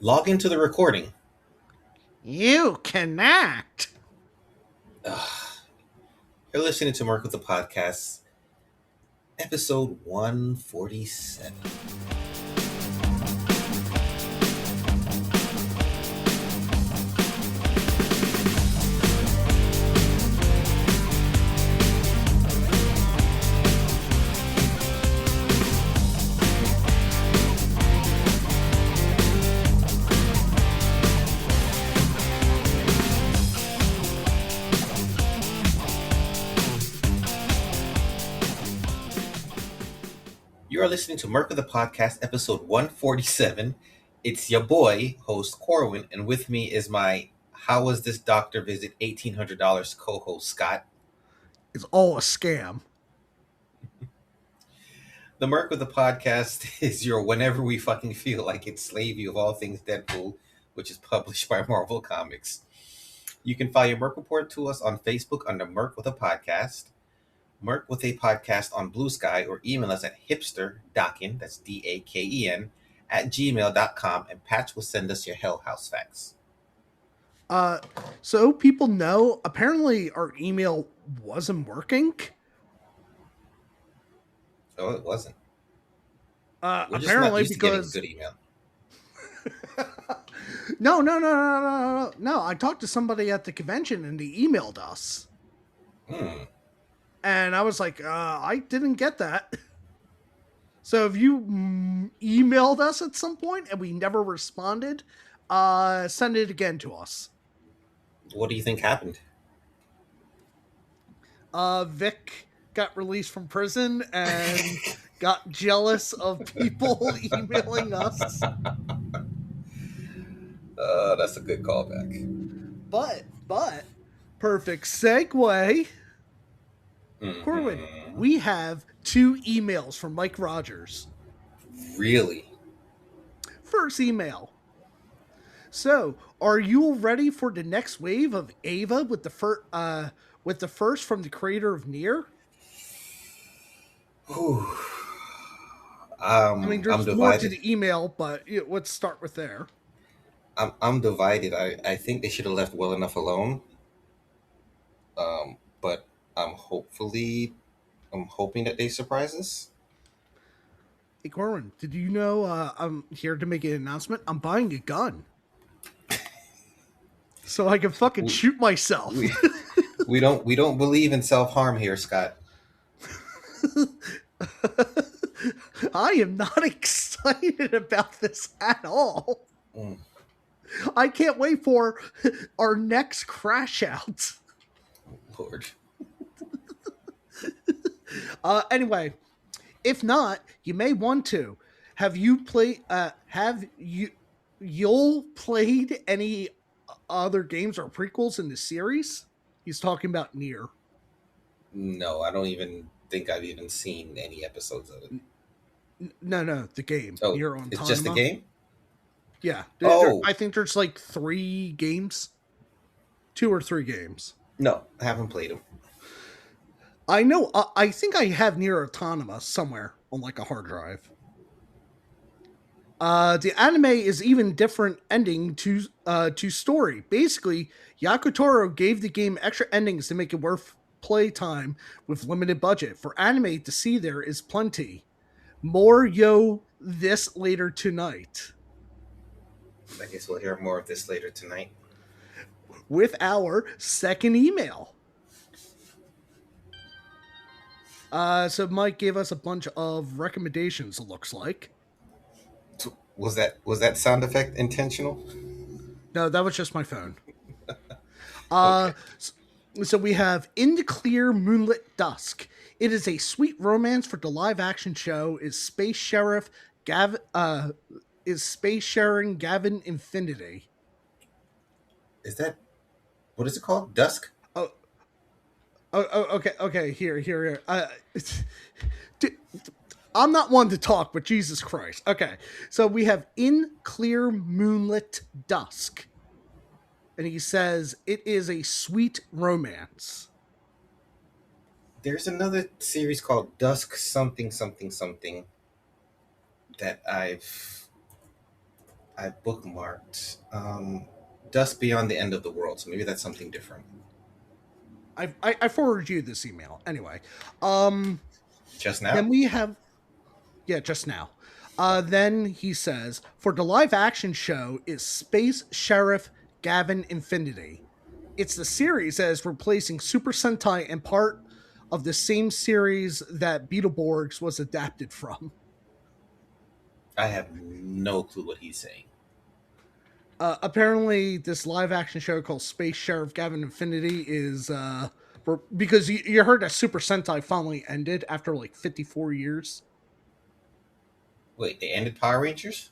Log into the recording. You cannot. You're listening to Merc with the Podcast, episode 147. You are listening to Merc with the Podcast, episode 147. It's your boy, host Corwin, and with me is my How Was This Doctor Visit $1,800 co-host Scott. It's all a scam. The Merc with the Podcast is your whenever we fucking feel like it slave you of all things Deadpool, which is published by Marvel Comics. You can file your Merc report to us on Facebook under Merc with a Podcast, Merc with a Podcast on Blue Sky, or email us at hipsterdaken, that's DAKEN, at gmail.com, and Patch will send us your Hellhouse Fax. So people know, apparently our email wasn't working. Oh, it wasn't. We're just not Apparently used to getting because good email. no. I talked to somebody at the convention and they emailed us. And I was like, I didn't get that. So if you emailed us at some point and we never responded, send it again to us. What do you think happened? Vic got released from prison and got jealous of people emailing us. That's a good callback. But, perfect segue. Corwin, we have 2 emails from Mike Rogers. Really? First email. So, are you ready for the next wave of Ava with the first from the creator of Nier? I mean, there's more to the email, but let's start with there. I'm divided. I think they should have left well enough alone. But I'm hoping that they surprise us. Hey, Corwin, did you know I'm here to make an announcement? I'm buying a gun. So I can fucking shoot myself. We don't believe in self-harm here, Scott. I am not excited about this at all. I can't wait for our next crash out. Lord. Anyway, if not, you may want to. Have you played any other games or prequels in the series? He's talking about Nier. No, I don't even think I've even seen any episodes of it. No, the game. Oh, Nier Automata. It's just the game? Yeah. Oh. I think there's like 3 games. 2 or 3 games. No, I haven't played them. I know. I think I have Nier Automata somewhere on like a hard drive. The anime is even different ending to story. Basically, Yakutaro gave the game extra endings to make it worth playtime with limited budget. For anime to see, there is plenty. More this later tonight. I guess we'll hear more of this later tonight. With our second email. So Mike gave us a bunch of recommendations, it looks like. Was that sound effect intentional? No, that was just my phone. Okay. So we have In the Clear Moonlit Dusk. It is a sweet romance for the live action show. Is Space Sharing Gavin Infinity? Is that what is it called? Dusk? Okay. Here. I'm not one to talk, but Jesus Christ. Okay, so we have In Clear Moonlit Dusk. And he says, it is a sweet romance. There's another series called Dusk something that I I bookmarked Dust Beyond the End of the World, so maybe that's something different. I forwarded you this email anyway. Um, Just now? then we have yeah, just now. Then he says for the live action show is Space Sheriff Gavin Infinity. It's the series that is replacing Super Sentai and part of the same series that Beetleborgs was adapted from. I have no clue what he's saying. Apparently, this live action show called Space Sheriff Gavin Infinity is because you heard that Super Sentai finally ended after like 54 years Wait, they ended Power Rangers?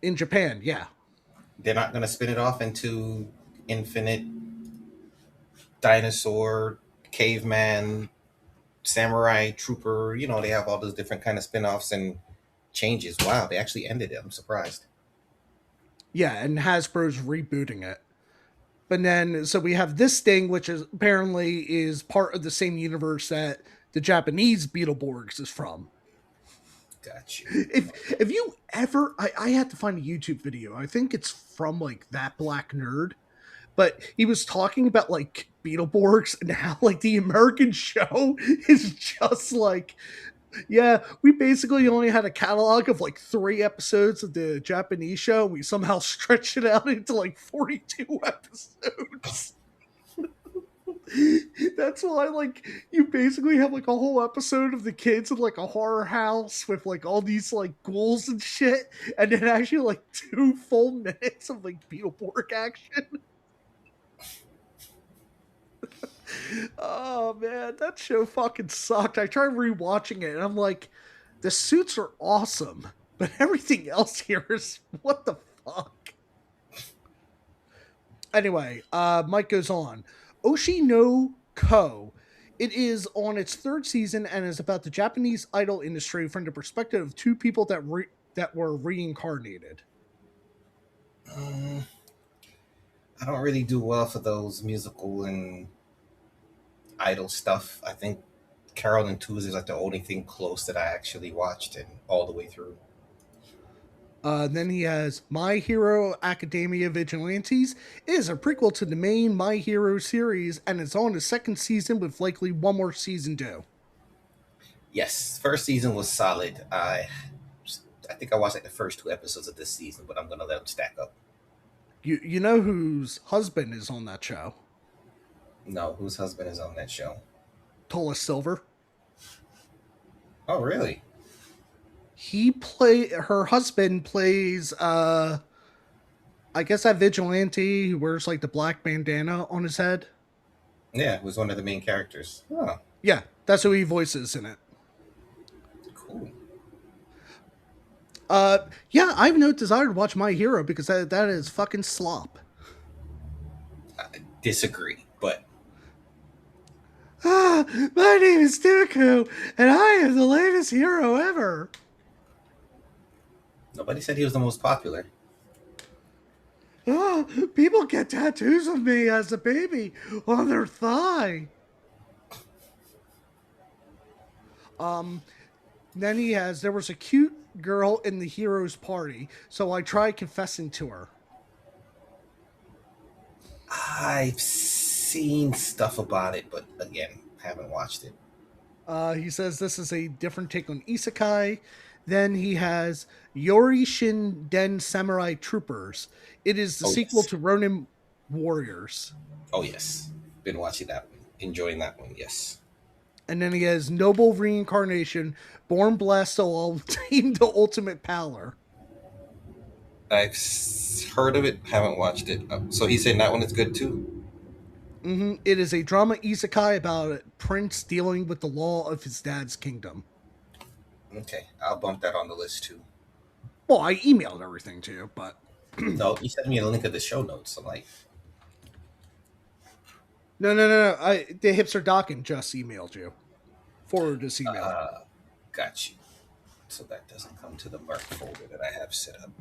in Japan. Yeah, They're not going to spin it off into Infinite Dinosaur, Caveman, Samurai, Trooper. You know, they have all those different kind of spin offs and changes. Wow, they actually ended it. I'm surprised. yeah, and Hasbro's rebooting it. But then, so we have this thing, which is apparently is part of the same universe that the Japanese Beetleborgs is from. Got you. If you ever, I had to find a YouTube video. I think it's from like That Black Nerd, but he was talking about like Beetleborgs and how like the American show is just like, yeah, we basically only had a catalog of like 3 episodes of the Japanese show. We somehow stretched it out into like 42 episodes. That's why, like, you basically have like a whole episode of the kids in like a horror house with like all these like ghouls and shit, and then actually like 2 full minutes of like Beetleborg action. Oh man, that show fucking sucked. I tried rewatching it, and I'm like, the suits are awesome, but everything else here is what the fuck. Anyway, Mike goes on. Oshi no Ko. It is on its 3rd season and is about the Japanese idol industry from the perspective of 2 people that were reincarnated. Um, I don't really do well for those musical and idol stuff. I think Carol and Tuesday is like the only thing close that I actually watched and all the way through. Then he has My Hero Academia Vigilantes. It is a prequel to the main My Hero series and it's on the 2nd season with likely one more season due. Yes, first season was solid. I think I watched like the first 2 episodes of this season, but I'm gonna let them stack up. You know whose husband is on that show? No, whose husband is on that show? Tola Silver. Oh, really? Her husband plays I guess that vigilante who wears like the black bandana on his head. Yeah, it was one of the main characters. Oh, Yeah, that's who he voices in it. cool. Yeah, I have no desire to watch My Hero because that is fucking slop. I disagree, but Ah, my name is Dooku, and I am the latest hero ever. nobody said he was the most popular. Oh, people get tattoos of me as a baby on their thigh. Um, then he has, there was a cute girl in the hero's party, so I tried confessing to her. I've seen stuff about it, but again, haven't watched it. He says this is a different take on isekai. Then he has Yori Shin Den Samurai Troopers. It is the Oh sequel yes, to Ronin Warriors. oh yes, been watching that one, enjoying that one. Yes, And then he has Noble Reincarnation, Born Blessed to obtain the ultimate power. Heard of it, haven't watched it. So he's saying that one is good too. It is a drama isekai about a prince dealing with the law of his dad's kingdom. Okay, I'll bump that on the list too. Well, I emailed everything to you, but No, you sent me a link of the show notes. I'm like, no. The hipster Dockin just emailed you. Forward this email. got you. So that doesn't come to the mark folder that I have set up.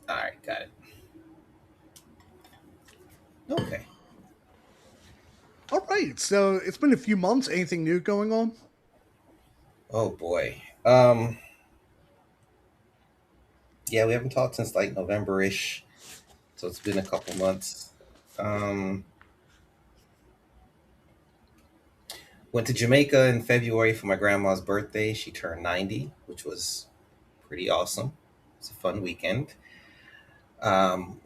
All right, got it. Okay. All right, so it's been a few months. Anything new going on? Oh boy. Yeah, we haven't talked since like November-ish, so it's been a couple months. Um, Went to Jamaica in February for my grandma's birthday. She turned 90, which was pretty awesome. It's a fun weekend. Um,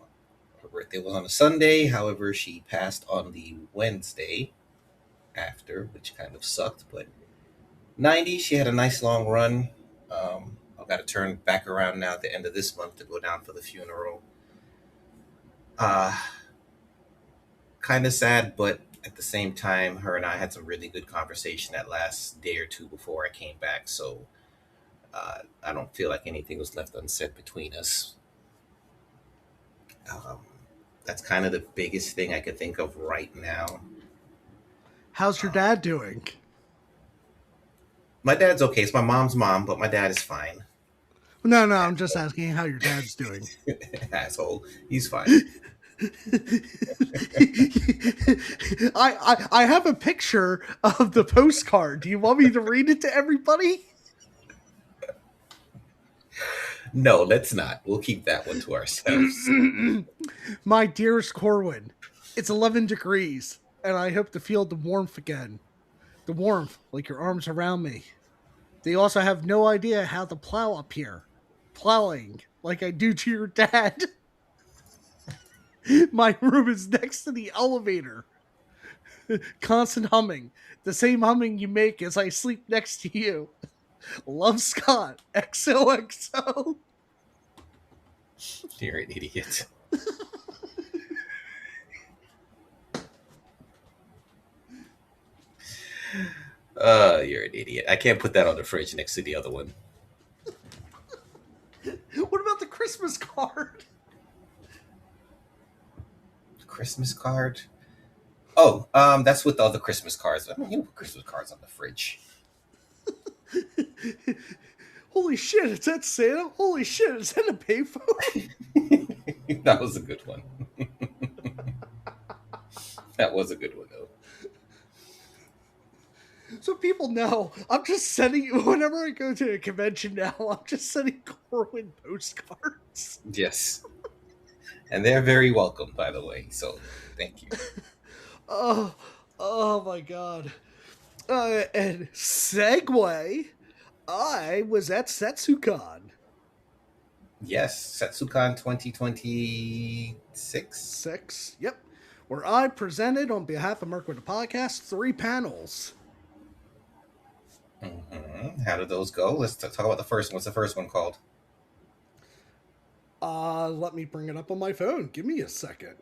Her birthday was on a Sunday. However, she passed on the Wednesday after, which kind of sucked. But 90, she had a nice long run. I've got to turn back around now at the end of this month to go down for the funeral. Uh, Kind of sad, but at the same time, her and I had some really good conversation that last day or two before I came back. So I don't feel like anything was left unsaid between us. Um, that's kind of the biggest thing I could think of right now. How's your Um, dad doing? my dad's okay. It's my mom's mom, but my dad is fine. No, no, I'm just asking how your dad's doing. Asshole. He's fine. I have a picture of the postcard. Do you want me to read it to everybody? No, let's not. We'll keep that one to ourselves. My dearest Corwin, it's 11 degrees, and I hope to feel the warmth again. The warmth, like your arms around me. They also have no idea how to plow up here. Plowing, like I do to your dad. My room is next to the elevator. Constant humming. The same humming you make as I sleep next to you. Love, Scott. XOXO. You're an idiot. You're an idiot. I can't put that on the fridge next to the other one. What about the Christmas card? Christmas card? Oh, that's with all the Christmas cards. I mean, you put Christmas cards on the fridge. Holy shit, it's at Santa. Holy shit, it's in a payphone. That was a good one. That was a good one, though. So people know, I'm just sending, whenever I go to a convention now, I'm just sending Corwin postcards. Yes. And they're very welcome, by the way. So thank you. Oh, oh my god. And segue, I was at Setsucon. Yes, Setsucon 2026. Six, yep. Where I presented on behalf of Merc with the Podcast 3 panels. How did those go? Let's talk about the first one. What's the first one called? Let me bring it up on my phone. Give me a second.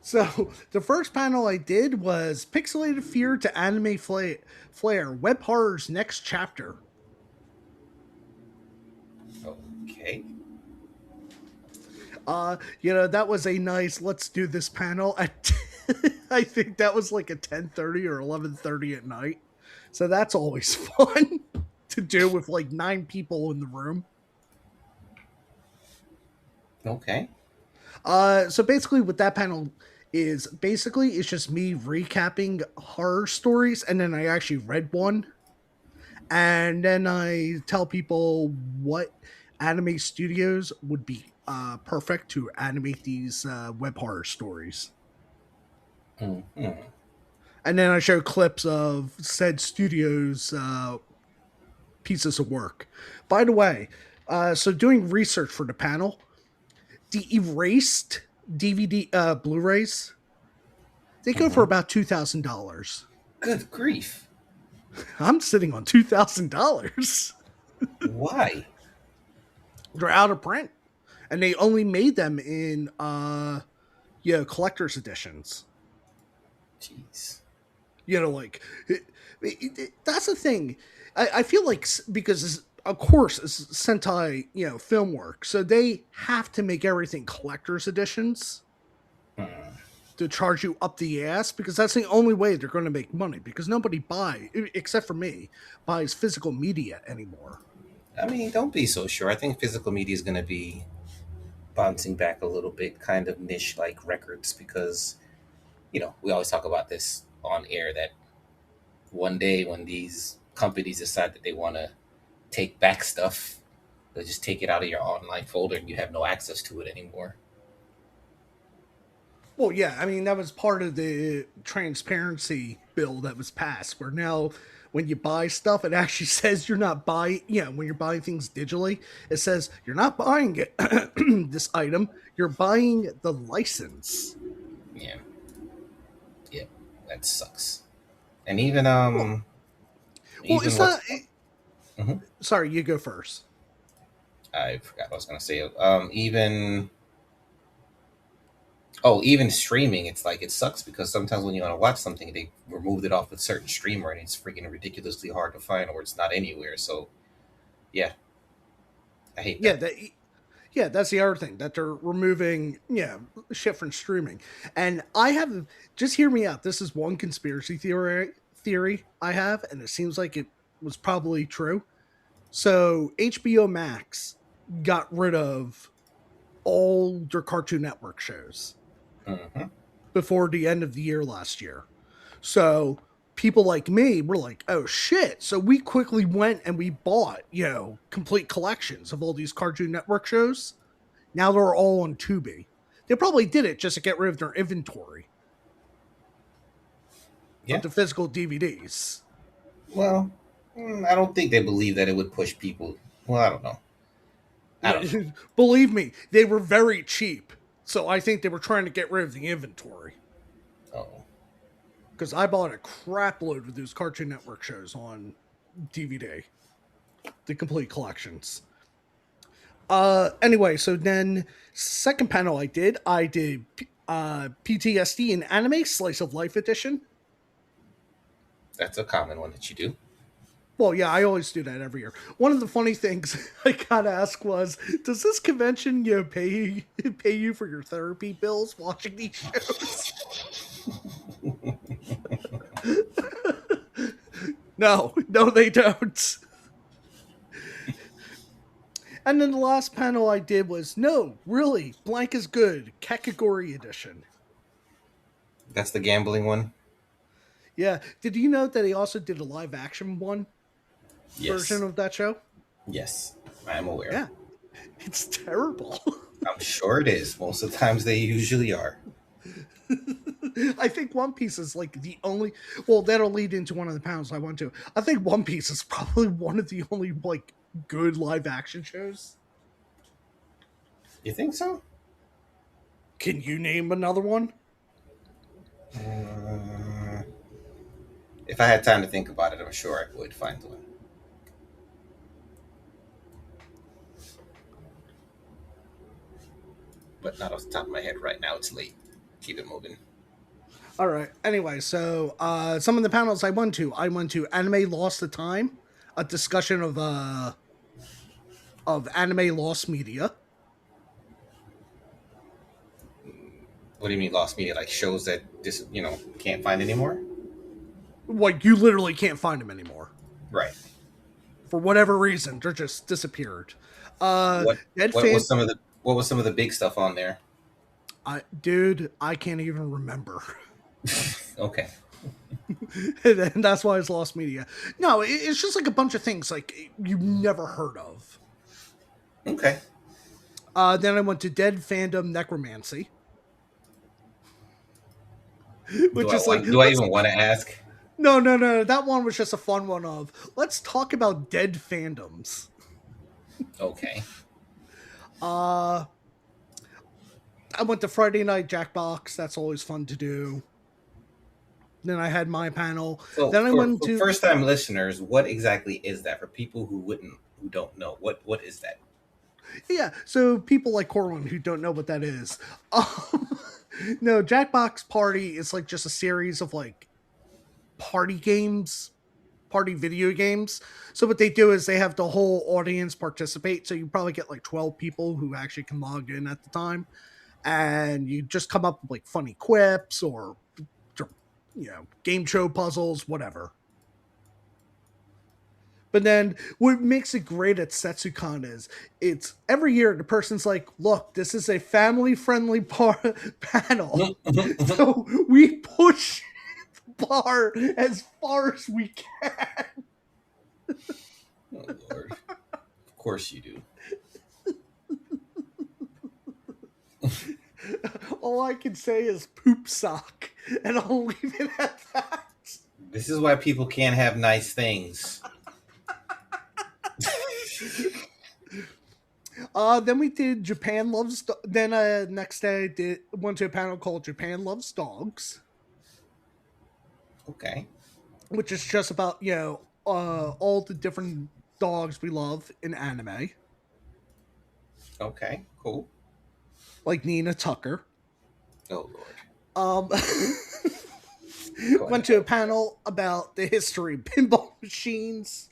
So, the first panel I did was Pixelated Fear to Anime Flare Web Horror's Next Chapter. Okay. That was a nice let's do this panel. I think that was like a 10:30 or 11:30 at night. So that's always fun to do with like 9 people in the room. Okay. So basically what that panel is basically it's just me recapping horror stories, and then I actually read one, and then I tell people what anime studios would be perfect to animate these web horror stories. Mm-hmm. And then I show clips of said studios' pieces of work. By the way, so doing research for the panel, the erased DVD Blu-rays, they go for about $2,000. Good grief. I'm sitting on $2,000. Why? They're out of print, and they only made them in collector's editions. Jeez. Like that's the thing. I feel like because of course it's Sentai film work, so they have to make everything collector's editions Hmm. to charge you up the ass, because that's the only way they're going to make money, because nobody except for me buys physical media anymore. I mean, don't be so sure. I think physical media is going to be bouncing back a little bit, kind of niche like records, because, we always talk about this on air that one day when these companies decide that they want to take back stuff, they'll just take it out of your online folder and you have no access to it anymore. Well, yeah, I mean that was part of the transparency bill that was passed, where now when you buy stuff, it actually says you're not buying. Yeah, when you're buying things digitally, it says you're not buying it, this item. You're buying the license. Yeah, yeah, that sucks. And even Well, well, even it's what's not. Mhm. Sorry, you go first. I forgot what I was gonna say. Even Oh, even streaming, it's like it sucks because sometimes when you want to watch something, they removed it off a certain streamer, and it's freaking ridiculously hard to find, or it's not anywhere. So yeah, I hate Yeah, that. that. Yeah, that's the other thing that they're removing. Yeah, shit from streaming. And I have just hear me out. This is one conspiracy theory I have, and it seems like it was probably true. So HBO Max got rid of all their Cartoon Network shows Hmm. before the end of the year last year. So people like me were like, oh shit. So we quickly went and we bought, complete collections of all these Cartoon Network shows. Now they're all on Tubi. They probably did it just to get rid of their inventory of Yeah. the physical DVDs. Well, I don't think they believe that it would push people. Well, I don't know. I don't know. Believe me, they were very cheap. So I think they were trying to get rid of the inventory. Oh, Because I bought a crap load of those Cartoon Network shows on DVD, the complete collections. Anyway, so then second panel I did PTSD in anime slice of life edition. that's a common one that you do. Well, yeah, I always do that every year. One of the funny things I got asked was, "Does this convention pay you for your therapy bills watching these shows?" No, no, they don't. And then the last panel I did was, no, really, blank is good, category edition. That's the gambling one. Yeah, did you know that he also did a live action one version Yes, of that show? yes, I am aware. Yeah, it's terrible. I'm sure it is. Most of the times they usually are. I think One Piece is like the only. Well, that'll lead into one of the panels I want to. I think One Piece is probably one of the only like good live action shows. You think so? Can you name another one? Uh, if I had time to think about it, I'm sure I would find one. But not off the top of my head right now. It's late. Keep it moving. All right. Anyway, so some of the panels I went to Anime Lost the Time, a discussion of anime lost media. What do you mean lost media? Like shows that just can't find anymore? Like you literally can't find them anymore Right. for whatever reason. They're just disappeared. Uh, What Dead what fan, was some of the big stuff on there? dude, I can't even remember. Okay. And that's why it's lost media. No, it's just like a bunch of things like you never heard of. Okay. Then I went to Dead Fandom Necromancy, Do which I is like want? Do I even want to ask? no. That one was just a fun one of let's talk about dead fandoms. Okay. Uh, I went to Friday Night Jackbox. That's always fun to do. Then I had my panel. So Then I went for to first time listeners, what exactly is that for people who don't know? What is that? yeah. So people like Corwin who don't know what that is. No, Jackbox Party is like just a series of like party games, party video games. So what they do is they have the whole audience participate. So you probably get like 12 people who actually can log in at the time, and you just come up with like funny quips or game show puzzles, whatever. But then what makes it great at Setsucon is it's every year the person's like, look, this is a family friendly panel. So we push the bar as far as we can. course you do. All I can say is poop sock, and I'll leave it at that. This is why people can't have nice things. Then we did Japan Loves... Then next day I went to a panel called Japan Loves Dogs. Okay. Which is just about, all the different dogs we love in anime. Okay, cool. Like Nina Tucker. Oh, Lord. Went to a panel about the history of pinball machines.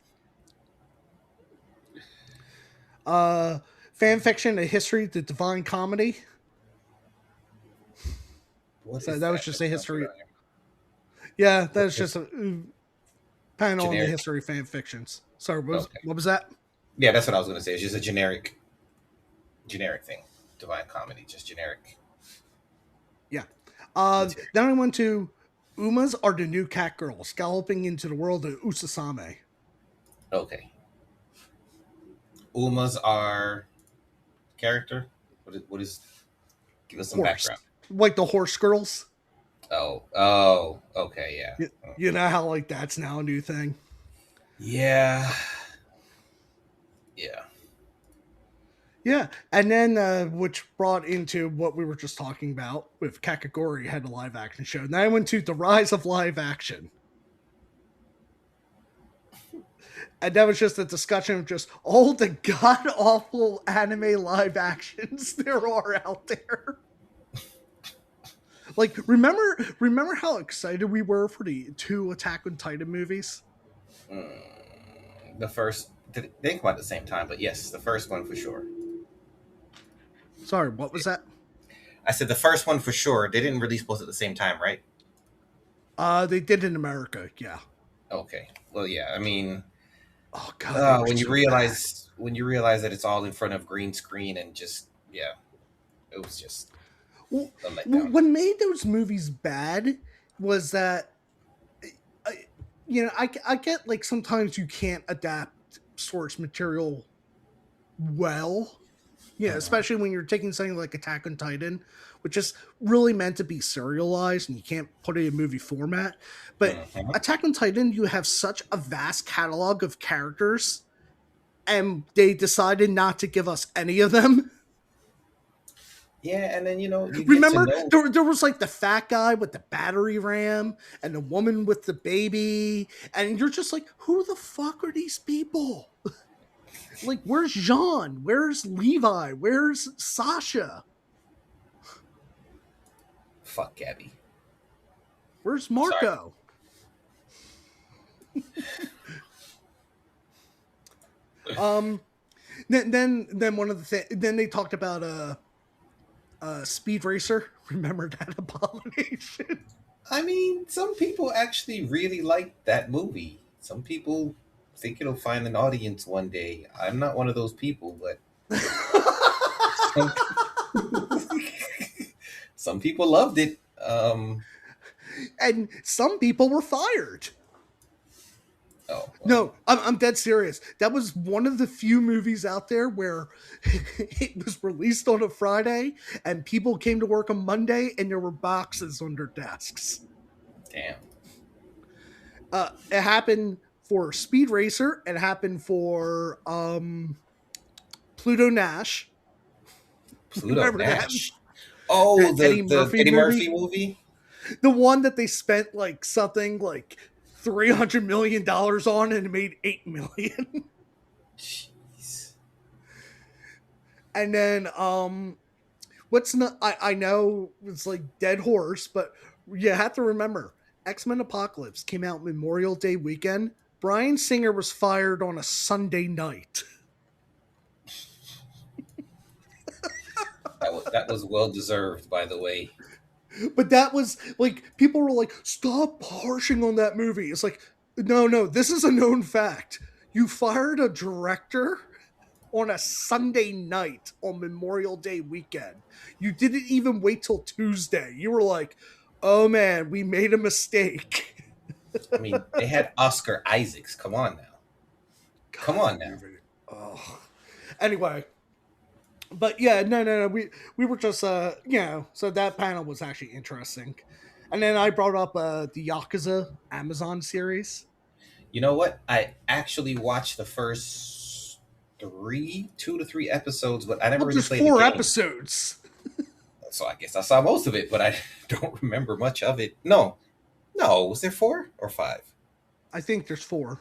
Fan fiction, a history of the Divine Comedy. So that was just a history. Yeah, that was just a panel on the history of fan fictions. Sorry, what was that? Yeah, that's what I was going to say. It's just a generic thing. Divine Comedy, just generic. Yeah. Then I went to Umas Are the New Cat Girls, galloping into the world of Usasame. Okay. Umas are character? What is give us some background. Like the horse girls. Oh, okay, yeah. You know how like that's now a new thing? Yeah. Yeah, and then which brought into what we were just talking about with Kakagori had a live action show. Then I went to The Rise of Live Action. And that was just a discussion of just all the god-awful anime live actions there are out there. Like, remember how excited we were for the 2 Attack on Titan movies? The first, they didn't come out at the same time, but yes, the first one for sure. Sorry, what was that? I said the first one for sure. They didn't release both at the same time, right? They did in America, yeah. Okay. Well, yeah. I mean, oh god, when you realize that it's all in front of green screen and just it was just. Well, what made those movies bad was that, I get like sometimes you can't adapt source material well. Yeah, especially when you're taking something like Attack on Titan, which is really meant to be serialized and you can't put it in movie format. But Attack on Titan, you have such a vast catalog of characters, and they decided not to give us any of them. Yeah, and then, you remember there was like the fat guy with the battery ram and the woman with the baby, and you're just like, who the fuck are these people? Like, where's Jean? Where's Levi? Where's Sasha? Fuck Gabby. Where's Marco? Then one of the things. Then they talked about Speed Racer. Remember that abomination? I mean, some people actually really like that movie. Some people think it'll find an audience one day. I'm not one of those people, but some people loved it. And some people were fired. Oh, well. No, I'm dead serious. That was one of the few movies out there where it was released on a Friday and people came to work on Monday and there were boxes on their desks. Damn. It happened for Speed Racer. It happened for Pluto Nash. Pluto Nash. Oh, the Eddie Murphy movie? The one that they spent like something like $300 million on and it made $8 million. Jeez. And then I know it's like dead horse, but you have to remember X-Men Apocalypse came out Memorial Day weekend. Bryan Singer was fired on a Sunday night. That was well deserved, by the way. But that was like, people were like, stop harshing on that movie. It's like, no, this is a known fact. You fired a director on a Sunday night on Memorial Day weekend. You didn't even wait till Tuesday. You were like, oh man, we made a mistake. I mean, they had Oscar Isaacs. Come on now. Oh. Anyway, but yeah, no. We were just so that panel was actually interesting, and then I brought up the Yakuza Amazon series. You know what? I actually watched the first 2 to 3 episodes, but I never Well, really there's played the 4 game. episodes. So I guess I saw most of it, but I don't remember much of it. No, no, was there 4 or 5? I think there's 4.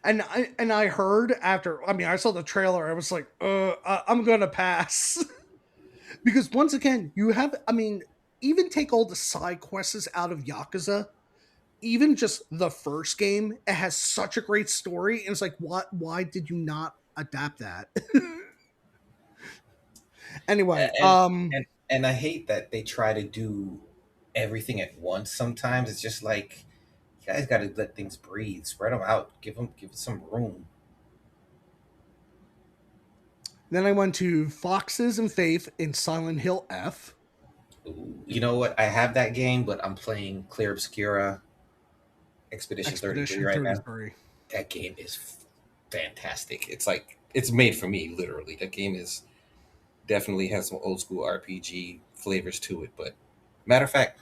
And I heard after, I mean, I saw the trailer. I was like, I'm gonna pass because once again, you have, I mean, even take all the side quests out of Yakuza. Even just the first game, it has such a great story, and it's like, what? Why did you not adapt that? Anyway, And and I hate that they try to do everything at once. Sometimes it's just like you guys got to let things breathe, spread them out, give it some room. then I went to Foxes and Faith in Silent Hill F. Ooh, you know what? I have that game, but I'm playing Clear Obscura Expedition 33 Expedition right now. 33. That game is fantastic. It's like it's made for me, literally. That game is definitely has some old school RPG flavors to it. But matter of fact,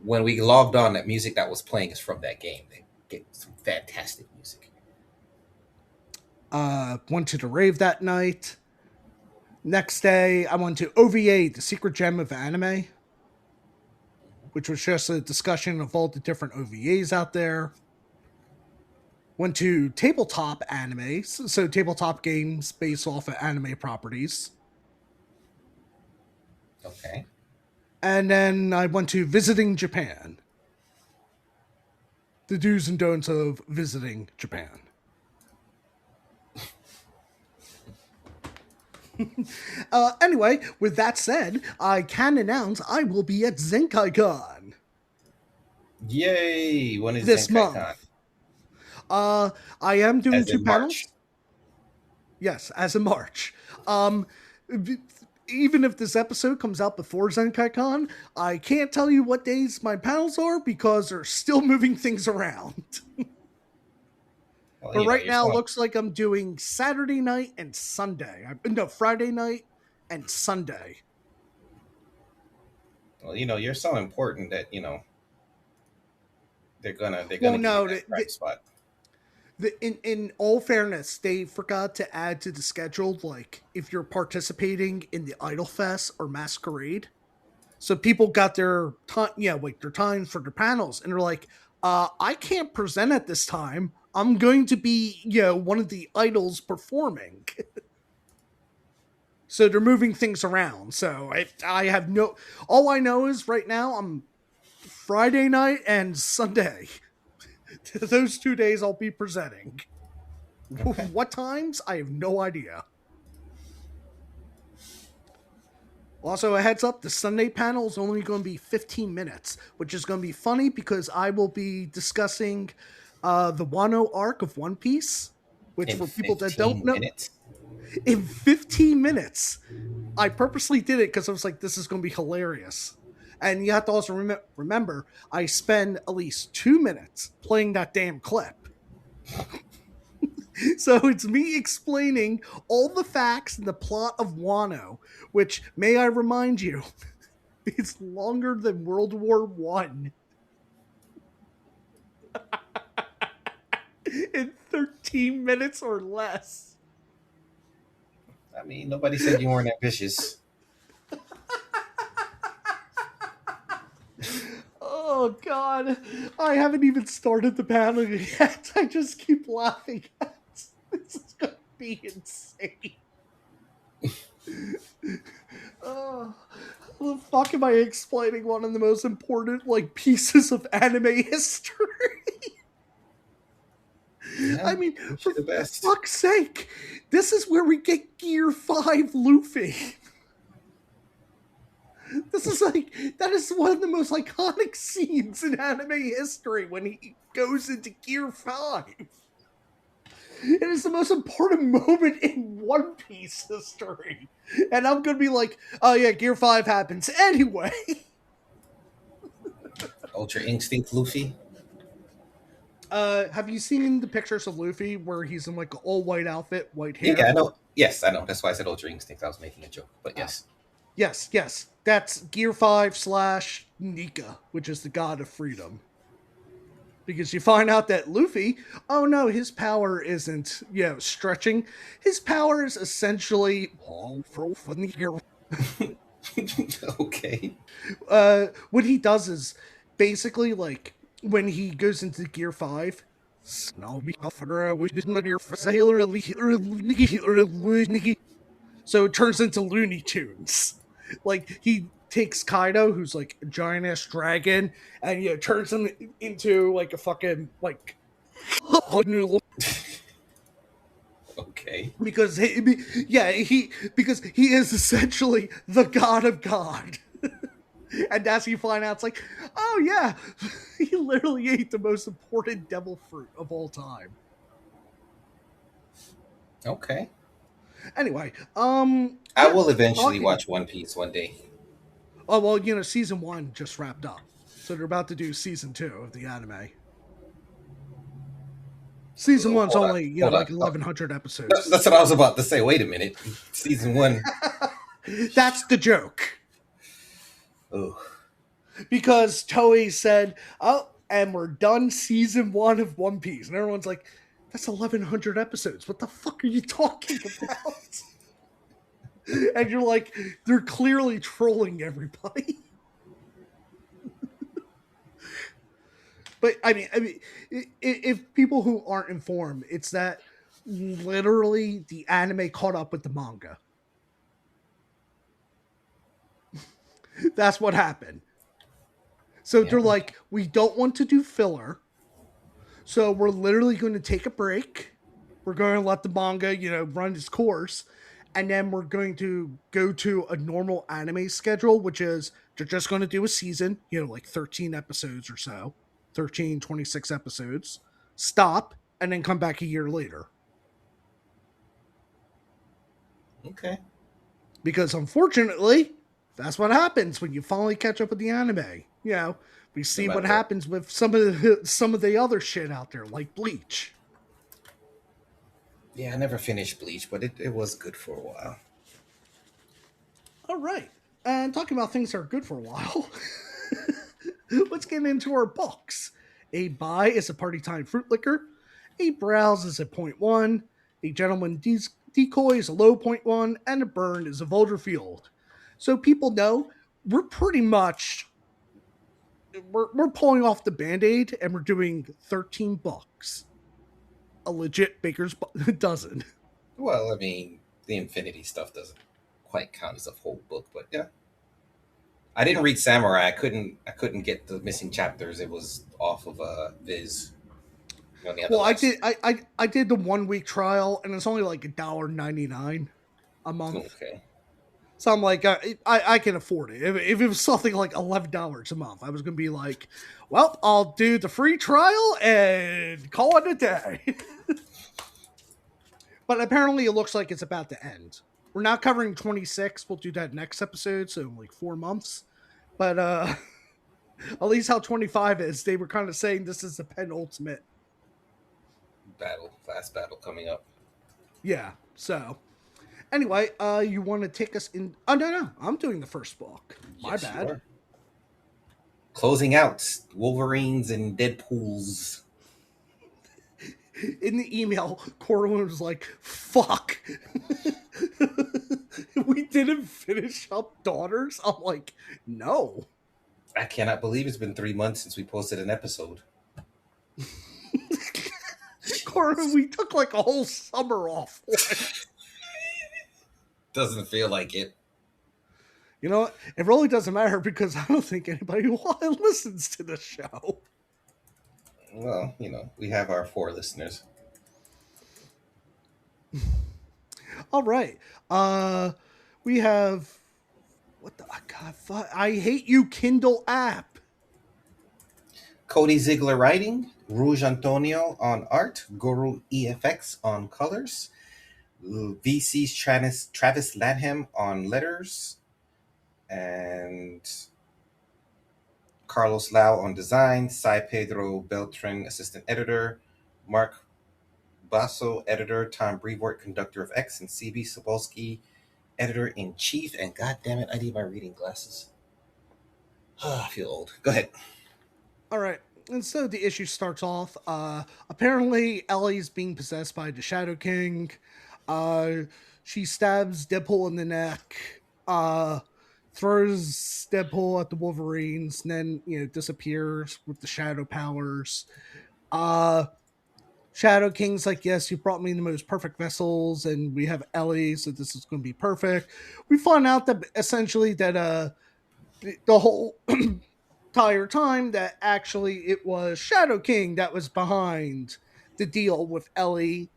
when we logged on, that music that was playing is from that game. They get some fantastic music. Went to the rave that night. Next day, I went to OVA, the Secret Gem of Anime, which was just a discussion of all the different OVAs out there. Went to Tabletop Anime, so tabletop games based off of anime properties. Okay. And then I went to Visiting Japan. The do's and don'ts of visiting Japan. Anyway, with that said, I can announce I will be at ZenkaiCon Yay! When is this Zenkai month. I am doing As 2 in March. panels. Yes, as in March. Even if this episode comes out before ZenkaiCon, I can't tell you what days my panels are because they're still moving things around. Well, But right you're now, it so looks like I'm doing Saturday night and Sunday. No, Friday night and Sunday. well, you're so important that they're Well, gonna give you no, that prime spot. in all fairness, they forgot to add to the schedule, like, if you're participating in the Idol Fest or Masquerade. So people got their time, like their times for their panels, and they're like, I can't present at this time. I'm going to be, one of the idols performing. So they're moving things around. So I have no, all I know is right now I'm Friday night and Sunday. Those 2 days I'll be presenting. Okay. What times? I have no idea. Also, a heads up, the Sunday panel is only going to be 15 minutes, which is going to be funny because I will be discussing the Wano arc of One Piece, which In for people that 15 don't know, minutes. in 15 minutes. I purposely did it because I was like, this is going to be hilarious. And you have to also remember, I spend at least 2 minutes playing that damn clip. So it's me explaining all the facts and the plot of Wano, which, may I remind you, is longer than World War One. In 13 minutes or less. I mean, nobody said you weren't ambitious. Oh God, I haven't even started the panel yet. I just keep laughing. This is gonna be insane. Oh, how the fuck am I explaining one of the most important pieces of anime history? Yeah, I mean, wish for you the best. fuck's sake, this is where we get Gear 5 Luffy. This is that is one of the most iconic scenes in anime history when he goes into Gear 5. It is the most important moment in One Piece history. And I'm going to be like, oh yeah, Gear 5 happens anyway. Ultra Instinct Luffy. Have you seen the pictures of Luffy where he's in like an all white outfit, white Yeah, hair? I know. Yes, I know. That's why I said Ultra Instinct. I was making a joke, but Uh, yes. yes, yes. That's Gear 5 slash Nika, which is the god of freedom. Because you find out that Luffy, oh no, his power isn't, stretching. His power is essentially Okay. what he does is basically like when he goes into Gear 5, so it turns into Looney Tunes. Like he takes Kaido, who's like a giant ass dragon, and turns him into like a fucking like Okay. because because he is essentially the god of God. And as you find out, it's like, oh yeah, he literally ate the most important devil fruit of all time. Okay. Anyway, I yeah, will eventually talking. watch One Piece one day. Oh well, season 1 just wrapped up, so they're about to do season 2 of the anime. Season Oh, one's hold on. only Hold on. 1,100 episodes. That's what I was about to say. Wait a minute. Season one. That's the joke. Oh. Because Toei said, "Oh, and we're done season 1 of One Piece," and everyone's like, "That's 1,100 episodes. What the fuck are you talking about?" And you're like, "They're clearly trolling everybody." But I mean, if people who aren't informed, it's that literally the anime caught up with the manga. That's what happened. So Yeah. they're like, we don't want to do filler. So we're literally going to take a break. We're going to let the manga, run its course. And then we're going to go to a normal anime schedule, which is they're just going to do a season, like 13 episodes or so, 13, 26 episodes, stop, and then come back a year later. Okay. Because unfortunately, that's what happens when you finally catch up with the anime. We No see what matter what. happens with some of the other shit out there, like Bleach. Yeah, I never finished Bleach, but it was good for a while. All right. And talking about things that are good for a while, let's get into our books. A buy is a party time fruit liquor. A browse is a point one. A gentleman decoy is a low point one. And a burn is a vulture field. So people know we're pretty much we're pulling off the band-aid and we're doing 13 books. A legit baker's dozen. Well, I mean, the Infinity stuff doesn't quite count as a whole book, but yeah. I didn't read Samurai. I couldn't get the missing chapters. It was off of Viz. You only had the Well, I last. did I did the 1 week trial and it's only like $1.99 a month. Okay. So I'm like, I can afford it. If it was something like $11 a month, I was gonna be like, well, I'll do the free trial and call it a day. But apparently, it looks like it's about to end. We're not covering 26. We'll do that next episode, so in like 4 months. But at least how 25 is, they were kind of saying this is the penultimate. Last battle coming up. Yeah. So anyway, you want to take us in? Oh no, I'm doing the first book. My Yes, you bad. are. Closing out Wolverines and Deadpools. In the email, Corwin was like, "Fuck, we didn't finish up Daughters." I'm like, "No." I cannot believe it's been 3 months since we posted an episode. Corwin, we took like a whole summer off. Doesn't feel like it. You know what? It really doesn't matter because I don't think anybody listens to the show. Well, we have our 4 listeners. All right. We have what the God? I hate you, Kindle app. Cody Ziegler writing, Rouge Antonio on art, Guru EFX on colors, VC's Travis Lanham on letters, and Carlos Lau on design, Cy Pedro Beltran, assistant editor, Mark Basso, editor, Tom Brevoort, conductor of X, and CB Sobolski, editor in chief. And god damn it, I need my reading glasses. I feel old. Go ahead. All right. And so the issue starts off. Apparently, Ellie's being possessed by the Shadow King. Uh, she stabs Deadpool in the neck, throws Deadpool at the Wolverines, and then disappears with the shadow powers. Uh, Shadow King's like, yes, you brought me the most perfect vessels, and we have Ellie, so this is going to be perfect. We find out that essentially that the whole entire time that actually it was Shadow King that was behind the deal with Ellie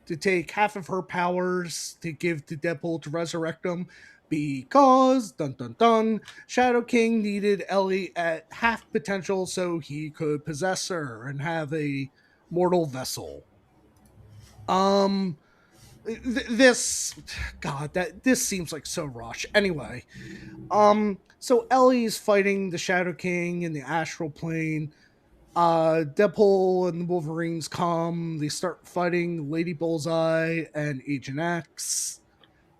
to take half of her powers to give to Deadpool to resurrect him because dun dun dun Shadow King needed Ellie at half potential so he could possess her and have a mortal vessel. This god that this seems like so rushed. Anyway, so Ellie's fighting the Shadow King in the astral plane. Deadpool and the Wolverines come. They start fighting Lady Bullseye and Agent X.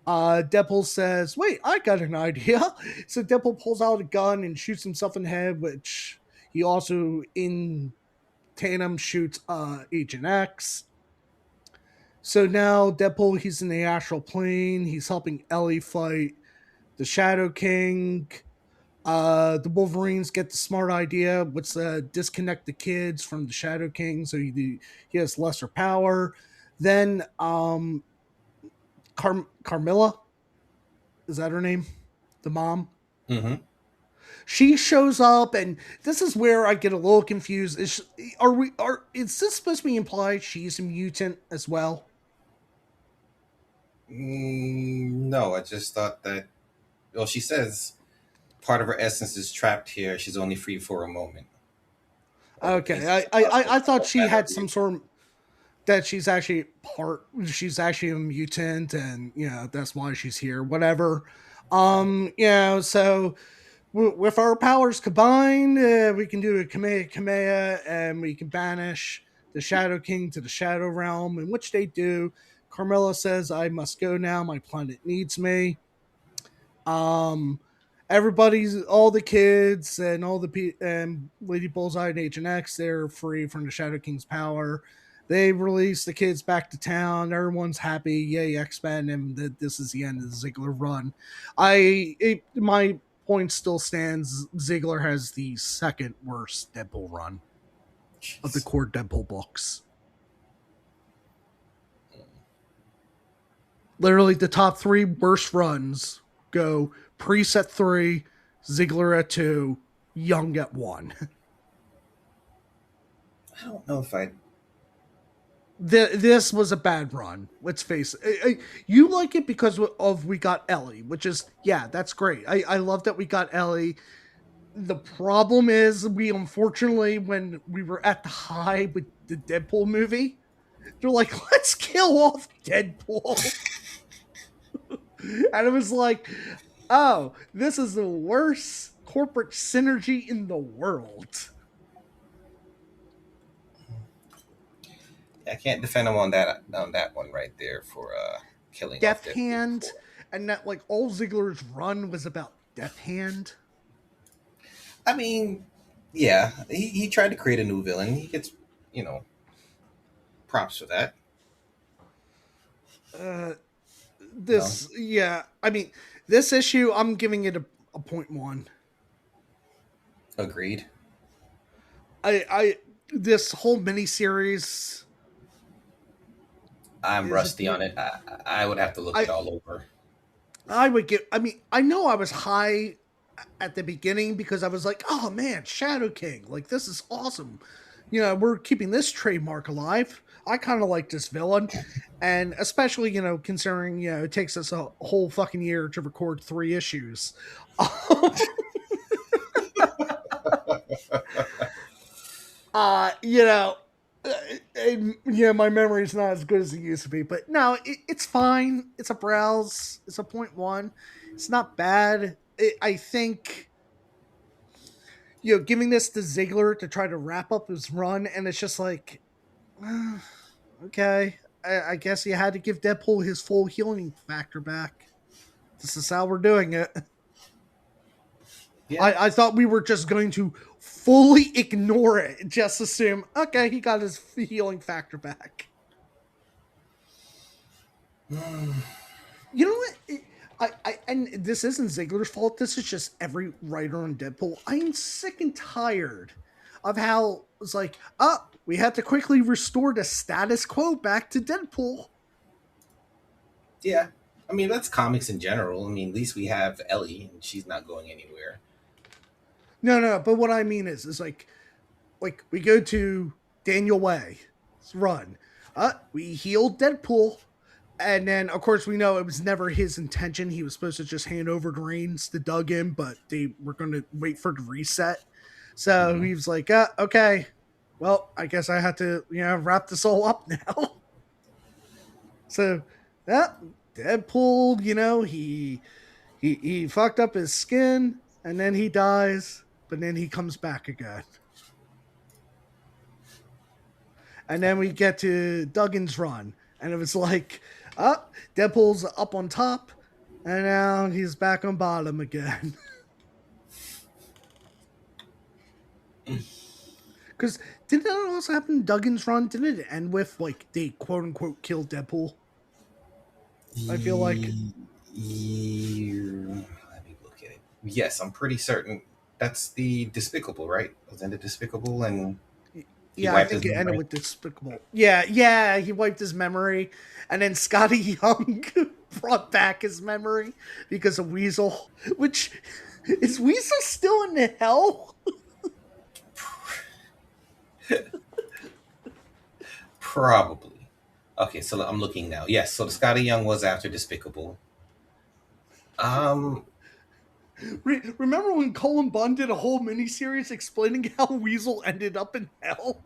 Deadpool says, "Wait, I got an idea." So Deadpool pulls out a gun and shoots himself in the head, which he also in tandem shoots Agent X. So now Deadpool, he's in the astral plane. He's helping Ellie fight the Shadow King. The Wolverines get the smart idea, which disconnect the kids from the Shadow King, so he has lesser power. Then Carmilla, is that her name? The mom. Mm-hmm. She shows up, and this is where I get a little confused. Is this supposed to be implied she's a mutant as well? No, I just thought that. Well, she says part of her essence is trapped here. She's only free for a moment. Okay, I thought she had some sort of that she's actually a mutant, and that's why she's here. Whatever. So with our powers combined, we can do a Kamehameha, and we can banish the Shadow King to the Shadow Realm, in which they do. Carmilla says, "I must go now. My planet needs me." Um, all the kids and and Lady Bullseye and Agent X, they're free from the Shadow King's power. They release the kids back to town. Everyone's happy. Yay, X-Men. And this is the end of the Ziegler run. My point still stands. Ziegler has the second worst Deadpool run of the core Deadpool books. Literally, the top three worst runs go Priest at 3, Ziegler at 2, Young at 1. I don't know if I. This was a bad run. Let's face it. You like it because of we got Ellie, which is, yeah, that's great. I love that we got Ellie. The problem is we unfortunately, when we were at the high with the Deadpool movie, they're like, let's kill off Deadpool. And it was like, oh, this is the worst corporate synergy in the world. I can't defend him on that one right there for killing Death off Hand, and that like all Ziegler's run was about Death Hand. I mean, yeah, he tried to create a new villain. He gets, props for that. Yeah, I mean, this issue, I'm giving it a 0.1. Agreed. This whole miniseries, I'm rusty on it. I would have to look it all over. I know I was high at the beginning because I was like, oh man, Shadow King, like this is awesome. We're keeping this trademark alive. I kind of like this villain. And especially, considering, it takes us a whole fucking year to record 3 issues. My memory's not as good as it used to be, but no, it's fine. It's a browse. It's a 0.1. It's not bad. I think, giving this to Ziggler to try to wrap up his run, and it's just like, okay, I guess you had to give Deadpool his full healing factor back. This is how we're doing it. Yeah. I thought we were just going to fully ignore it, just assume, okay, he got his healing factor back. You know what? And this isn't Ziggler's fault. This is just every writer on Deadpool. I am sick and tired of how it's like, we had to quickly restore the status quo back to Deadpool. Yeah. I mean, that's comics in general. I mean, at least we have Ellie, and she's not going anywhere. No. But what I mean is like we go to Daniel Way's run. We healed Deadpool. And then, of course, we know it was never his intention. He was supposed to just hand over the reins to Doug in, but they were going to wait for the reset. So he was like, okay, well, I guess I have to, wrap this all up now. So, Deadpool, he fucked up his skin, and then he dies, but then he comes back again. And then we get to Duggan's run, and it was like, Deadpool's up on top, and now he's back on bottom again. Because didn't that also happen in Duggan's run? Didn't it end with, like, they quote-unquote kill Deadpool? I feel like... Let me look at it. Yes, I'm pretty certain. That's the Despicable, right? Wasn't it Despicable? And yeah, I think it ended with Despicable. Yeah, he wiped his memory, and then Scotty Young brought back his memory because of Weasel. Which, is Weasel still in the hell? Probably. Okay, so I'm looking now. Yes, so the Scotty Young was after Despicable. Remember when Colin Bunn did a whole miniseries explaining how Weasel ended up in hell?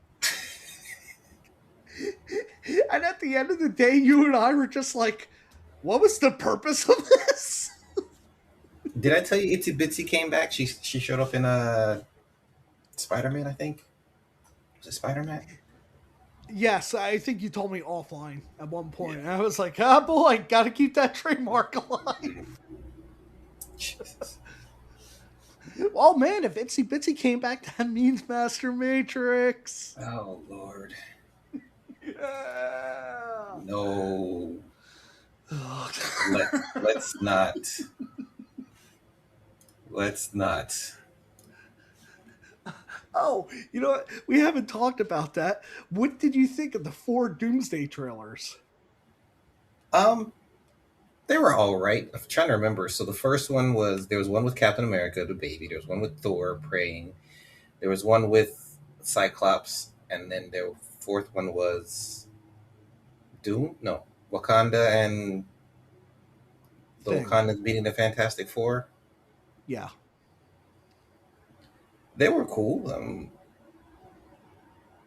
And at the end of the day, you and I were just like, what was the purpose of this? Did I tell you Itsy Bitsy came back? She showed up in Spider-Man, I think. Was it Spider-Man? Yes, I think you told me offline at one point. Yeah. I was like, boy, gotta keep that trademark alive. Jesus. Oh man, if Itsy Bitsy came back, that means Master Matrix. Oh Lord. Yeah. No. Let's not. Let's not. Oh, you know what? We haven't talked about that. What did you think of the 4 Doomsday trailers? They were all right. I'm trying to remember. So the first one there was one with Captain America, the baby. There was one with Thor praying. There was one with Cyclops, and then the fourth one was Doom. No, Wakanda and the Wakandans beating the Fantastic Four. Yeah, they were cool.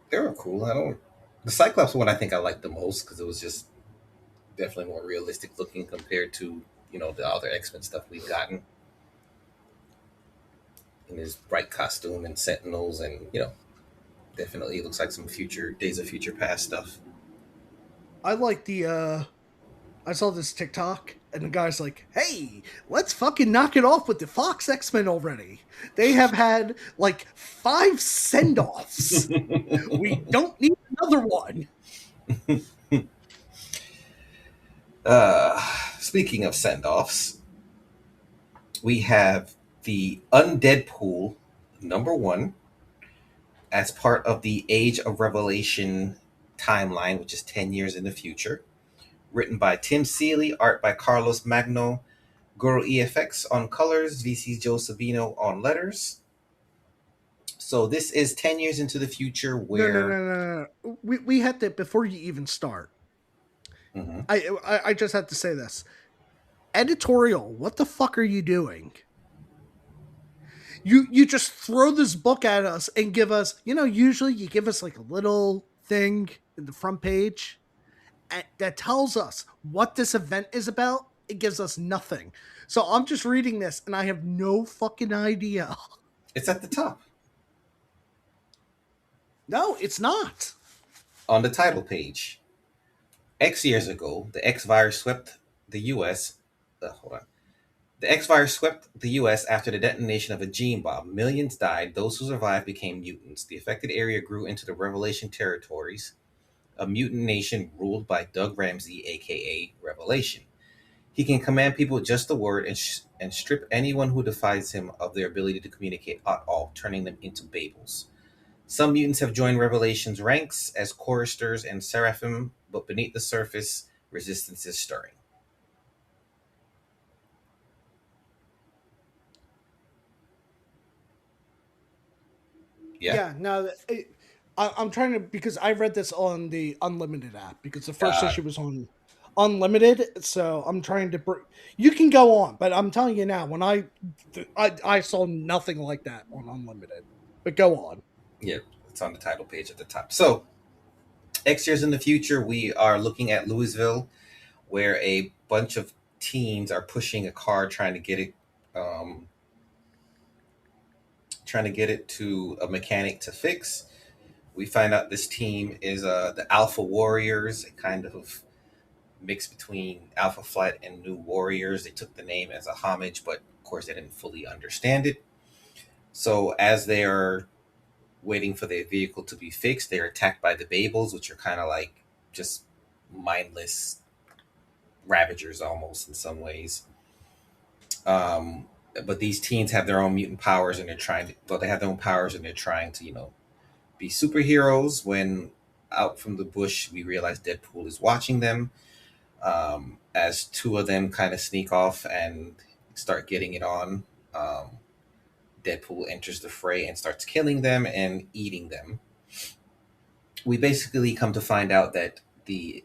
The Cyclops one I think I liked the most because it was just definitely more realistic looking compared to the other X-Men stuff we've gotten in his bright costume and Sentinels, and definitely looks like some Days of Future Past stuff. I like I saw this TikTok and the guy's like, hey, let's fucking knock it off with the Fox X-Men already. They have had like 5 send-offs. We don't need another one. Speaking of send-offs, we have the Undeadpool #1 as part of the Age of Revelation timeline, which is 10 years in the future. Written by Tim Seeley, art by Carlos Magno, Goro EFX on colors, VC's Joe Sabino on letters. So this is 10 years into the future where... No. We had to, before you even start, I just have to say this. Editorial, what the fuck are you doing? You just throw this book at us and give us, usually you give us like a little thing in the front page that tells us what this event is about. It gives us nothing. So I'm just reading this and I have no fucking idea. It's at the top. No, it's not. On the title page, X years ago, the X virus swept the U.S. Hold on. The X virus swept the U.S. after the detonation of a gene bomb. Millions died. Those who survived became mutants. The affected area grew into the Revelation territories, a mutant nation ruled by Doug Ramsey, aka Revelation. He can command people with just a word and strip anyone who defies him of their ability to communicate at all, turning them into Babels. Some mutants have joined Revelation's ranks as choristers and seraphim, but beneath the surface, resistance is stirring. Yeah. Yeah, no, I'm trying to, because I read this on the Unlimited app because the first Uh, issue was on Unlimited. So I'm trying to. You can go on, but I'm telling you now, when I saw nothing like that on Unlimited. But go on. yeah, it's on the title page at the top. So, X years in the future, we are looking at Louisville, where a bunch of teens are pushing a car um, trying to get it to a mechanic to fix. We find out this team is the Alpha Warriors, a kind of mix between Alpha Flight and New Warriors. They took the name as a homage, but of course they didn't fully understand it. So as they are waiting for their vehicle to be fixed, they're attacked by the Babels, which are kind of like just mindless ravagers almost in some ways. Um, but these teens have their own mutant powers, and they have their own powers, and they're trying to, be superheroes. When out from the bush, we realize Deadpool is watching them. As two of them kind of sneak off and start getting it on, Deadpool enters the fray and starts killing them and eating them. We basically come to find out that the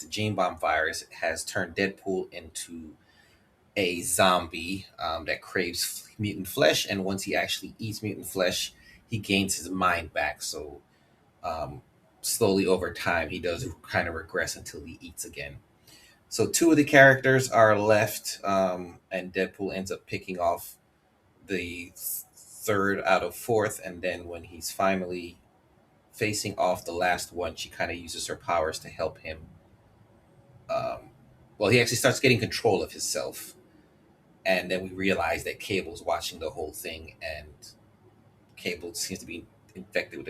gene bomb virus, has turned Deadpool into a zombie that craves mutant flesh. And once he actually eats mutant flesh, he gains his mind back. So um, slowly over time, he does kind of regress until he eats again. So two of the characters are left, and Deadpool ends up picking off the third out of fourth. And then when he's finally facing off the last one, she kind of uses her powers to help him. Um, well, he actually starts getting control of himself, and then we realize that Cable's watching the whole thing, and Cable seems to be infected with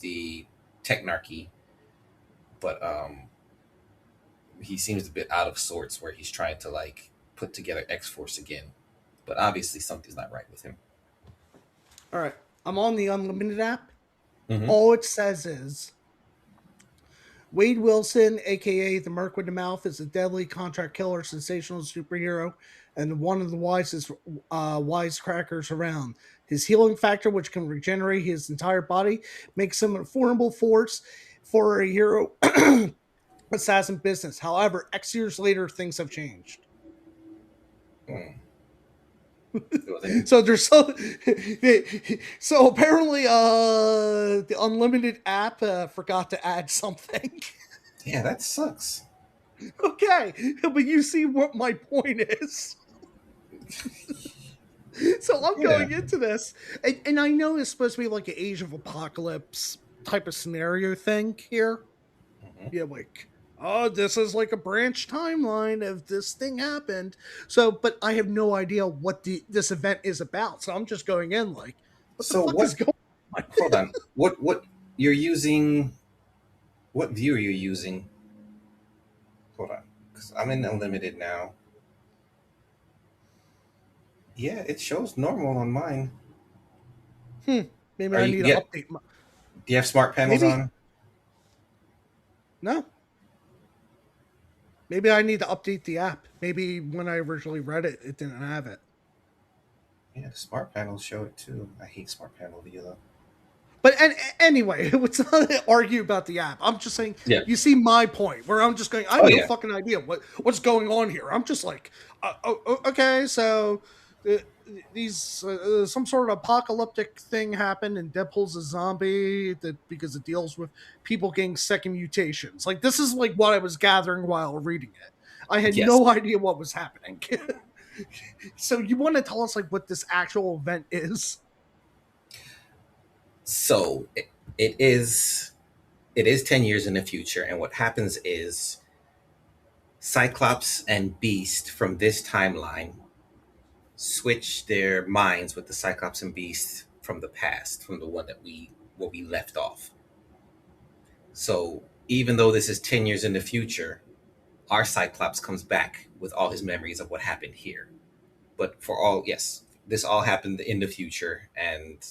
the technarchy, but he seems a bit out of sorts where he's trying to like put together X Force again, but obviously something's not right with him. All right, I'm on the Unlimited app. Mm-hmm. All it says is Wade Wilson, aka the Merc with the Mouth, is a deadly contract killer, sensational superhero, and one of the wisest wisecrackers around. His healing factor, which can regenerate his entire body, makes him a formidable force for a hero assassin business. However, X years later, things have changed. Mm. Well, then, So there's so apparently the Unlimited app forgot to add something. yeah, that sucks. Okay, but you see what my point is. So I'm Yeah. going into this, and I know it's supposed to be like an Age of Apocalypse type of scenario thing here. Hmm. Yeah, like, oh, this is like a branch timeline of this thing happened. So, but I have no idea what this event is about. So I'm just going in like, what the So fuck is what? going on? Hold on. What you're using? What view are you using? Hold on, because I'm in unlimited now. Yeah, it shows normal on mine. Hmm. Maybe Are I you? need to Yeah. update my. Do you have smart panels Maybe on? no. Maybe I need to update the app. Maybe when I originally read it, it didn't have it. Yeah, the smart panels show it too. I hate smart panel view though. But anyway, let's not argue about the app. I'm just saying, Yeah. you see my point where I'm just going. I have Oh no yeah. fucking idea what's going on here. I'm just like, okay, so uh, these some sort of apocalyptic thing happened, and Deadpool's a zombie that because it deals with people getting second mutations. Like this is like what I was gathering while reading it. I had Yes. no idea what was happening. So you want to tell us like what this actual event is? So It is it is 10 years in the future, and what happens is Cyclops and Beast from this timeline switch their minds with the Cyclops and Beast from the past, from the one that we where we left off. So even though this is 10 years in the future, our Cyclops comes back with all his memories of what happened here. But for all, yes, this all happened in the future, and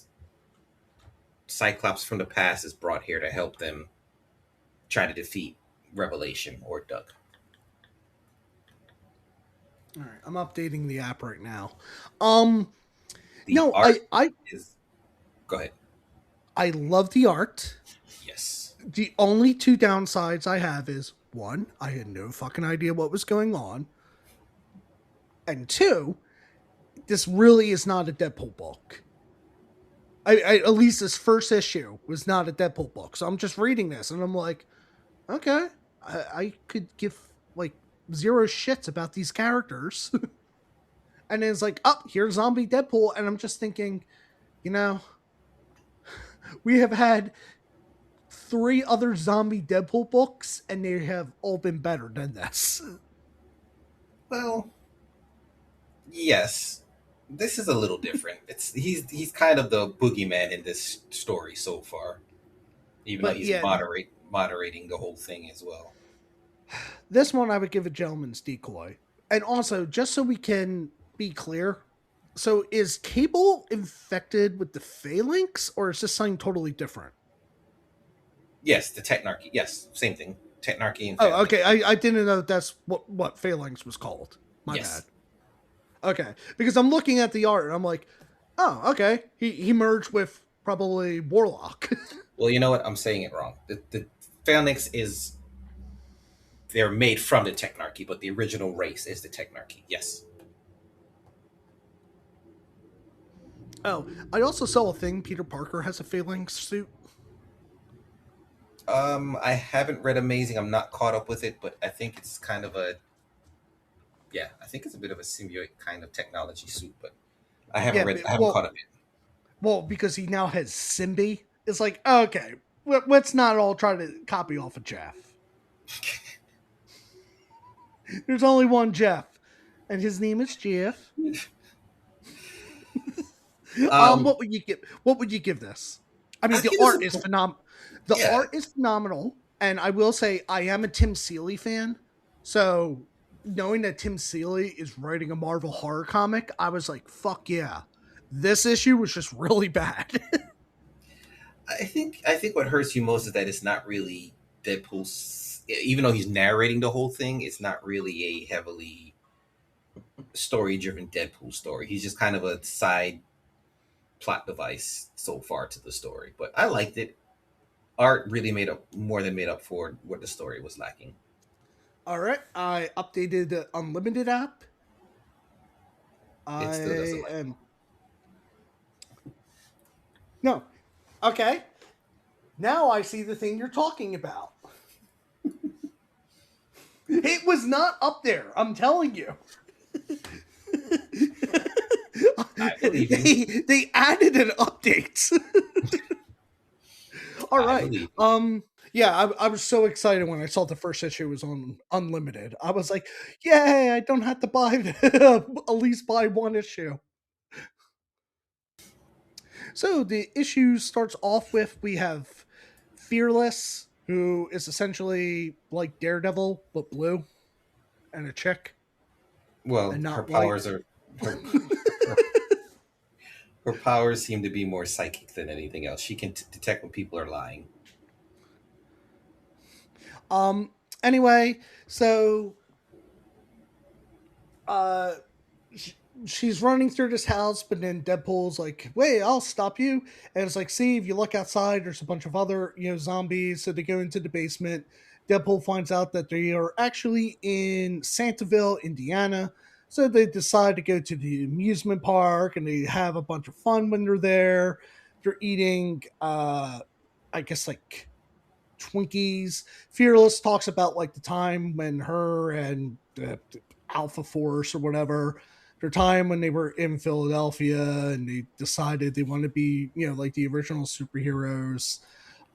Cyclops from the past is brought here to help them try to defeat Revelation or Doug. All right, I'm updating the app right now. Um, The no, art is, go ahead. I love the art. Yes. The only two downsides I have is one, I had no fucking idea what was going on, and two, this really is not a Deadpool book. At least this first issue was not a Deadpool book. So I'm just reading this and I'm like, okay, I could give like zero shits about these characters. And then it's like, oh, here's Zombie Deadpool. And I'm just thinking, you know, we have had three other Zombie Deadpool books and they have all been better than this. Well, yes. This is a little different. It's he's kind of the boogeyman in this story so far, even though But he's yeah, moderating the whole thing as well. this one I would give a gentleman's decoy. And also, just so we can be clear, so is Cable infected with the phalanx, or is this something totally different? Yes, the Technarchy. Yes, same thing. Technarchy and Oh, Phalanx. okay. I didn't know that's what phalanx was called. My Yes. bad. Okay, because I'm looking at the art and I'm like, oh, okay. He merged with probably Warlock. Well, you know what? I'm saying it wrong. The Phalanx is they're made from the Technarchy, but the original race is the Technarchy. Yes. Oh, I also saw a thing. Peter Parker has a phalanx suit. I haven't read Amazing. I'm not caught up with it, but I think it's kind of a yeah. I think it's a bit of a symbiote kind of technology suit, but I haven't Yeah, read. I haven't caught up well, because he now has Simbi. It's like, okay, let's not all try to copy off of Jeff. There's only one Jeff, and his name is Jeff. yet. Um, What would you give? What would you give this? I mean, I the think this art is is phenomenal. The yeah. art is phenomenal, and I will say I am a Tim Seeley fan. So knowing that Tim Seeley is writing a Marvel horror comic, I was like, "Fuck yeah!" This issue was just really bad. I think what hurts you most is that it's not really Deadpool's. Even though he's narrating the whole thing, it's not really a heavily story-driven Deadpool story. He's just kind of a side plot device so far to the story. But I liked it. Art really made up more than made up for what the story was lacking. All right, I updated the Unlimited app. It still I doesn't like me. am no okay. Now I see the thing you're talking about. It was not up there. I'm telling you. I believe you. They added an update. All I right. believe you. Yeah, I was so excited when I saw the first issue was on Unlimited. I was like, yay, I don't have to buy at least buy one issue. So the issue starts off with we have Fearless, who is essentially like Daredevil but blue and a chick Well, and her not white. powers are her, her her powers seem to be more psychic than anything else. She can detect when people are lying. Um. Anyway, so uh, she's running through this house, but then Deadpool's like, "Wait, I'll stop you." And it's like, "See, if you look outside, there's a bunch of other zombies." So they go into the basement. Deadpool finds out that they are actually in Santaville, Indiana. So they decide to go to the amusement park and they have a bunch of fun when they're there. They're eating, I guess, like Twinkies. Fearless talks about like the time when her and Alpha Force or whatever, their time when they were in Philadelphia and they decided they want to be, like the original superheroes.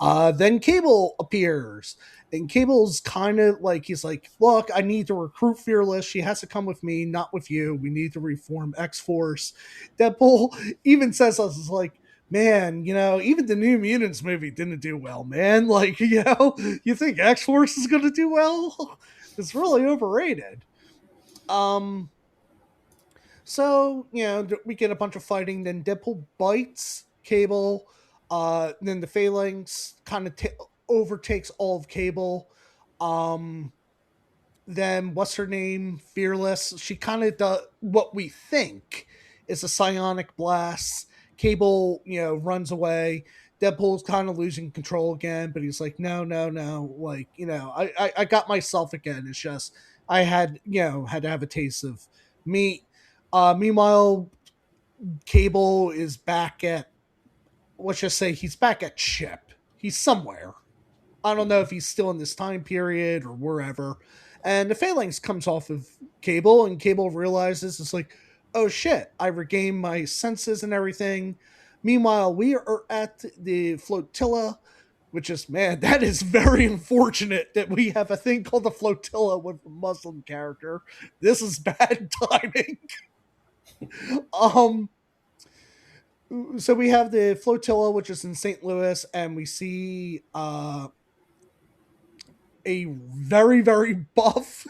Then Cable appears, and Cable's kind of like, he's like, "Look, I need to recruit Fearless. She has to come with me, not with you. We need to reform X Force." Deadpool even says us is like, "Man, even the New Mutants movie didn't do well, man. Like, you think X Force is going to do well? It's really overrated." Um, so, we get a bunch of fighting. Then Deadpool bites Cable. Then the Phalanx kind of overtakes all of Cable. Um, then what's her name? Fearless. She kind of does what we think is a psionic blast. Cable, runs away. Deadpool's kind of losing control again, but he's like, no, no, no. Like, I got myself again. It's just I had to have a taste of meat. Meanwhile, Cable is back at, let's just say he's back at ship. He's somewhere. I don't know if he's still in this time period or wherever. And the Phalanx comes off of Cable, and Cable realizes it's like, oh shit, I regained my senses and everything. Meanwhile, we are at the flotilla, which is, man, that is very unfortunate that we have a thing called the flotilla with a Muslim character. This is bad timing. um, so we have the flotilla, which is in St. Louis, and we see a very, very buff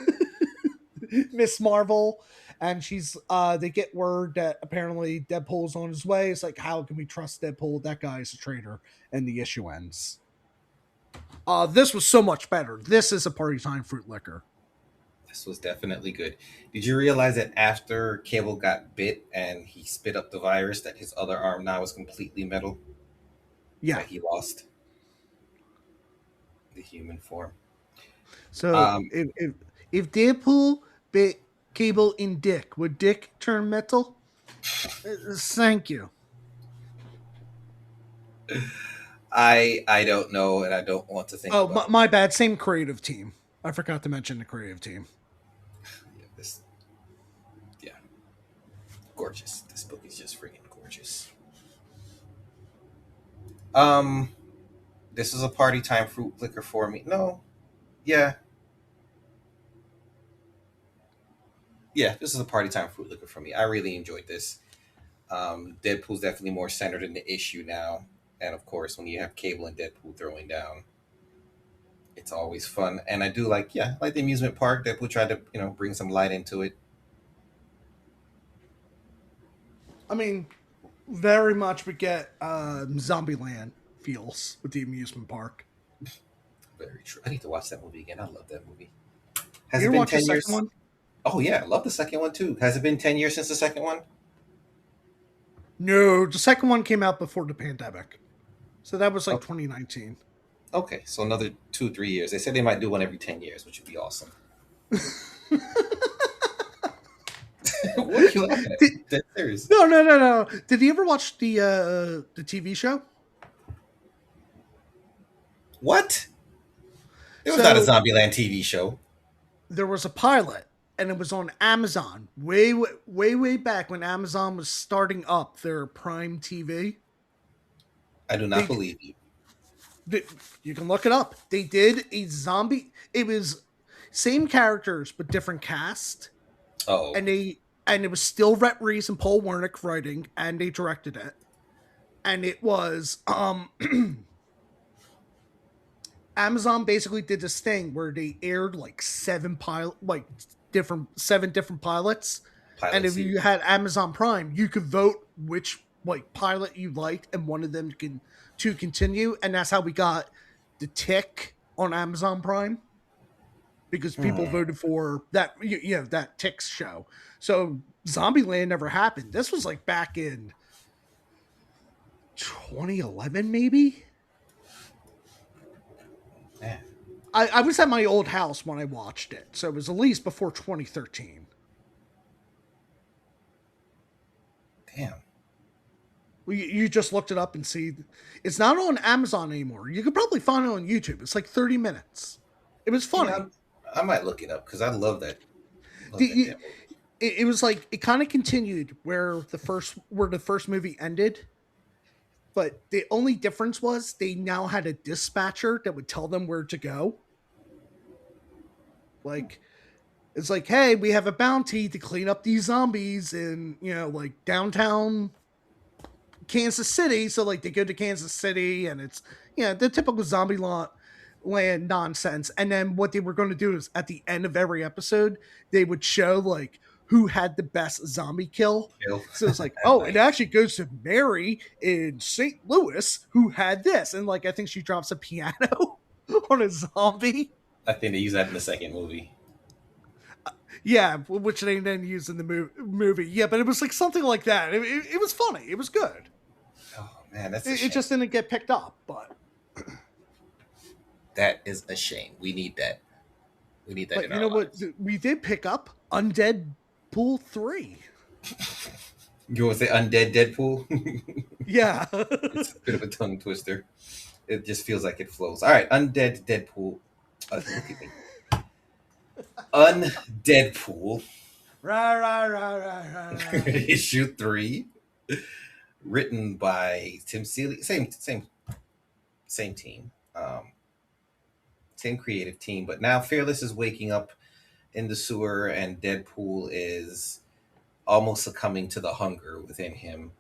Miss Marvel, and she's they get word that apparently Deadpool's on his way. It's like, how can we trust Deadpool? That guy is a traitor, and the issue ends. This was so much better. This is a party time fruit liquor. This was definitely good. Did you realize that after Cable got bit and he spit up the virus, that his other arm now is completely metal? Yeah. That he lost the human form. So if Deadpool bit Cable in Dick, would Dick turn metal? Thank you. I don't know, and I don't want to think. Oh, my bad. Same creative team. I forgot to mention the creative team. Yeah, gorgeous. This book is just freaking gorgeous. This is a party time fruit liquor for me. No, yeah, this is a party time fruit liquor for me. I really enjoyed this. Deadpool's definitely more centered in the issue now, and of course, when you have Cable and Deadpool throwing down, it's always fun. And I do like the amusement park. Deadpool tried to bring some light into it. I mean, very much we get Zombieland feels with the amusement park. Very true. I need to watch that movie again. I love that movie. Has it been 10 years? One? Oh yeah, I love the second one too. Has it been 10 years since the second one? No, the second one came out before the pandemic. So that was like 2019. Okay, so another 2-3 years. They said they might do one every 10 years, which would be awesome. What are you laughing at? That's serious. No. Did you ever watch the TV show? What? It was not a Zombieland TV show. There was a pilot, and it was on Amazon way back when Amazon was starting up their Prime TV. I do not believe you. You can look it up. They did a zombie. It was same characters but different cast. Oh, and it was still Rhett Reese and Paul Wernick writing, and they directed it. And it was Amazon basically did this thing where they aired like seven different pilots. And if you had Amazon Prime, you could vote which pilot you liked and wanted them to continue, and that's how we got The Tick on Amazon Prime, because people voted for that that Tick show. So Zombieland never happened. This was like back in 2011 maybe. Man. I was at my old house when I watched it, so it was at least before 2013. Damn. You just looked it up and see. It's not on Amazon anymore. You could probably find it on YouTube. It's like 30 minutes. It was funny. Yeah, I might look it up because I love that. It was like, it kind of continued where the first movie ended. but the only difference was they now had a dispatcher that would tell them where to go. Like, it's like, hey, we have a bounty to clean up these zombies in, like downtown Kansas City. So like they go to Kansas City and it's, the typical zombie land nonsense. And then what they were going to do is at the end of every episode, they would show like who had the best zombie kill. Kill. So it's like, oh, Nice. it actually goes to Mary in St. Louis who had this. And like I think she drops a piano on a zombie. I think they use that in the second movie. Yeah, which they then used in the movie. Yeah, but it was like something like that. It was funny. It was good. Oh man, that's It just didn't get picked up, but that is a shame. We need that. We need that but in you our know lives. what? We did pick up Undeadpool 3. You want to say Undead Deadpool? Yeah. It's a bit of a tongue twister. It just feels like it flows. All right, Undead Deadpool. Look at me. Undeadpool. Right. Issue 3, written by Tim Seeley. Same team. Same creative team. But now Fearless is waking up in the sewer, and Deadpool is almost succumbing to the hunger within him,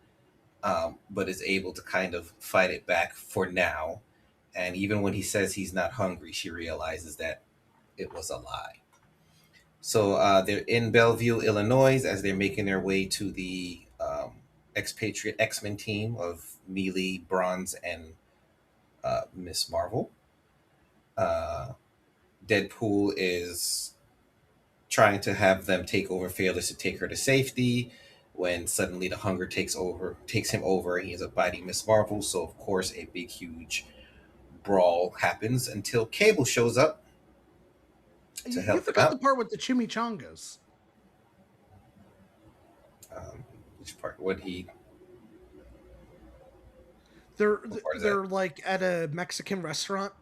but is able to kind of fight it back for now. And even when he says he's not hungry, she realizes that it was a lie. So they're in Bellevue, Illinois, as they're making their way to the expatriate X-Men team of Melee, Bronze, and Miss Marvel. Deadpool is trying to have them take over Fearless to take her to safety, when suddenly the hunger takes him over. He ends up biting Miss Marvel. So of course a big huge brawl happens until Cable shows up to You help them forgot the out. part with the chimichangas. Which part? What he? They're What part is that? they're like at a Mexican restaurant,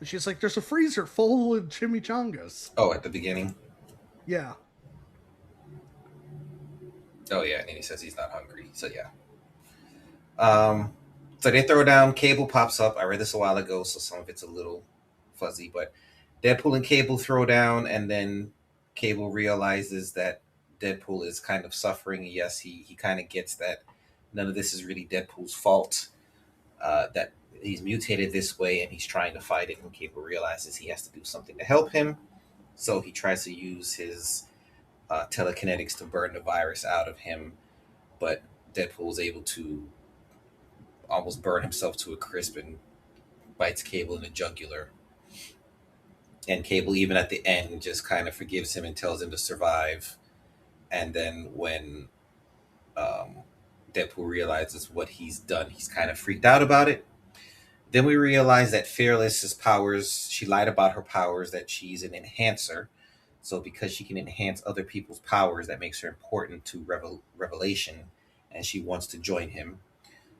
and she's like, "There's a freezer full of chimichangas." Oh, at the beginning. Yeah. Oh yeah, and then he says he's not hungry. So yeah. So they throw down. Cable pops up. I read this a while ago, so some of it's a little fuzzy. But Deadpool and Cable throw down, and then Cable realizes that Deadpool is kind of suffering. Yes, he kind of gets that none of this is really Deadpool's fault. That he's mutated this way, and he's trying to fight it. And Cable realizes he has to do something to help him. So he tries to use his telekinetics to burn the virus out of him, but Deadpool is able to almost burn himself to a crisp and bites Cable in the jugular. And Cable, even at the end, just kind of forgives him and tells him to survive. And then when um, Deadpool realizes what he's done, he's kind of freaked out about it. Then we realize that Fearless's powers, she lied about her powers, that she's an enhancer. So because she can enhance other people's powers, that makes her important to Revelation, and she wants to join him,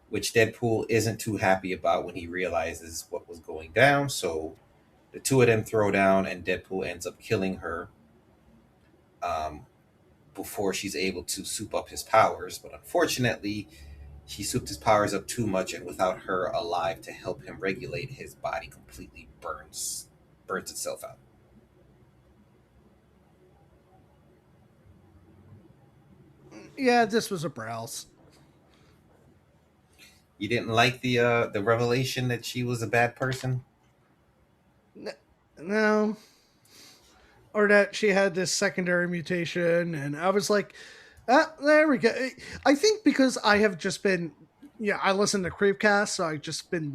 which Deadpool isn't too happy about when he realizes what was going down. So the two of them throw down, and Deadpool ends up killing her um, before she's able to soup up his powers. But unfortunately, he souped his powers up too much, and without her alive to help him regulate, his body completely burns itself out. Yeah, this was a browse. You didn't like the revelation that she was a bad person? No. Or that she had this secondary mutation, and I was like, there we go. I think because I have just been, I listen to Creepcast, so I've just been,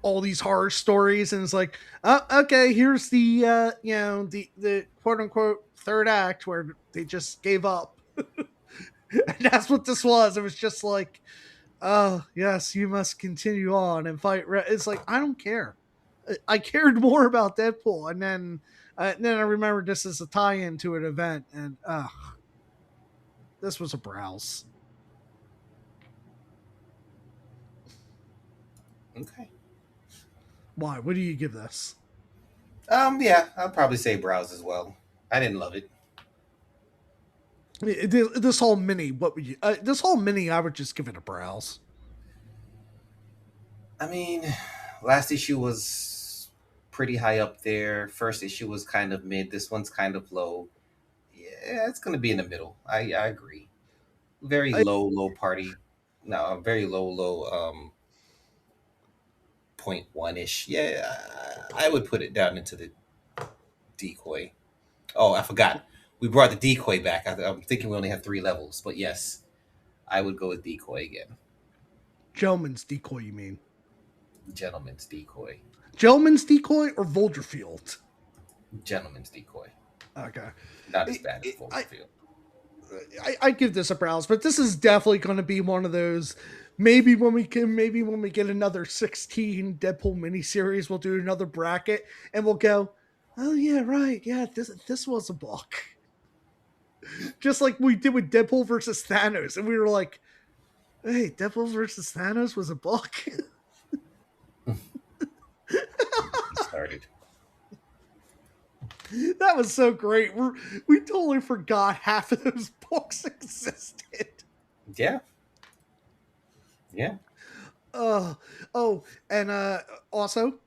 all these horror stories, and it's like, okay, here's the, the quote unquote third act where they just gave up. And that's what this was. It was just like, oh, yes, you must continue on and fight. It's like, I don't care. I cared more about Deadpool, and then I remembered this as a tie-in to an event, and this was a browse. Okay. Why? What do you give this? Yeah, I'll probably say browse as well. I didn't love it. This whole mini, what would you? This whole mini, I would just give it a browse. I mean, last issue was pretty high up there. First issue was kind of mid. This one's kind of low. Yeah, it's gonna be in the middle. I agree. Very I, low party. No, very low. 0.1 ish. Yeah, I would put it down into the decoy. Oh, I forgot. We brought the decoy back. I'm thinking we only have 3 levels, but yes, I would go with decoy again. Gentleman's decoy, you mean? Gentleman's decoy. Gentleman's decoy or Volderfield? Gentleman's decoy. Okay. Not as bad as I, Wolverine. I give this a browse, but this is definitely going to be one of those. Maybe when we get another 16 Deadpool miniseries, we'll do another bracket and we'll go, oh yeah, right, yeah, this was a book, just like we did with Deadpool versus Thanos, and we were like, hey, Deadpool versus Thanos was a book. Started. That was so great. We totally forgot half of those books existed. Yeah. Yeah. Oh, and also,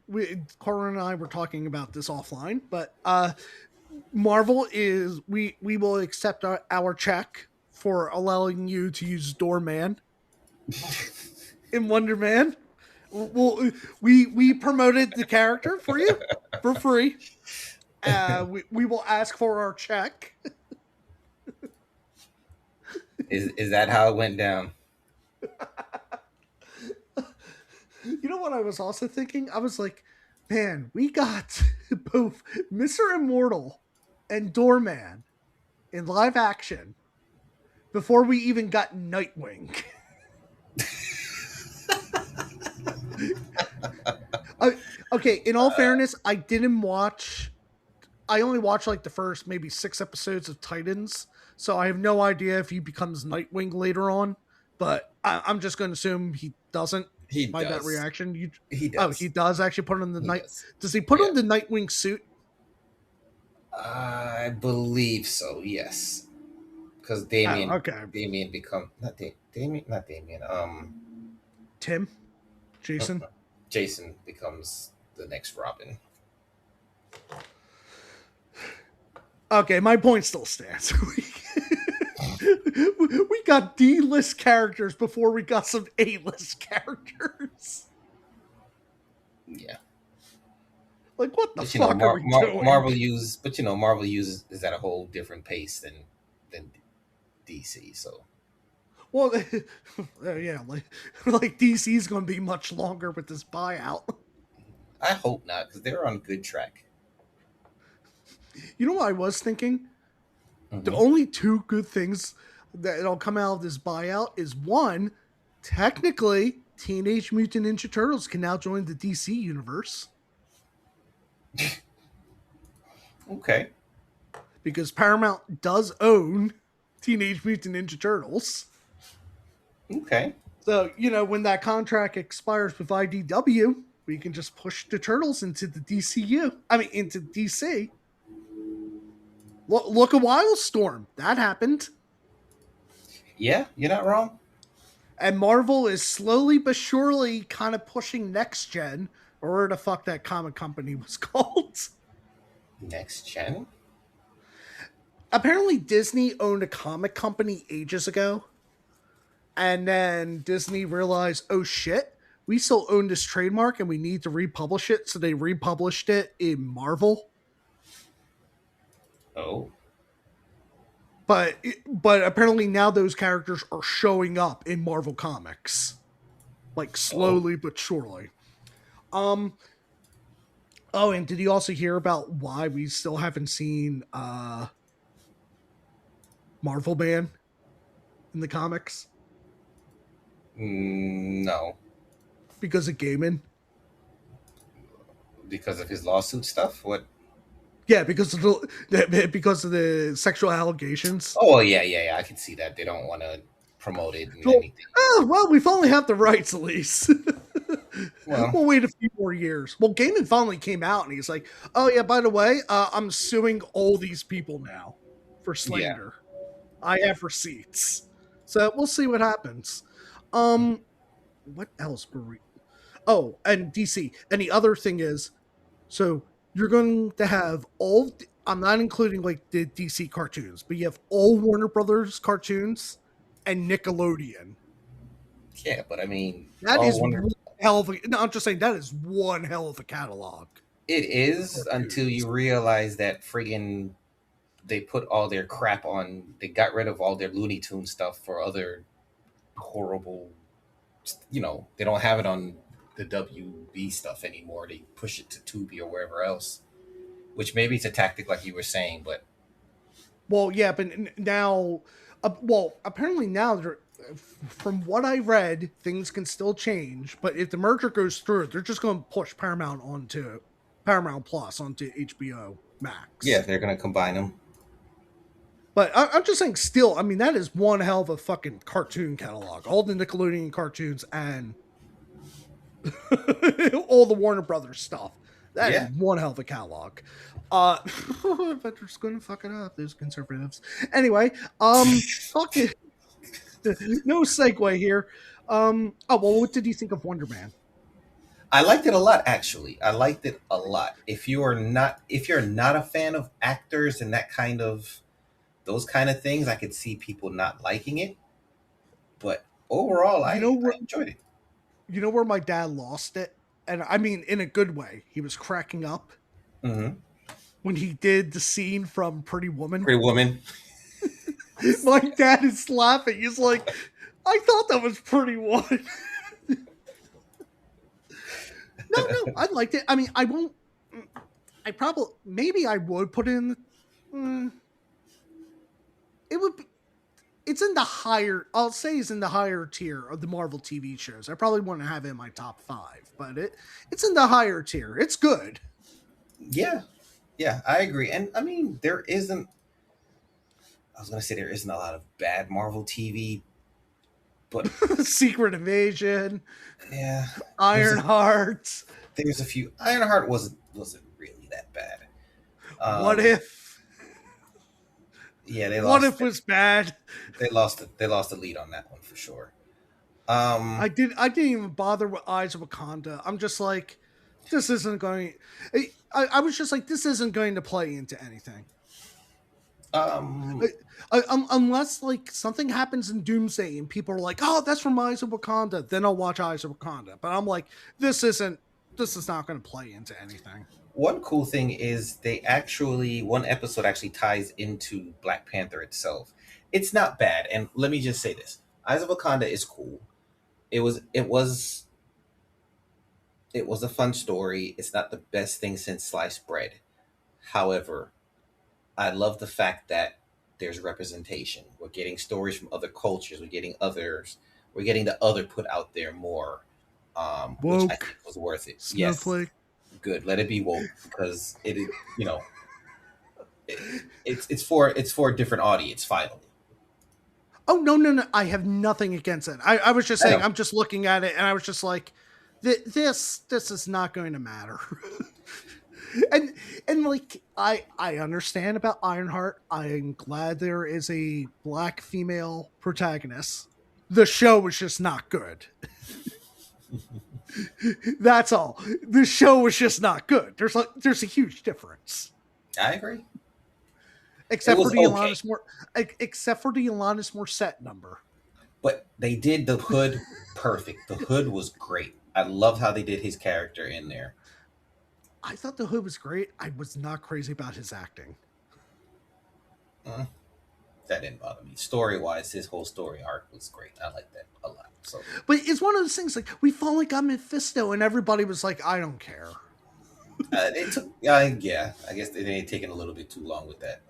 Corwin and I were talking about this offline, but Marvel is we will accept our check for allowing you to use Doorman in Wonder Man. We promoted the character for you for free. We will ask for our check. Is that how it went down? You know what I was also thinking? I was like, man, we got both Mr. Immortal and Doorman in live action before we even got Nightwing. Okay, in all fairness, I only watched like the first maybe 6 episodes of Titans, so I have no idea if he becomes Nightwing later on, but I'm just going to assume he doesn't. He By that does. reaction, He oh, does. he does actually put on the He night. does. Does he put Yeah. on the Nightwing suit? I believe so. Yes, because Damien. Oh, okay. Damien become not Damien. Not Damien. Tim, Jason. Jason becomes the next Robin. Okay, my point still stands. We got D-list characters before we got some A-list characters. Yeah. Like, what the But fuck are we doing? Marvel uses is at a whole different pace than DC. So Well, yeah, like DC's going to be much longer with this buyout. I hope not, because they're on good track. You know what I was thinking? Mm-hmm. The only 2 good things that'll come out of this buyout is, one, technically, Teenage Mutant Ninja Turtles can now join the DC universe. Okay. Because Paramount does own Teenage Mutant Ninja Turtles. Okay. So, when that contract expires with IDW, we can just push the Turtles into the DCU. I mean, into DC. Look at Wildstorm. That happened. Yeah, you're not wrong. And Marvel is slowly but surely kind of pushing Next Gen, or where the fuck that comic company was called. Next Gen? Apparently Disney owned a comic company ages ago. And then Disney realized, oh shit, we still own this trademark and we need to republish it. So they republished it in Marvel. Oh. But apparently now those characters are showing up in Marvel Comics. Like slowly but surely. Oh, and did you also hear about why we still haven't seen Marvel Man in the comics? No. Because of Gaiman? Because of his lawsuit stuff? What? Yeah, because of the sexual allegations. Oh, yeah. I can see that. They don't want to promote it and Well, anything. Well, we finally have the rights, at least. Well, we'll wait a few more years. Well, Gaiman finally came out and he's like, oh, yeah, by the way, I'm suing all these people now for slander. Yeah. I have receipts. So we'll see what happens. What else were we... Oh, and DC. And the other thing is, so you're going to have all. I'm not including like the DC cartoons, but you have all Warner Brothers cartoons and Nickelodeon. Yeah, but I mean, That all is Wonder one hell of a. No, I'm just saying that is one hell of a catalog. it Of is until cartoons. you realize that friggin' they put all their crap on. They got rid of all their Looney Tune stuff for other horrible. They don't have it on the WB stuff anymore. They push it to Tubi or wherever else. Which maybe it's a tactic, like you were saying, but Well, yeah, but now, well, apparently now, from what I read, things can still change. But if the merger goes through, they're just going to push Paramount onto Paramount Plus onto HBO yeah, Max. they're gonna combine them. But I'm just saying, still, I mean, that is one hell of a fucking cartoon catalog. All the Nickelodeon cartoons and all the Warner Brothers stuff. That is Yeah, one hell of a catalog. But they're just going to fuck it up, those conservatives. Anyway, fuck it. No segue here. Oh well, what did you think of Wonder Man? I liked it a lot. Actually, I liked it a lot. If you're not a fan of actors and that kind of those kind of things, I could see people not liking it. But overall, You know I where enjoyed it. you know where my dad lost it, and I mean in a good way. He was cracking up Hmm. when he did the scene from Pretty Woman. Pretty Woman. My dad is laughing. He's like, "I thought that was Pretty Woman." No, I liked it. I mean, I won't. I probably maybe I would put in. Mm, it would. It's in the higher. I'll say it's in the higher tier of the Marvel TV shows. I probably wouldn't have it in my top 5, but it's in the higher tier. It's good. Yeah, yeah, I agree. And I mean, there isn't. I was gonna say there isn't a lot of bad Marvel TV, but Secret Invasion, yeah, there's a Ironheart. there's a few. Ironheart wasn't really that bad. What Um, if? yeah, they What lost. if was bad? They lost the lead on that one for sure. I Um, did. I didn't even bother with Eyes of Wakanda. I'm just like, this isn't going. I was just like, this isn't going to play into anything. um, Unless like something happens in Doomsday and people are like, "Oh, that's from Eyes of Wakanda," then I'll watch Eyes of Wakanda. But I'm like, this isn't. This is not going to play into anything. One cool thing is one episode actually ties into Black Panther itself. It's not bad, and let me just say this: Eyes of Wakanda is cool. It was a fun story. It's not the best thing since sliced bread. However, I love the fact that there's representation. We're getting stories from other cultures. We're getting others. We're getting the other put out there more, which I think Woke was worth it. Yes, snowflake. good. Let it be woke because it is. It's for a different audience. Finally, Oh no! I have nothing against it. I was just I saying. know. I'm just looking at it, and I was just like, this is not going to matter. and like I understand about Ironheart. I'm glad there is a black female protagonist. The show was just not good. That's all. The show was just not good. There's a huge difference. I agree. It Except for was the okay, Alanis Morissette number. but they did the hood perfect. The hood was great. I loved how they did his character in there. I thought the Hood was great. I was not crazy about his acting. Mm, that didn't bother me. Story wise, his whole story arc was great. I like that a lot. So But it's one of those things like we finally got Mephisto, and everybody was like, "I don't care." it took. Yeah, I guess they ain't taking a little bit too long with that.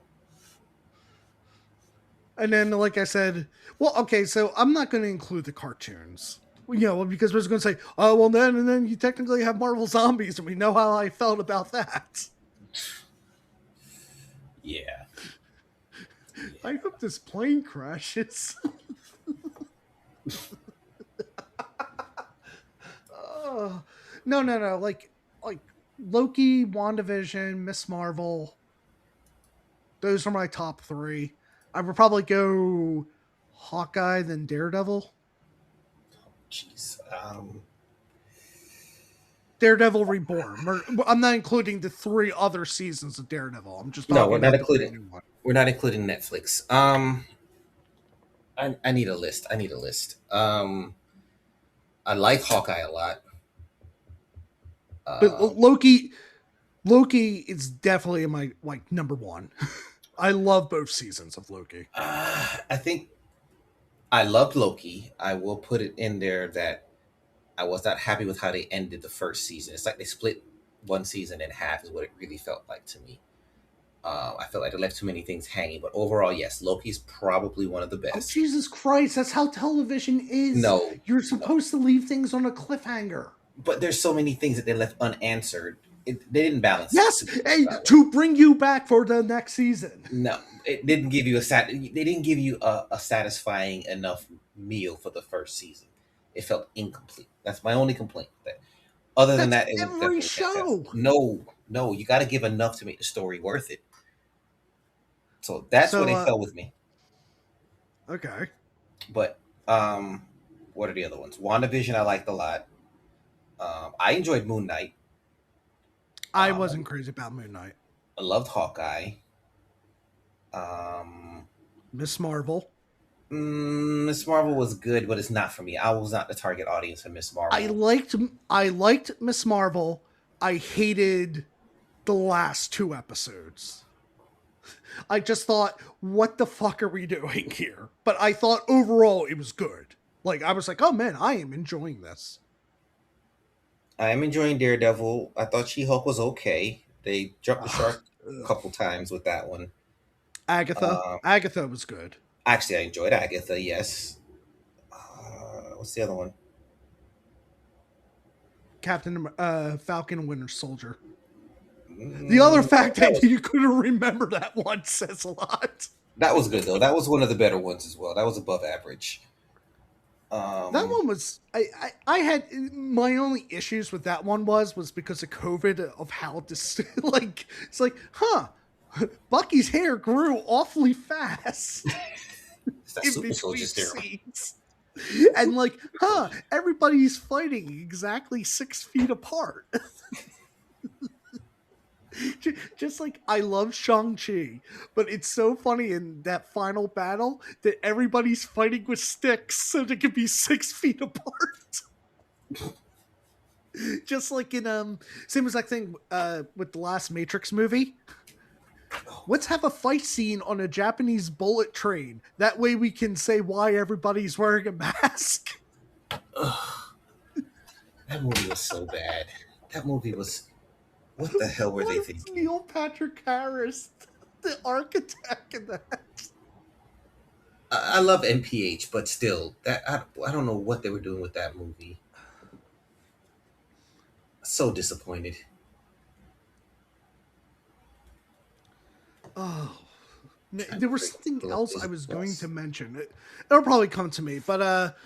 And then, like I said, well, okay, so I'm not going to include the cartoons, because I was going to say, oh, well, then and then you technically have Marvel Zombies, and we know how I felt about that. Yeah, I yeah. hope this plane crashes. Oh, no, like Loki, WandaVision, Miss Marvel. Those are my top 3. I would probably go Hawkeye, then Daredevil. Jeez. Daredevil Reborn. I'm not including the 3 other seasons of Daredevil. I'm just No, talking we're not about the brand including. new one. We're not including Netflix. I need a list. I need a list. I like Hawkeye a lot. But Um, Loki is definitely in my like number one. I love both seasons of Loki. I think I loved Loki. I will put it in there that I was not happy with how they ended the first season. It's like they split one season in half, is what it really felt like to me. I felt like they left too many things hanging, but overall, yes, Loki's probably one of the Oh best. Jesus Christ! That's how television is. No, You're no, supposed to leave things on a cliffhanger. but there's so many things that they left unanswered. They didn't balance it Yes, to put it hey, that way. to bring you back for the next season. No, it didn't give you a They didn't give you a satisfying enough meal for the first season. It felt incomplete. That's my only complaint with that. Other than That's that, it was every definitely fantastic. show. No, no, you got to give enough to make the story worth it. So that's where So, they fell with me. okay. But what are the other ones? WandaVision, I liked a lot. I enjoyed Moon Knight. I Um, wasn't crazy about Moon Knight. I loved Hawkeye. Um, Miss Marvel. Miss Marvel was good, but it's not for me. I was not the target audience for Miss I Marvel. liked I liked Miss Marvel. I hated the last 2 episodes. I just thought, what the fuck are we doing here? But I thought overall it was good. Like I was like, oh man, I am enjoying this. I am enjoying Daredevil. I thought She Hulk was okay. They jumped the Ugh, shark a couple times with that one. Agatha. Uh, Agatha was good. actually, I enjoyed Agatha. Yes. What's the other one? Captain Falcon and Winter Soldier. The other Mm, fact that that was you couldn't remember that one says a lot. that was good though. That was one of the better ones as well. That was above average. That Um, one was I had my only issues with that one was because of COVID of how this like it's like Bucky's hair grew awfully fast it's that in super between soldier serum. scenes. And like, everybody's fighting exactly 6 feet apart. Just like I love Shang-Chi, but it's so funny in that final battle that everybody's fighting with sticks so they can be 6 feet apart. Just like in same exact thing with the last Matrix movie. Let's have a fight scene on a Japanese bullet train. That way we can say why everybody's wearing a mask. Ugh, that movie was so bad. That movie was. What the hell were What they if it's thinking? Neil Patrick Harris, the architect in that? I love NPH, but still, I don't know what they were doing with that movie. So disappointed. Oh, Trying to there was think something of else I Disney was going to Plus. mention. It'll probably come to me, but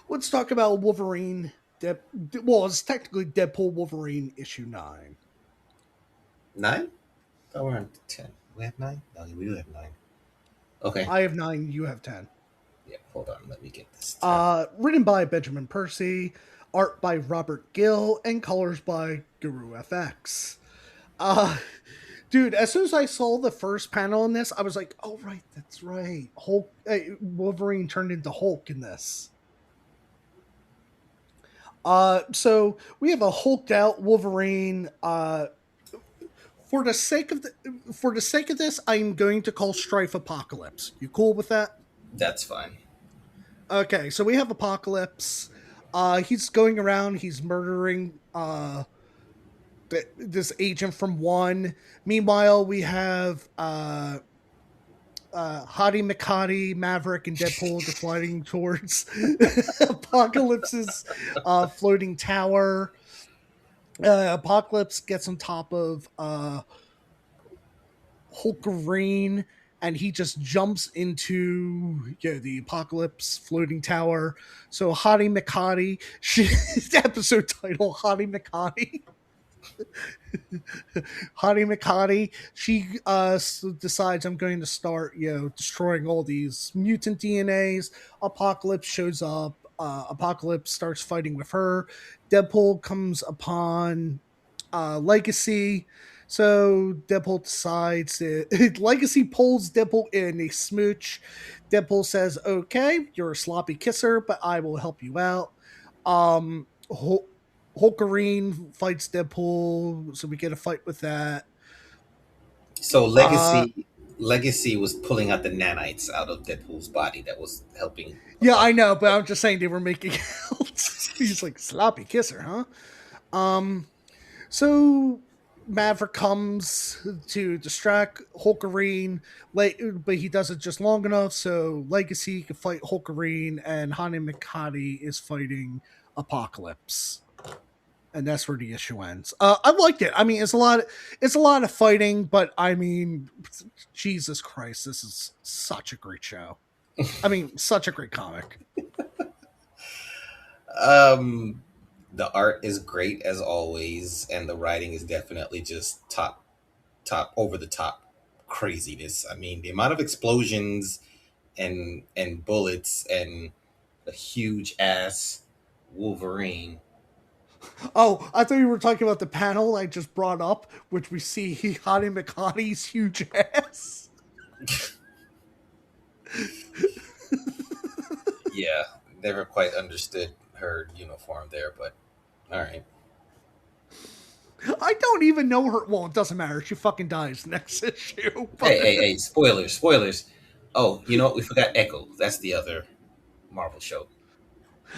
let's talk about Wolverine. Well, it's technically Deadpool Wolverine issue 9. 9? Oh, we're on 10. We have 9? No, we do have 9. Okay. I have 9. You have 10. Yeah, hold on. Let me get this tab. Written by Benjamin Percy, art by Robert Gill, and colors by Guru FX. Uh, Dude, as soon as I saw the first panel in this, I was like, "Oh right, that's right. Hulk, Wolverine turned into Hulk in this." So we have a hulked out Wolverine. For the sake of this, I'm going to call Strife Apocalypse. You cool with that? That's fine. Okay, so we have Apocalypse. He's going around. He's murdering this agent from One. Meanwhile, we have Hottie, McHottie, Maverick, and Deadpool just flying towards Apocalypse's floating tower. Apocalypse gets on top of Hulkerine, and he just jumps into the Apocalypse floating tower. So Hottie McHottie, episode title Hottie McHottie. Hottie McHottie, she decides I'm going to start, destroying all these mutant DNAs. Apocalypse shows up. Apocalypse starts fighting with her. Deadpool comes upon Legacy. So Deadpool decides Legacy pulls Deadpool in a smooch. Deadpool says, "Okay, you're a sloppy kisser, but I will help you out." Um, Wolverine fights Deadpool, so we get a fight with that. So Uh, Legacy was pulling out the nanites out of Deadpool's body that was helping yeah, I Apocalypse. know, but I'm just saying they were making out. He's like sloppy kisser, huh? Um, So Maverick comes to distract Hulkerine, but he does it just long enough so Legacy can fight Hulkerine, and Hottie McHottie is fighting Apocalypse, and that's where the issue ends. I liked it. I mean, it's a lot of fighting, but I mean, Jesus Christ, this is such a great show. I mean, such a great comic. Um, the art is great as always, and the writing is definitely just top over the top craziness. I mean, the amount of explosions and bullets and a huge ass Wolverine. Oh, I thought you were talking about the panel I just brought up, which we see Hottie McHottie's huge ass. Yeah, never quite understood her uniform there, but all right. I don't even know her. Well, it doesn't matter. She fucking dies next issue. Hey, But hey, hey! Spoilers, spoilers. Oh, you know what? We forgot Echo. That's the other Marvel show.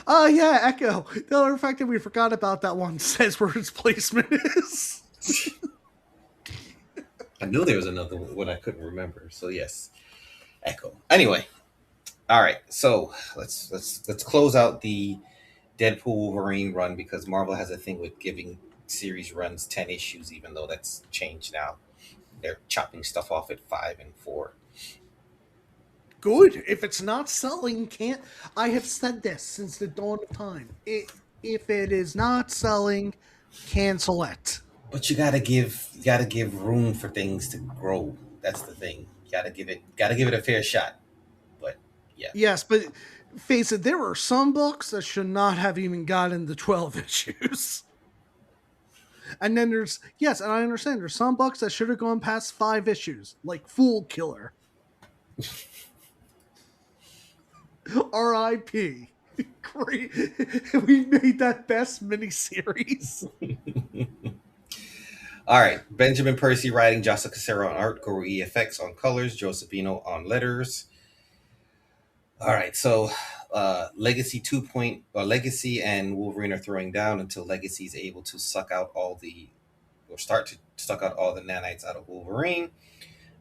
yeah, Echo. The other fact that we forgot about that one says where his placement is. I knew there was another one I couldn't remember. So yes, Echo. Anyway, all right. So let's close out the Deadpool Wolverine run because Marvel has a thing with giving series runs 10 issues, even though that's changed now. They're chopping stuff off at 5 and 4. Good. If it's not selling, can't. I have said this since the dawn of time. If it is not selling, cancel it. But you gotta give room for things to grow. That's the thing. You gotta give it a fair shot. But yeah. Yes, but face it, there are some books that should not have even gotten the 12 issues. And then there's, yes, and I understand there's some books that should have gone past 5 issues, like Fool Killer. R.I.P. Great. We made that best miniseries. All right. Benjamin Percy writing, Jessica Casero on art, Guru EFX on colors, Josephino on letters. All right. So Legacy 2 Legacy and Wolverine are throwing down until Legacy is able to suck out all the or start to suck out all the nanites out of Wolverine.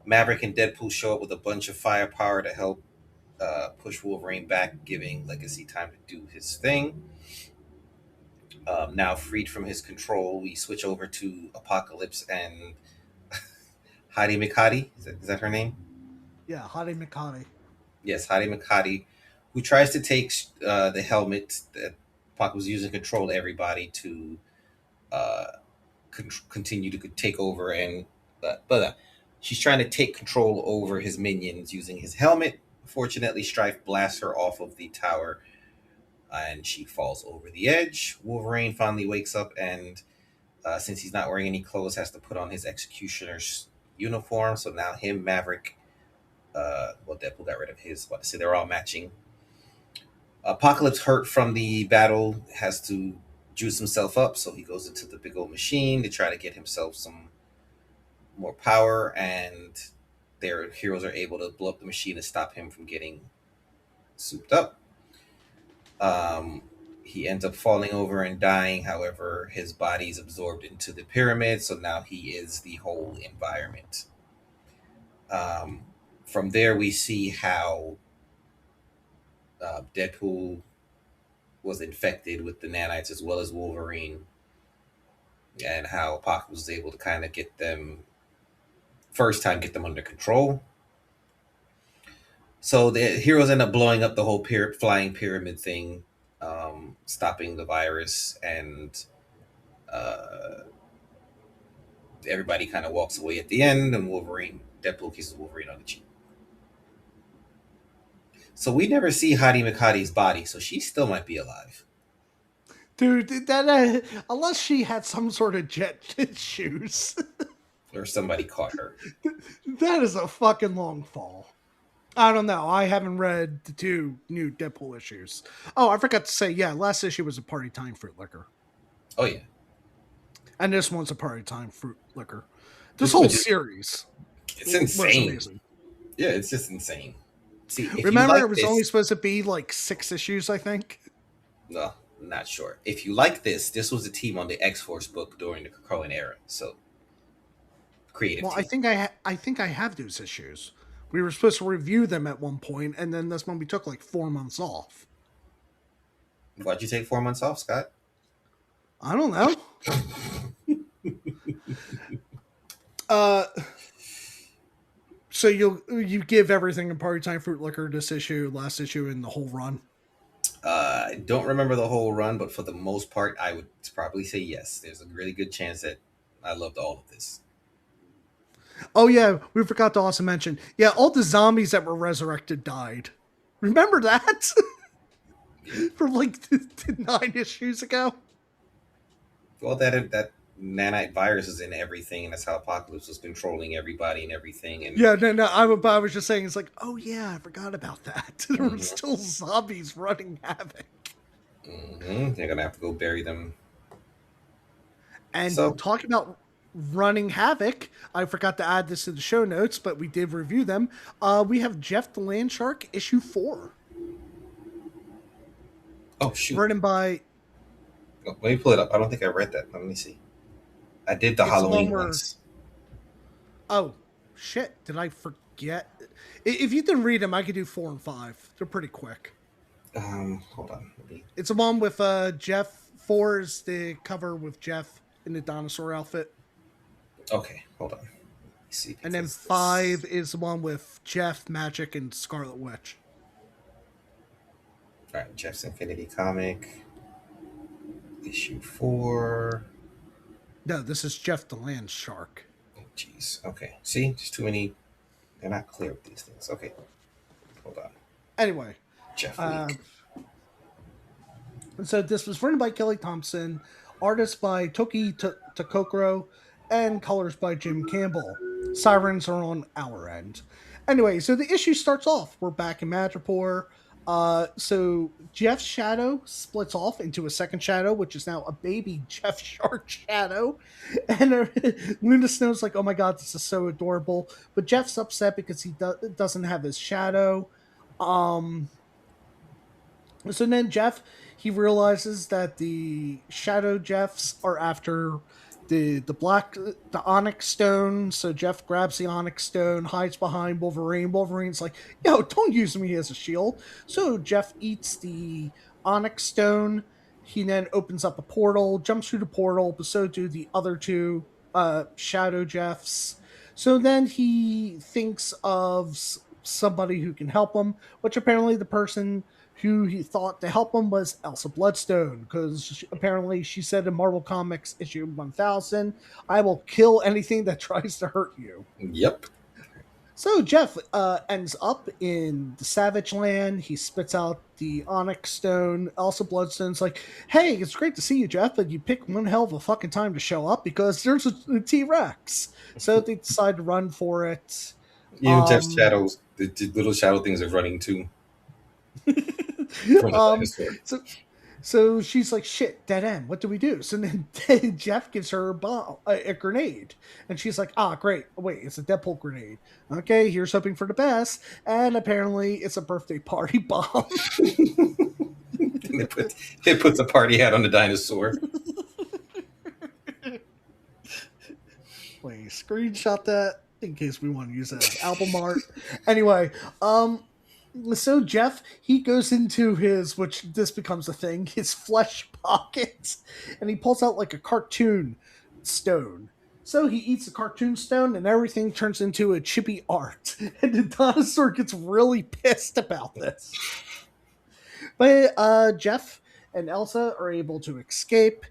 Maverick and Deadpool show up with a bunch of firepower to help push Wolverine back, giving Legacy time to do his thing. Now freed from his control, we switch over to Apocalypse and Hottie McHottie. Is that her name? Yeah, Hottie McHottie. Yes, Hottie McHottie, who tries to take the helmet that Pac was using to control everybody to uh, continue to take over and she's trying to take control over his minions using his helmet. Fortunately, Strife blasts her off of the tower and she falls over the edge. Wolverine finally wakes up and since he's not wearing any clothes, has to put on his executioner's uniform. So now him, Maverick, Deadpool got rid of his. So they're all matching. Apocalypse, hurt from the battle, has to juice himself up, so he goes into the big old machine to try to get himself some more power, and their heroes are able to blow up the machine and stop him from getting souped up. Um, he ends up falling over and dying. However, his body is absorbed into the pyramid, so now he is the whole environment. Um, from there, we see how Deadpool was infected with the nanites as well as Wolverine, and how Pac was able to kind of get them under control. So the heroes end up blowing up the whole flying pyramid thing, stopping the virus, and uh, everybody kind of walks away at the end, and Deadpool kisses Wolverine on the cheek. So we never see Hottie McHottie's body, so she still might be alive. Dude, that unless she had some sort of jet shoes, Or somebody caught her. that is a fucking long fall. I don't know. I haven't read the 2 new Deadpool issues. Oh, I forgot to say, yeah, last issue was a party time fruit liquor. Oh, yeah. And this one's a party time fruit liquor. This This whole one just- series It's was insane. amazing. Yeah, it's just insane. See, if Remember, you like it was this, only supposed to be like 6 issues, I think. no, not sure. If you like this was the team on the X-Force book during the Corwin era. So, creative Well, team. I think I have those issues. We were supposed to review them at one point, and then that's when we took like 4 months off. Why'd you take 4 months off, Scott? I don't know. uh, so you give everything in party time fruit liquor this issue, last issue, and the whole run. I don't remember the whole run, but for the most part, I would probably say yes. There's a really good chance that I loved all of this. Oh yeah, we forgot to also mention. Yeah, all the zombies that were resurrected died. Remember that? From like 9 issues ago. Well, that nanite virus is in everything, and that's how Apocalypse was controlling everybody and everything. And Yeah, no. I was just saying, it's like, oh yeah, I forgot about that. There were still zombies running havoc. they're gonna have to go bury them. And So- talking about running havoc, I forgot to add this to the show notes, but we did review them. We have Jeff the Landshark, issue 4, Oh shoot! written by. Oh, let me pull it up. I don't think I read that. Let me see. I did the It's Halloween the one where- ones. Oh shit! Did I forget? If you didn't read them, I could do 4 and 5. They're pretty quick. Hold on. It's the one with Jeff. 4 is the cover with Jeff in the dinosaur outfit. Okay, hold on. Let me see. And then 5 is the one with Jeff, Magic, and Scarlet Witch. All right, Jeff's Infinity comic, issue 4. No, this is Jeff the Landshark. Oh, jeez. Okay. See, there's too many. They're not clear with these things. Okay, hold on. Anyway, Jeff Week. so this was written by Kelly Thompson, artist by Toki Takokoro, and colors by Jim Campbell. Sirens are on our end. Anyway, so the issue starts off. We're back in Madripoor. So Jeff's shadow splits off into a second shadow, which is now a baby Jeff Shark shadow. And Luna Snow's like, oh my god, this is so adorable. But Jeff's upset because he doesn't have his shadow. So then Jeff, he realizes that the Shadow Jeffs are after the Onyx Stone. So Jeff grabs the Onyx Stone, hides behind Wolverine. Wolverine's like, yo, don't use me as a shield. So Jeff eats the Onyx Stone. He then opens up a portal, jumps through the portal, but so do the other 2 Shadow Jeffs. So then he thinks of somebody who can help him, which apparently the person who he thought to help him was Elsa Bloodstone, because apparently she said in Marvel Comics issue 1000, I will kill anything that tries to hurt you. Yep. So Jeff ends up in the Savage Land. He spits out the Onyx Stone. Elsa Bloodstone's like, hey, it's great to see you, Jeff, but you picked one hell of a fucking time to show up because there's a T-Rex. So they decide to run for it. Jeff's shadows, the little shadow things are running too. From the dinosaur. So she's like, shit, dead end. What do we do? So then Jeff gives her a grenade. And she's like, great. Wait, it's a Deadpool grenade. Okay, here's hoping for the best. And apparently it's a birthday party bomb. It puts a party hat on the dinosaur. Wait, screenshot that in case we want to use that as album art. Anyway, so Jeff, he goes into which this becomes a thing, his flesh pocket, and he pulls out like a cartoon stone. So he eats a cartoon stone and everything turns into a chibi art. And the dinosaur gets really pissed about this. But Jeff and Elsa are able to escape.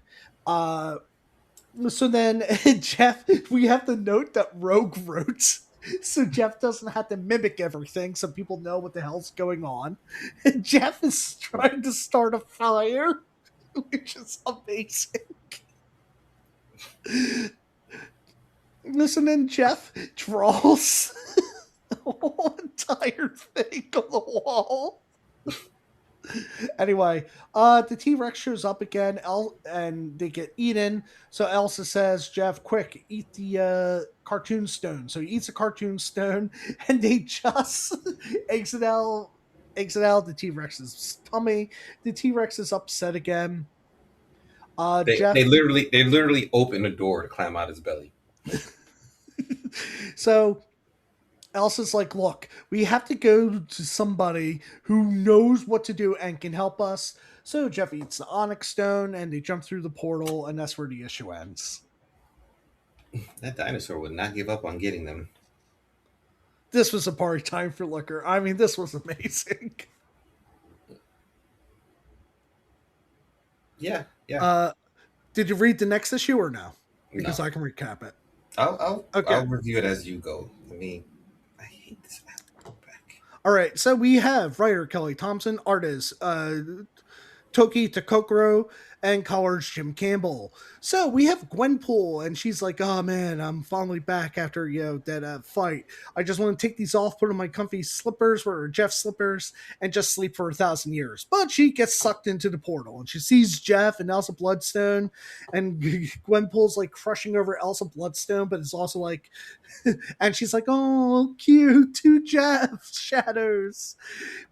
So then, Jeff, we have to note that Rogue wrote so Jeff doesn't have to mimic everything, so people know what the hell's going on. And Jeff is trying to start a fire, which is amazing. Listening, Jeff draws the whole entire thing on the wall. Anyway, the T-Rex shows up again, and they get eaten. So Elsa says, Jeff, quick, eat the cartoon stone. So he eats a cartoon stone, and they just exit out the T-Rex's tummy. The T-Rex is upset again. Jeff, they literally open a door to climb out his belly. So Elsa's like, look, we have to go to somebody who knows what to do and can help us. So Jeff eats the Onyx Stone, and they jump through the portal, and that's where the issue ends. That dinosaur would not give up on getting them. This was a party time for liquor. I mean, this was amazing. Yeah. Did you read the next issue or no? Because No. I can recap it. I'll review it as you go. I hate this app. Go back. All right, so we have writer Kelly Thompson, artist Toki Takokoro, and colors Jim Campbell. So we have Gwenpool, and she's like, oh man, I'm finally back after, that fight. I just want to take these off, put on my comfy slippers, or Jeff's slippers, and just sleep for 1,000 years. But she gets sucked into the portal, and she sees Jeff and Elsa Bloodstone, and Gwenpool's like crushing over Elsa Bloodstone, but it's also like, and she's like, oh, cute, two Jeff shadows.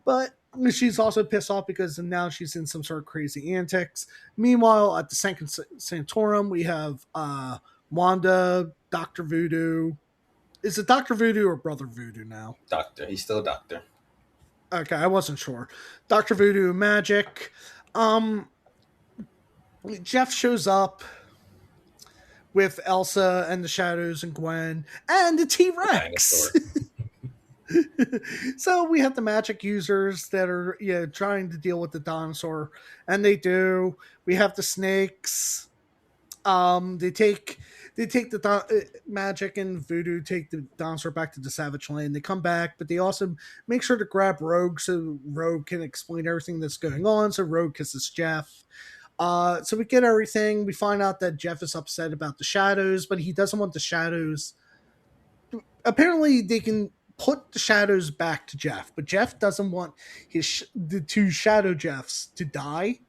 But she's also pissed off because now she's in some sort of crazy antics. Meanwhile, at the Second Santorum, we have Wanda, Dr. Voodoo. Is it Dr. Voodoo or Brother Voodoo now? Doctor. He's still a doctor. Okay, I wasn't sure. Dr. Voodoo, Magic. Jeff shows up with Elsa and the Shadows and Gwen and the T-Rex. So we have the magic users that are trying to deal with the dinosaur, and they do. We have the snakes. They take the magic, and Voodoo take the dinosaur back to the Savage Land. They come back, but they also make sure to grab Rogue so Rogue can explain everything that's going on. So Rogue kisses Jeff. So we get everything. We find out that Jeff is upset about the shadows, but he doesn't want the shadows. Apparently, they can put the shadows back to Jeff, but Jeff doesn't want the two Shadow Jeffs to die.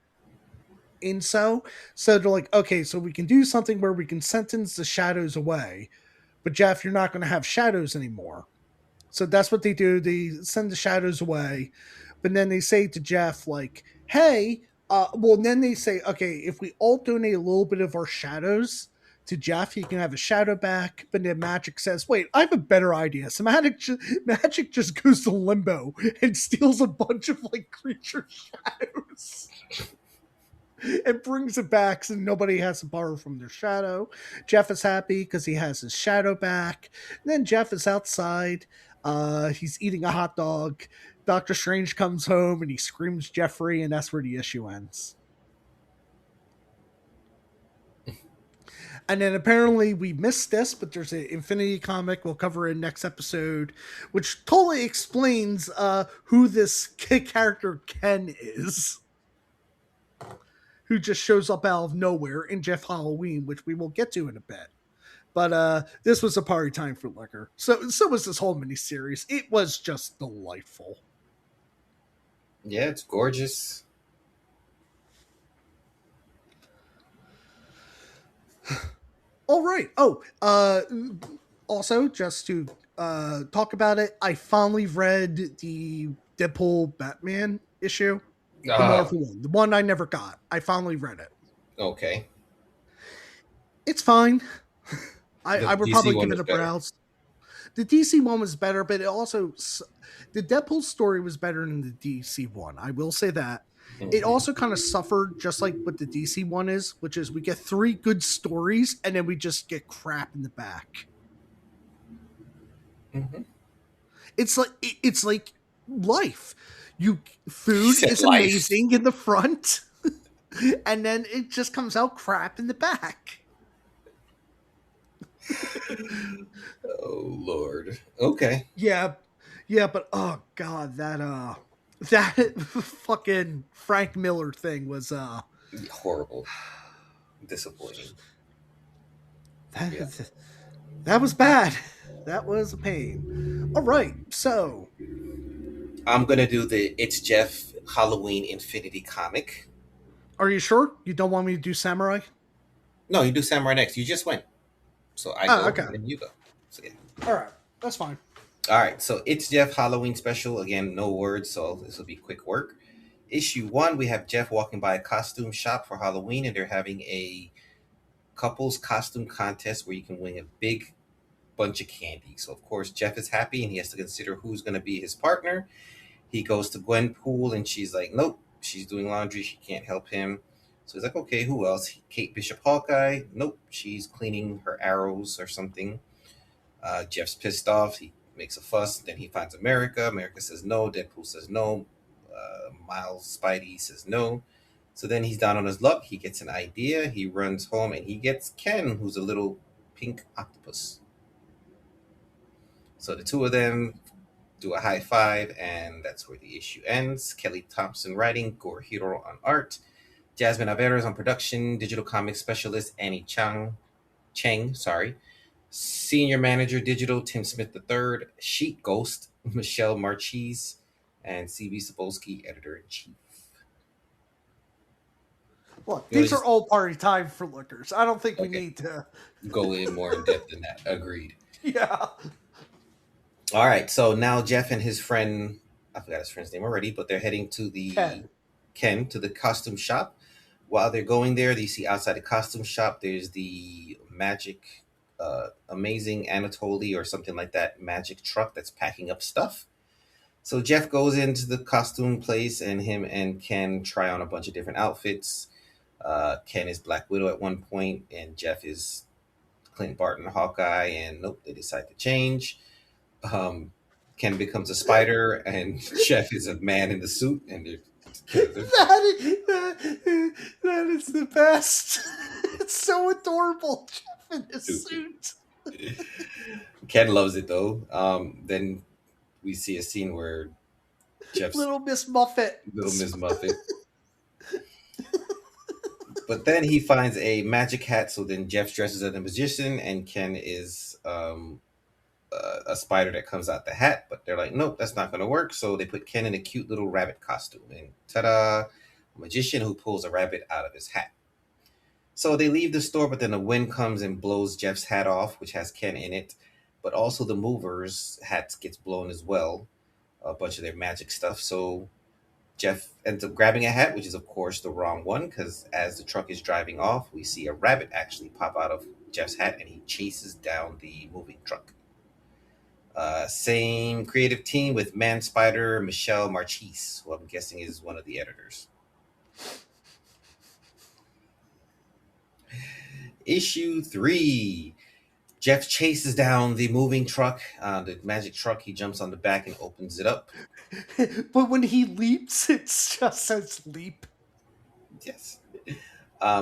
And so they're like, okay, so we can do something where we can sentence the shadows away, but Jeff, you're not going to have shadows anymore. So that's what they do. They send the shadows away, but then they say to Jeff, like, hey, then they say, okay, if we all donate a little bit of our shadows to Jeff, he can have a shadow back. But then Magic says, wait, I have a better idea. So Magic just goes to limbo and steals a bunch of like creature shadows and brings it back so nobody has to borrow from their shadow. Jeff is happy because he has his shadow back. And then Jeff is outside. He's eating a hot dog. Doctor Strange comes home and he screams Jeffrey, and that's where the issue ends. And then apparently we missed this, but there's an Infinity comic we'll cover in next episode, which totally explains who this character Ken is, who just shows up out of nowhere in Jeff Halloween, which we will get to in a bit. But this was a party time for liquor. So was this whole miniseries. It was just delightful. Yeah, it's gorgeous. All right. Also, just to talk about it, I finally read the Deadpool Batman issue. The Marvel one. The one I never got. I finally read it. Okay. It's fine. I would probably give it a browse. The DC one was better, but it also... The Deadpool story was better than the DC one. I will say that. Mm-hmm. It also kind of suffered just like what the DC one is, which is we get 3 good stories and then we just get crap in the back. Mm-hmm. It's like life. Food is amazing in the front, and then it just comes out crap in the back. Oh Lord. Okay. Yeah, yeah, but oh god, that fucking Frank Miller thing was Horrible. Disappointing. Yeah. that, that was bad. That was a pain. All right, so I'm gonna do the It's Jeff Halloween Infinity comic. are you sure you don't want me to do Samurai? No, you do Samurai next. You just went. So I Oh, go okay. and then you go. So yeah. All right, that's fine. All right. So It's Jeff Halloween special. Again, no words, so this will be quick work. Issue one, we have Jeff walking by a costume shop for Halloween, and they're having a couples costume contest where you can win a big bunch of candy. So of course Jeff is happy and he has to consider who's going to be his partner. He goes to Gwen Pool and she's like, nope, she's doing laundry, she can't help him. So he's like, okay, who else? Kate Bishop Hawkeye, nope, she's cleaning her arrows or something. Jeff's pissed off. He makes a fuss. Then he finds America. America says no. Deadpool says no. Miles Spidey says no. So then he's down on his luck. He gets an idea. He runs home and he gets Ken, who's a little pink octopus. So the two of them do a high five, and that's where the issue ends. Kelly Thompson writing, Gore Hiro on art, Jasmine Averas on production, digital comics specialist Annie Chang, sorry. Senior Manager Digital Tim Smith III, Sheet Ghost Michelle Marchese, and CB Sapolsky, Editor in Chief. Look, You want these to are just all party time for lookers. I don't think we okay need to. go in more in depth than that? Agreed. Yeah, All right, so now Jeff and his friend, I forgot his friend's name already, but they're heading to the Ken. Ken to the costume shop. While they're going there, they see outside the costume shop there's the magic, amazing Anatoly or something like that magic truck that's packing up stuff. So Jeff goes into the costume place, and him and Ken try on a bunch of different outfits. Ken is Black Widow at one point, and Jeff is Clint Barton Hawkeye, and nope, they decide to change. Um, Ken becomes a spider, and Jeff is a man in the suit, and they're together. That is the best. It's so adorable. Jeff in his Stupid. suit. Ken loves it though. Then we see a scene where Jeff's Little Miss Muffet. little Miss Muffet, but then he finds a magic hat. So then Jeff dresses as a magician, and Ken is a spider that comes out the hat. But they're like, nope, that's not going to work. So they put Ken in a cute little rabbit costume, and ta-da, a magician who pulls a rabbit out of his hat. So they leave the store, but then the wind comes and blows Jeff's hat off, which has Ken in it. But also the movers' hats gets blown as well, a bunch of their magic stuff. So Jeff ends up grabbing a hat, which is of course the wrong one, because as the truck is driving off, we see a rabbit actually pop out of Jeff's hat, and he chases down the moving truck. Same creative team with Man Spider Michelle Marchese, who I'm guessing is one of the editors. Issue 3. Jeff chases down the moving truck, the magic truck. He jumps on the back and opens it up. But when he leaps, it just says leap. Yes.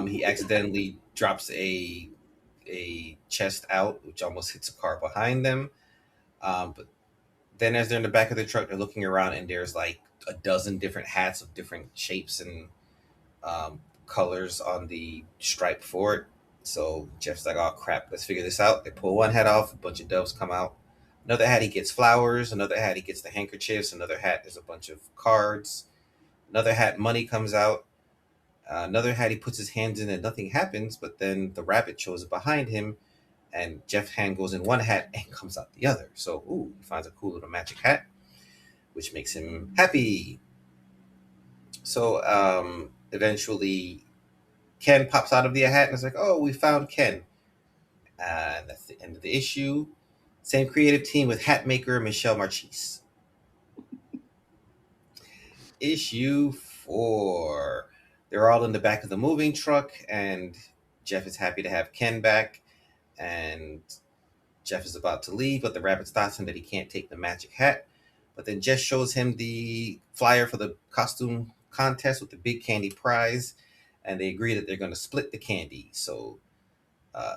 He accidentally drops a chest out, which almost hits a car behind them. But then, as they're in the back of the truck, they're looking around, and there's like a dozen different hats of different shapes and colors on the stripe for it. So Jeff's like, "Oh crap, let's figure this out." They pull one hat off, a bunch of doves come out. Another hat, he gets flowers. Another hat, he gets the handkerchiefs. Another hat, there's a bunch of cards. Another hat, money comes out. Another hat, he puts his hands in and nothing happens. But then the rabbit shows up behind him, and Jeff's hand goes in one hat and comes out the other. So, ooh, he finds a cool little magic hat, which makes him happy. So, eventually, Ken pops out of the hat and is like, "Oh, we found Ken." And that's the end of the issue. Same creative team with hat maker Michelle Marchese. Issue 4. They're all in the back of the moving truck, and Jeff is happy to have Ken back. And Jeff is about to leave, but the rabbit stops him that he can't take the magic hat. But then Jeff shows him the flyer for the costume contest with the big candy prize, and they agree that they're going to split the candy. So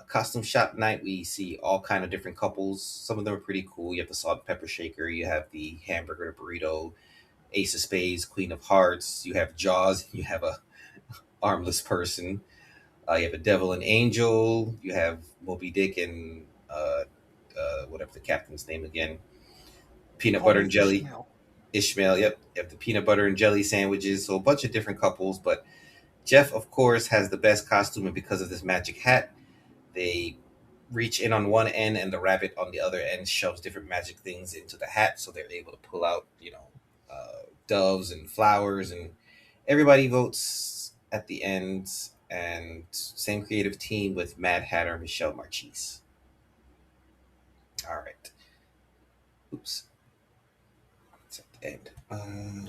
Costume shop night, we see all kind of different couples. Some of them are pretty cool. You have the salt and pepper shaker, you have the hamburger burrito, Ace of Spades, Queen of Hearts, you have Jaws, you have a armless person, you have a devil and angel, you have Moby Dick and whatever the captain's name again, peanut Call butter and me jelly. Ishmael. Ishmael, yep. You have the peanut butter and jelly sandwiches, so a bunch of different couples. But Jeff, of course, has the best costume, and because of this magic hat, they reach in on one end, and the rabbit on the other end shoves different magic things into the hat, so they're able to pull out, doves and flowers, and everybody votes at the end. And same creative team with Mad Hatter and Michelle Marchese. All right. Oops. It's at the end.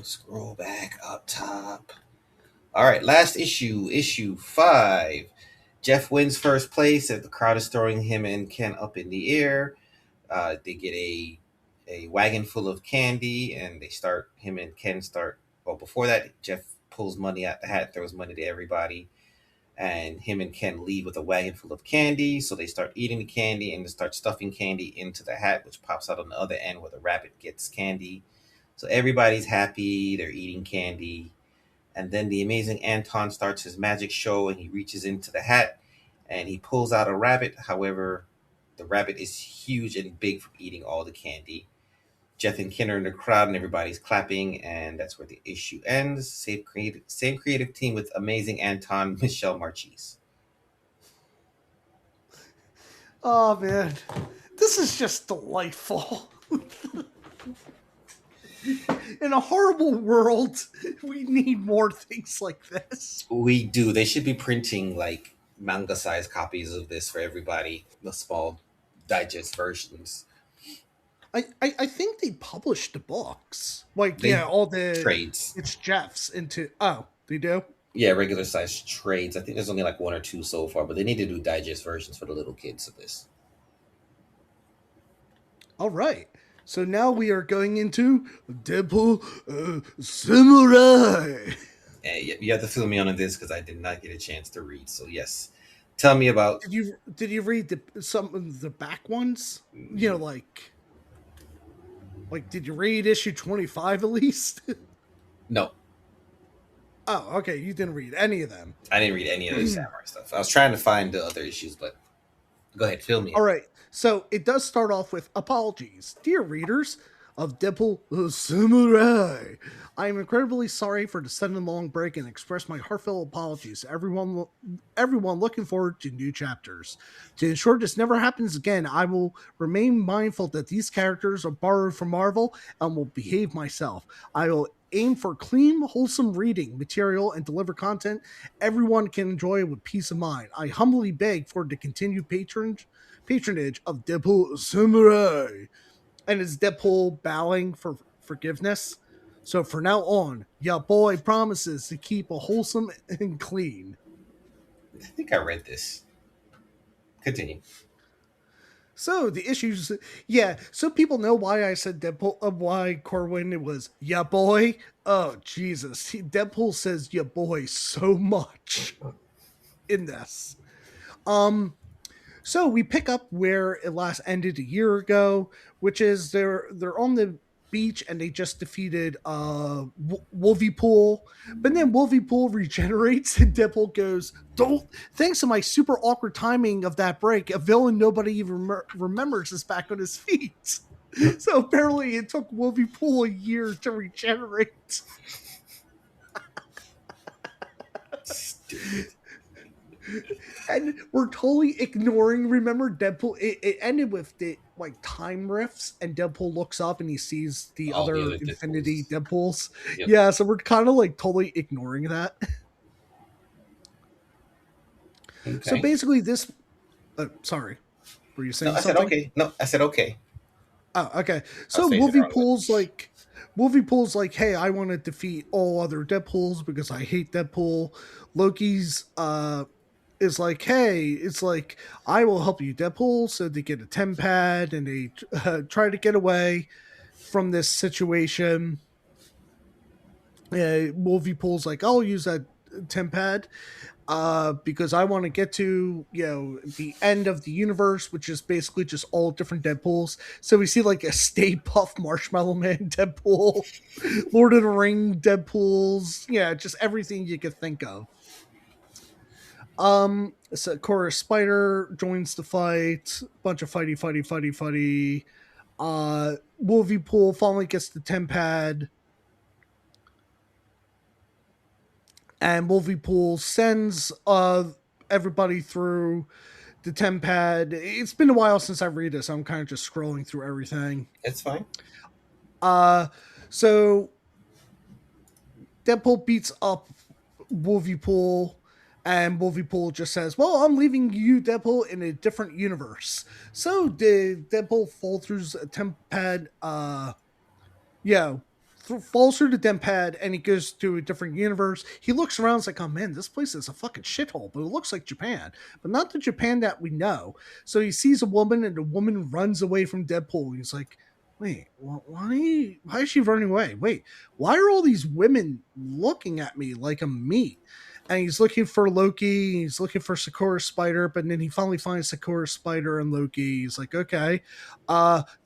Scroll back up top. All right, last issue 5. Jeff wins first place as the crowd is throwing him and Ken up in the air. They get a wagon full of candy, and him and Ken start. Well, before that, Jeff pulls money out the hat, throws money to everybody, and him and Ken leave with a wagon full of candy. So they start eating the candy and they start stuffing candy into the hat, which pops out on the other end where the rabbit gets candy. So everybody's happy. They're eating candy. And then the amazing Anton starts his magic show, and he reaches into the hat and he pulls out a rabbit. However, the rabbit is huge and big from eating all the candy. Jeff and Ken are in the crowd and everybody's clapping, and that's where the issue ends. Same creative team with amazing Anton, Michelle Marchese. Oh man, this is just delightful. In a horrible world, we need more things like this. We do. They should be printing like manga-sized copies of this for everybody, the small digest versions. I think they published the books. Like, They yeah, all the trades. it's Jeff's into they do? Yeah, regular size trades. I think there's only like one or two so far, but they need to do digest versions for the little kids of this. All right. So now we are going into Deadpool Samurai. And you have to fill me in on this because I did not get a chance to read. So yes, tell me about. Did you read some of the back ones? You know, like did you read issue 25 at least? No, Oh, okay. You didn't read any of them. I didn't read any of the samurai stuff. I was trying to find the other issues, but go ahead, fill me in. All right. So it does start off with apologies. Dear readers of Deadpool Samurai, I am incredibly sorry for the sudden long break and express my heartfelt apologies to everyone looking forward to new chapters. To ensure this never happens again, I will remain mindful that these characters are borrowed from Marvel and will behave myself. I will aim for clean, wholesome reading material and deliver content everyone can enjoy with peace of mind. I humbly beg for the continued patronage of Deadpool Samurai. And it's Deadpool bowing for forgiveness. So for now on, ya boy promises to keep a wholesome and clean. I think I read this. Continue. So the issues, yeah. So people know why I said Deadpool, why Corwin it was ya boy. Oh Jesus, Deadpool says ya boy so much in this. So we pick up where it last ended a year ago, which is they're on the beach and they just defeated Wolvie Pool. But then Wolvie Pool regenerates and Deadpool goes, "Don't thanks to my super awkward timing of that break, a villain nobody even remembers is back on his feet." So apparently it took Wolvie Pool a year to regenerate. Stupid. And we're totally ignoring. Remember, Deadpool. It ended with the like time rifts, and Deadpool looks up and he sees the All other the other Infinity Deadpools. Yep. Yeah, so we're kind of like totally ignoring that. Okay. So basically, this. Sorry, were you saying No, I said something? okay. No, I said okay. Oh, okay. I So was saying it wrong. Wolvie Pool's like, hey, I want to defeat all other Deadpools because I hate Deadpool. Loki's is like, hey, it's like, I will help you, Deadpool. So they get a tempad and they try to get away from this situation. Wolvie Pool's like, I'll use that tempad. because I want to get to the end of the universe, which is basically just all different Deadpools. So we see like a Stay Puft Marshmallow Man Deadpool, Lord of the Ring Deadpools, just everything you could think of. So Chorus Spider joins the fight, bunch of fighty. Wolvie Pool finally gets the Tempad, and Wolvie Pool sends everybody through the Tempad. It's been a while since I read this. I'm kind of just scrolling through everything. It's fine. So Deadpool beats up Wolvie Pool, and Wolvie Pool just says, "Well, I'm leaving you, Deadpool, in a different universe." So did Deadpool fall through a Tempad? Falls through the Tempad, and he goes to a different universe. He looks around, and is like, "Oh man, this place is a fucking shithole, but it looks like Japan, but not the Japan that we know." So he sees a woman, and the woman runs away from Deadpool. He's like, "Wait, why is she running away? Wait, why are all these women looking at me like I'm meat?" And he's looking for Loki. He's looking for Sakura Spider, but then he finally finds Sakura Spider and Loki. He's like, "Okay,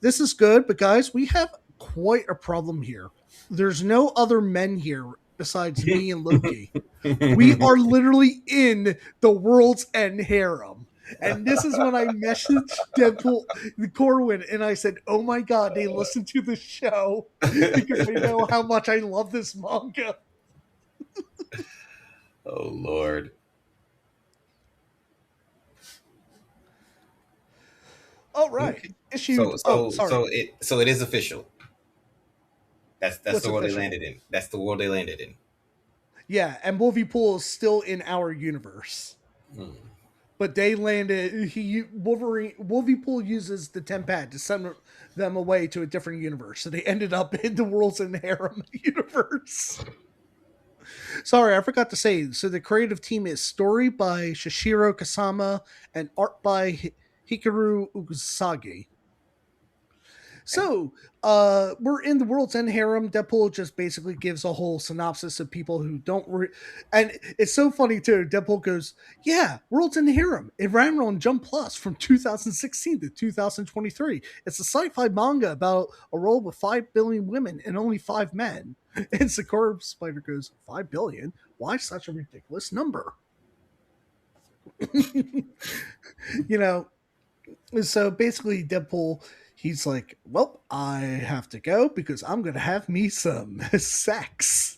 this is good, but guys, we have quite a problem here. There's no other men here besides me and Loki. We are literally in the World's End harem." And this is when I messaged Deadpool, Corwin, and I said, "Oh my god, they listen to the show because they know how much I love this manga." Oh Lord. All right, Okay. issued. Sorry. So it is official. That's What's the world official? they landed in. That's the world they landed in. Yeah, and Wolvie Pool is still in our universe. But they landed. Wolvie Pool uses the Tempad to send them away to a different universe. So they ended up in the World's End harem universe. Sorry, I forgot to say. So the creative team is story by Shishiro Kasama and art by Hikaru Ugasagi. So, we're in the World's End harem. Deadpool just basically gives a whole synopsis of people who don't. And it's so funny too. Deadpool goes, "Yeah, World's End harem. It ran on Jump Plus from 2016 to 2023. It's a sci-fi manga about a world with 5 billion women and only 5 men." And Sakura Spider goes, 5 billion? Why such a ridiculous number? you know, so basically Deadpool, he's like, "Well, I have to go because I'm gonna have me some sex."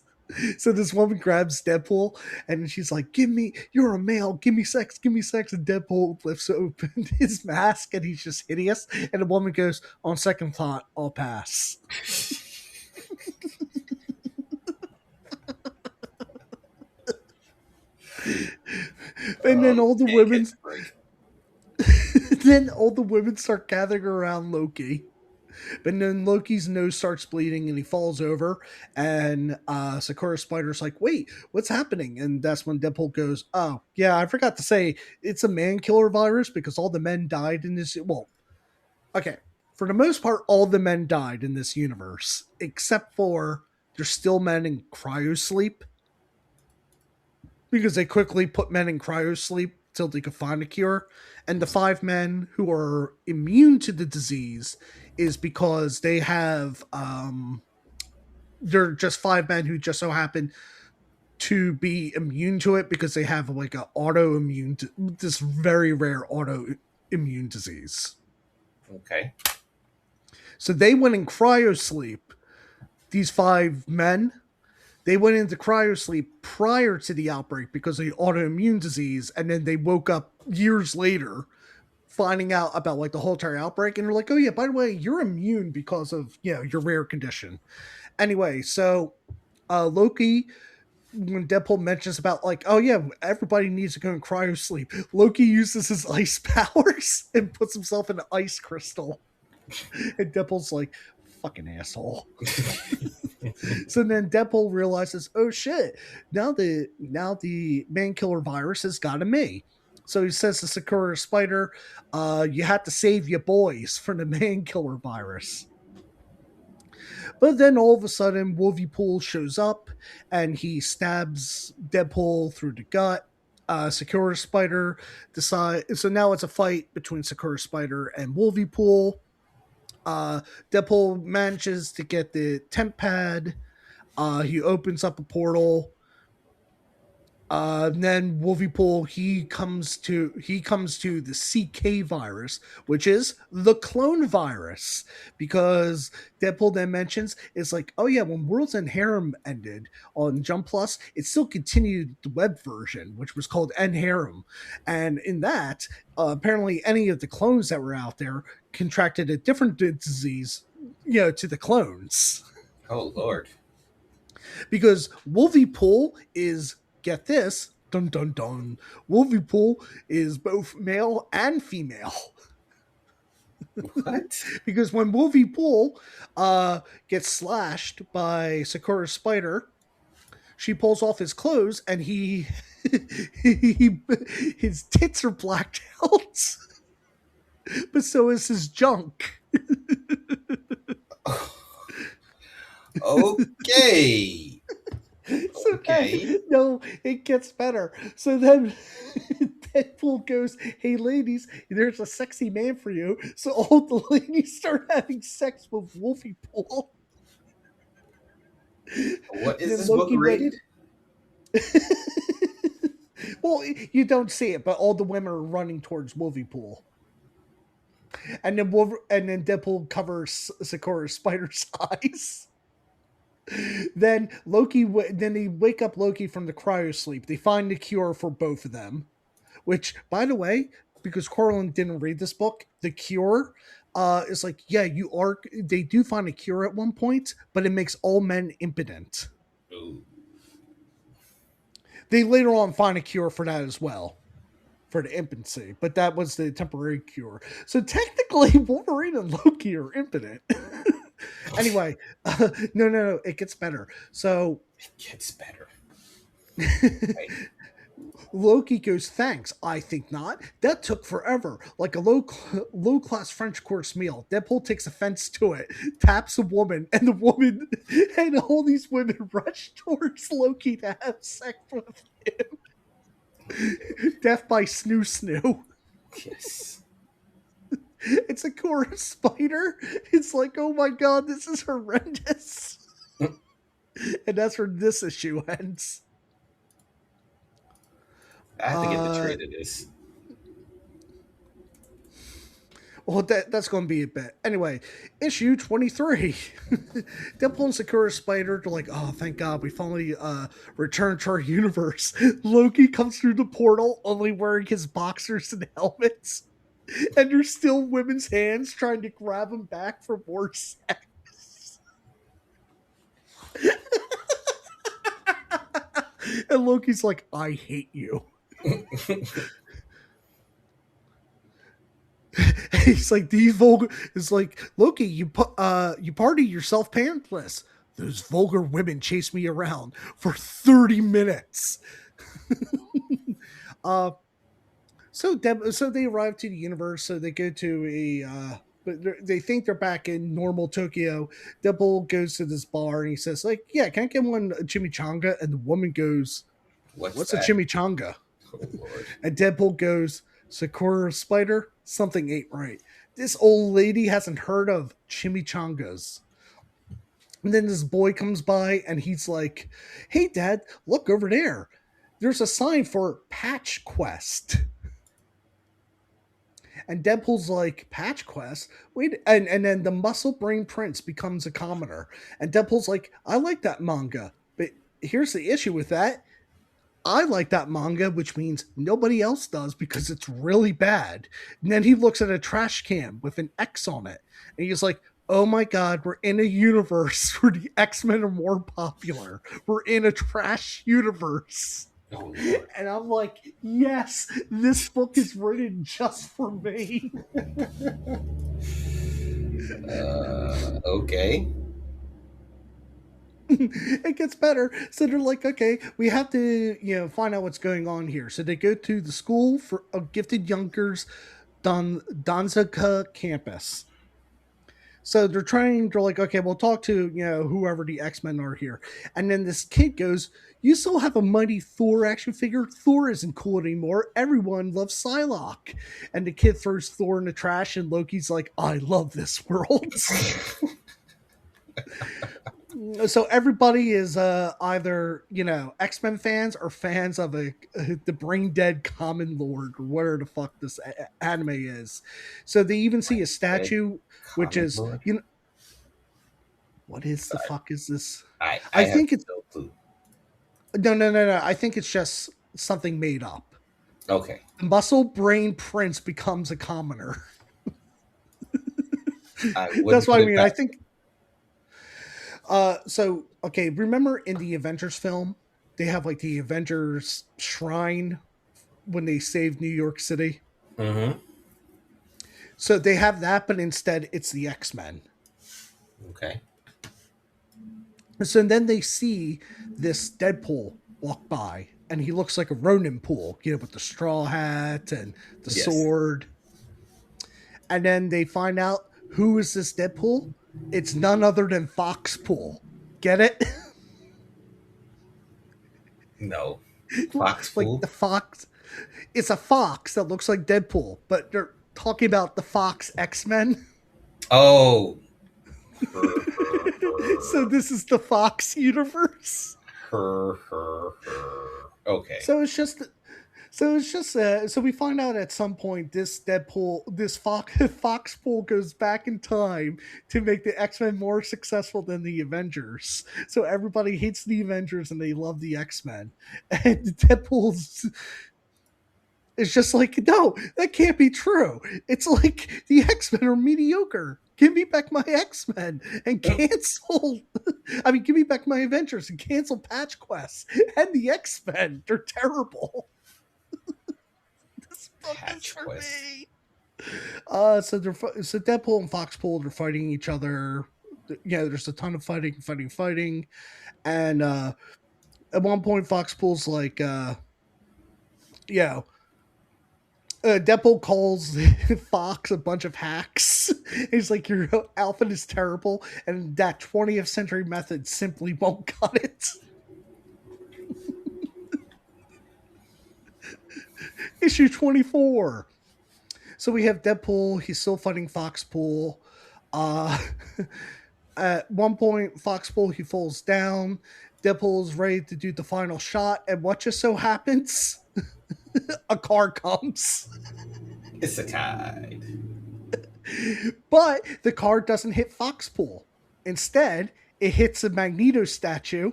So this woman grabs Deadpool and she's like, "You're a male, give me sex, give me sex." And Deadpool lifts open his mask and he's just hideous. And the woman goes, "On second thought, I'll pass." And then all the women then all the women start gathering around Loki. But then Loki's nose starts bleeding and he falls over. And Sakura Spider's like, "Wait, what's happening?" And that's when Deadpool goes, "Oh, yeah, I forgot to say, it's a man killer virus because all the men died in this." Well, okay. For the most part, all the men died in this universe, except for there's still men in cryosleep because they quickly put men in cryosleep till they could find a cure. And the 5 men who are immune to the disease is because they have they're just 5 men who just so happen to be immune to it because they have like a autoimmune, this very rare autoimmune disease. Okay. So they went in cryosleep. These 5 men, they went into cryosleep prior to the outbreak because of the autoimmune disease, and then they woke up years later finding out about like the whole entire outbreak, and they're like, "Oh yeah, by the way, you're immune because of your rare condition." Anyway, so Loki, when Deadpool mentions about like, "Oh yeah, everybody needs to go in cryosleep," Loki uses his ice powers and puts himself in an ice crystal, and Deadpool's like, "Fucking asshole." So then Deadpool realizes, "Oh shit, now the man killer virus has got to me." So he says to Sakura Spider, "You have to save your boys from the man killer virus." But then all of a sudden, Wolvie Pool shows up and he stabs Deadpool through the gut. Sakura Spider decide. So now it's a fight between Sakura Spider and Wolviepool. Deadpool manages to get the temp pad. He opens up a portal. Then Wolviepool he comes to the CK virus, which is the clone virus, because Deadpool then mentions it's like, oh yeah, when Worlds and Harem ended on Jump Plus, it still continued the web version, which was called N Harem, and in that, apparently any of the clones that were out there contracted a different disease, to the clones, Oh Lord. because Wolviepool is, get this, dun dun dun, Wolviepool is both male and female. What? Because when Wolviepool gets slashed by Sakura Spider, she pulls off his clothes and he his tits are blacked out, but so is his junk. Okay. So Okay. then, no, it gets better. So then Deadpool goes, "Hey ladies, there's a sexy man for you." So all the ladies start having sex with Wolviepool. What is Then this book Loki rated? Well, you don't see it, but all the women are running towards Wolviepool. And then Deadpool covers Sakura Spider's eyes. Then then they wake up Loki from the cryo sleep. They find the cure for both of them. Which, by the way, because Corwin didn't read this book, the cure is like, yeah, you are. They do find a cure at one point, but it makes all men impotent. Ooh. They later on find a cure for that as well, for the impotency, but that was the temporary cure. So technically, Wolverine and Loki are impotent. Anyway, no, it gets better. So It gets better. Loki goes, "Thanks, I think not. That took forever, like a low class French course meal." Deadpool takes offense to it, taps a woman, and the woman and all these women rush towards Loki to have sex with him. Death by snoo snoo. Yes. It's a chorus spider. It's like, oh my god, this is horrendous. And that's where this issue ends. I have to get the trade of this. Well, that's going to be a bit. Anyway, issue 23. Deadpool and Sakura Spider, they're like, oh, thank God, we finally returned to our universe. Loki comes through the portal only wearing his boxers and helmets. And there's still women's hands trying to grab him back for more sex. And Loki's like, I hate you. He's like, these vulgar. It's like, Loki, you party yourself pantless. Those vulgar women chase me around for 30 minutes. So they arrive to the universe. So they go to but they think they're back in normal Tokyo. Deadpool goes to this bar and he says, like, yeah, can I get one chimichanga? And the woman goes, what's a that? chimichanga? Oh Lord. And Deadpool goes, Sakura Spider, something ain't right. This old lady hasn't heard of chimichangas. And then this boy comes by and he's like, hey, Dad, look over there. There's a sign for Patch Quest. And Deadpool's like, Patch Quest? Wait, and then the Muscle Brain Prince becomes a commoner. And Deadpool's like, I like that manga. But here's the issue with that. I like that manga, which means nobody else does because it's really bad. And then he looks at a trash can with an X on it. And he's like, oh my God, we're in a universe where the X-Men are more popular. We're in a trash universe. Oh Lord. And I'm like, yes, this book is written just for me. Okay. It gets better. So they're like, okay, we have to, find out what's going on here. So they go to the school for gifted youngers, Danzaka campus. So they're like, okay, we'll talk to, whoever the X-Men are here. And then this kid goes, you still have a Mighty Thor action figure? Thor isn't cool anymore. Everyone loves Psylocke. And the kid throws Thor in the trash, and Loki's like, I love this world. So everybody is either, X-Men fans or fans of the brain dead Common Lord, or whatever the fuck this anime is. So they even see a statue, which Common is, Lord. what is the Sorry. fuck is this? I I have think it's no clue. no. I think it's just something made up. Okay. The muscle brain prince becomes a commoner. I That's wouldn't what put I it mean. I back. think. So okay, remember in the Avengers film, they have like the Avengers shrine when they saved New York City. Mm-hmm. So they have that, but instead it's the X-Men. Okay. So then they see this Deadpool walk by, and he looks like a Ronin pool, with the straw hat and the Yes. sword. And then they find out who is this Deadpool? It's none other than Foxpool. Get it? No. Like Foxfool. the fox. It's a fox that looks like Deadpool, but they're talking about the Fox X-Men. Oh. So this is the Fox universe. Okay. So it's just so we find out at some point this Foxpool goes back in time to make the X-Men more successful than the Avengers. So everybody hates the Avengers and they love the X-Men. And Deadpool's it's just like, no, that can't be true. It's like the X-Men are mediocre. Give me back my X-Men and cancel. I mean, give me back my Avengers and cancel Patch Quest and the X-Men. They're terrible. This book is Patch for Quest. me. So Deadpool and Foxpool are fighting each other. Yeah, there's a ton of fighting, and at one point Foxpool's like, yeah. Deadpool calls Fox a bunch of hacks. He's like, your outfit is terrible, and that 20th century method simply won't cut it. Issue 24. So we have Deadpool. He's still fighting Foxpool. Uh, at one point, Foxpool, he falls down. Deadpool is ready to do the final shot, and what just so happens? A car comes. It's a tide. But the car doesn't hit Foxpool. Instead, it hits a Magneto statue.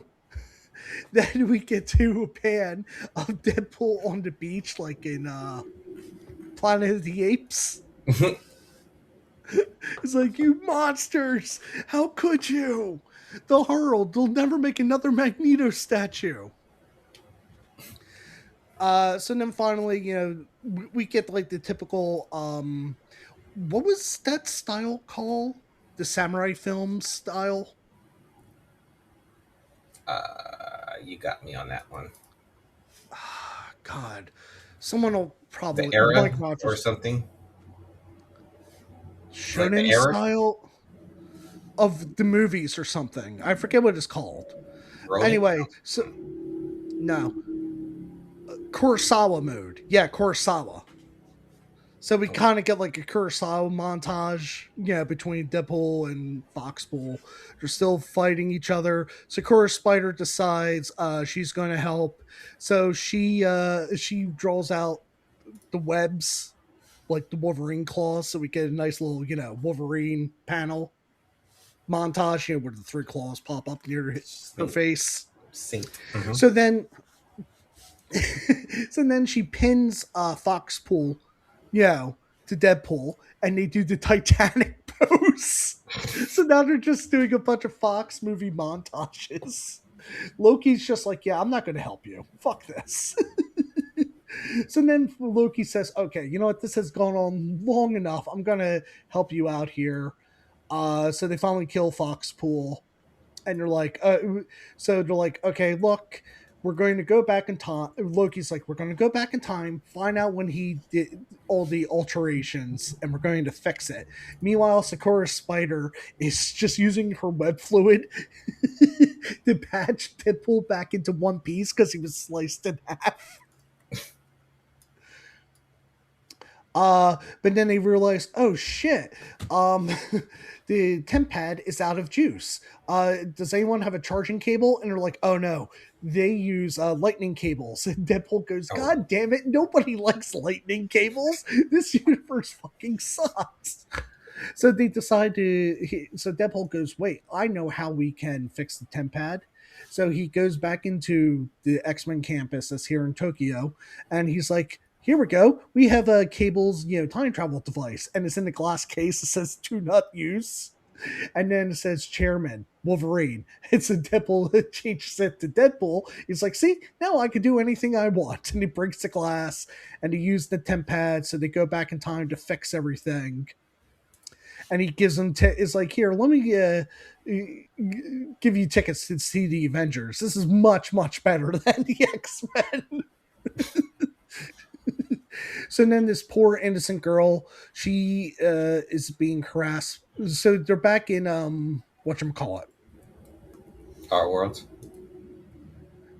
Then we get to a pan of Deadpool on the beach, like in Planet of the Apes. It's like, you monsters! How could you? They'll hurl. They'll never make another Magneto statue. So then finally, we get like the typical what was that style called? The samurai film style? You got me on that one. God. Someone will probably The era Mike or Rogers. something. Like the Shonen era. style of the movies or something. I forget what it's called. Rolling? Anyway, so no. Kurosawa mode. Yeah, Kurosawa. So we kind of get like a Kurosawa montage, between Deadpool and Foxpool. They're still fighting each other. Sakura Spider decides she's going to help, so she draws out the webs, like the Wolverine claws, so we get a nice little Wolverine panel montage, where the 3 claws pop up near her face. Sync. Mm-hmm. So then, she pins Foxpool, to Deadpool, and they do the Titanic pose. So now they're just doing a bunch of Fox movie montages. Loki's just like, yeah, I'm not going to help you. Fuck this. So then Loki says, okay, you know what? This has gone on long enough. I'm going to help you out here. So they finally kill Foxpool. And they're like, okay, look, we're going to go back in time. Loki's like, we're going to go back in time, find out when he did all the alterations, and we're going to fix it. Meanwhile, Sakura Spider is just using her web fluid to patch Deadpool back into one piece because he was sliced in half. But then they realized, oh shit, the temp pad is out of juice. Does anyone have a charging cable? And they're like, oh no, they use lightning cables. And Deadpool goes, Oh, God damn it, nobody likes lightning cables. This universe fucking sucks. So they decide to. So Deadpool goes, wait, I know how we can fix the temp pad. So he goes back into the X-Men campus that's here in Tokyo, and he's like, here we go. We have a cables, time travel device, and it's in the glass case. It says "Do not use," and then it says "Chairman Wolverine." It's a Deadpool that changes it to Deadpool. He's like, "See, now I can do anything I want." And he breaks the glass, and he used the temp pad, so they go back in time to fix everything. And he gives them is like, here, let me give you tickets to see the Avengers. This is much better than the X-Men. So then this poor innocent girl, she is being harassed. So they're back in whatchamacallit. our world.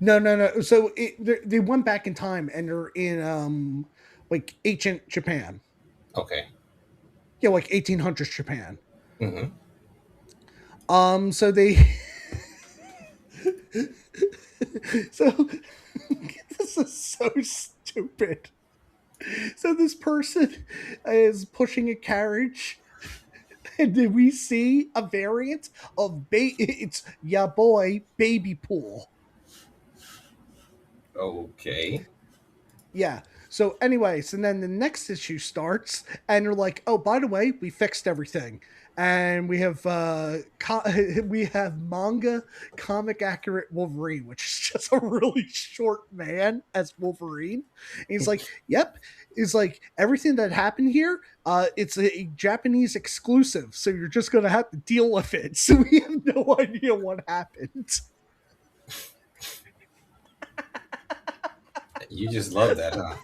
No. So they went back in time and they're in like ancient Japan. Okay. Yeah, like 1800s Japan. Mm-hmm. So they so this is so stupid. So this person is pushing a carriage, and then we see a variant of it's ya boy baby pool. Okay. Yeah. So anyways, and then the next issue starts, and they're like, "Oh, by the way, we fixed everything, and we have we have manga comic accurate Wolverine, which is just a really short man as Wolverine." And he's like, "Yep." He's like, "Everything that happened here, it's a Japanese exclusive, so you're just gonna have to deal with it." So we have no idea what happened. You just love that, huh?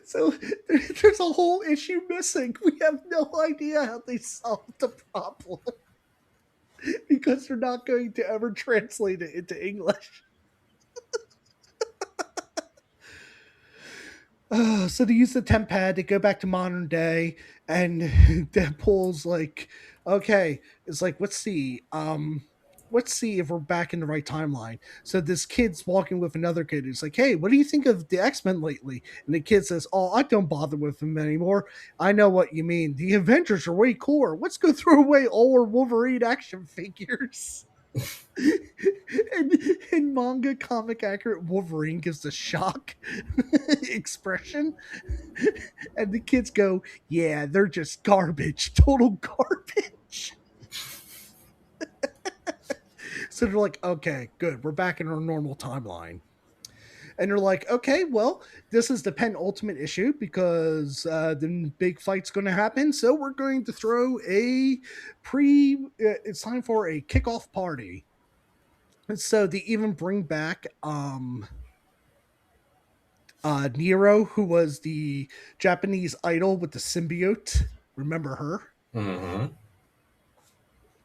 So there's a whole issue missing. We have no idea how they solved the problem because they're not going to ever translate it into English. So they use the temp pad to go back to modern day, and Deadpool's like, okay, it's like, let's see if we're back in the right timeline. So this kid's walking with another kid who's like, hey, what do you think of the X-Men lately? And the kid says, oh, I don't bother with them anymore. I know what you mean. The Avengers are way cooler. Let's go throw away all our Wolverine action figures. and manga comic accurate Wolverine gives a shock expression, and the kids go, yeah, they're just garbage, total garbage. So they're like, okay, good, we're back in our normal timeline. And they're like, okay, well, this is the penultimate issue because the big fight's going to happen. So we're going to throw it's time for a kickoff party. And so they even bring back Nero, who was the Japanese idol with the symbiote. Remember her? Mm-hmm.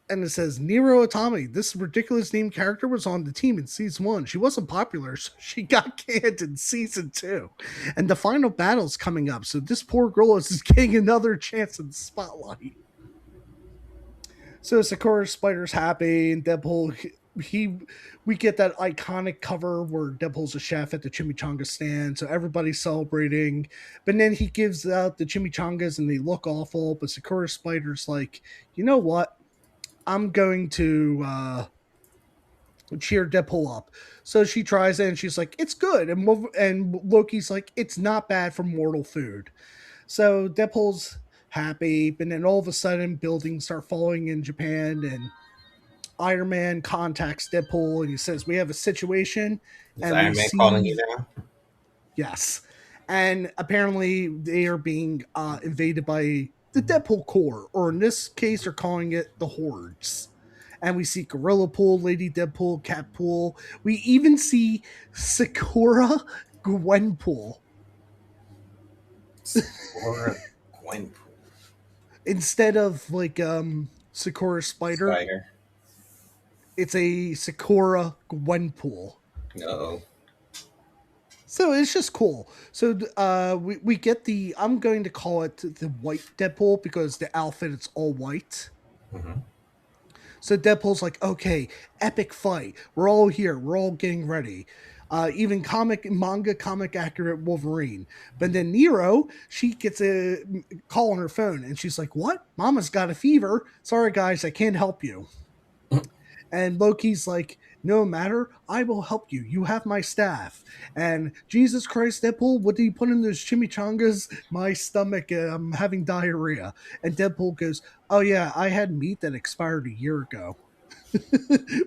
And it says Nero Atami. This ridiculous named character was on the team in season 1. She wasn't popular, so she got canned in season 2. And the final battle's coming up, so this poor girl is getting another chance in the spotlight. So Sakura Spider's happy, and Deadpool we get that iconic cover where Deadpool's a chef at the chimichanga stand, so everybody's celebrating. But then he gives out the chimichangas and they look awful, but Sakura Spider's like, you know what? I'm going to cheer Deadpool up. So she tries it and she's like, it's good. And Loki's like, it's not bad for mortal food. So Deadpool's happy, but then all of a sudden buildings start falling in Japan, and Iron Man contacts Deadpool and he says, we have a situation. Is And we Iron Man calling you see, now? yes. And apparently they are being invaded by the Deadpool Corps, or in this case, they're calling it the Hordes. And we see Gorilla Pool, Lady Deadpool, Cat Pool. We even see Sakura Gwenpool Or Gwenpool. instead of like Sakura Spider. Spider. It's a Sakura Gwenpool. Uh-oh. So it's just cool. So we get the, I'm going to call it the white Deadpool because the outfit it's all white. Mm-hmm. So Deadpool's like, okay, epic fight. We're all here. We're all getting ready. Even manga comic accurate Wolverine. But then Nero, she gets a call on her phone and she's like, what? Mama's got a fever. Sorry guys, I can't help you. And Loki's like, no matter, I will help you. You have my staff. And Jesus Christ, Deadpool, what did you put in those chimichangas? My stomach, I'm having diarrhea. And Deadpool goes, oh yeah, I had meat that expired a year ago.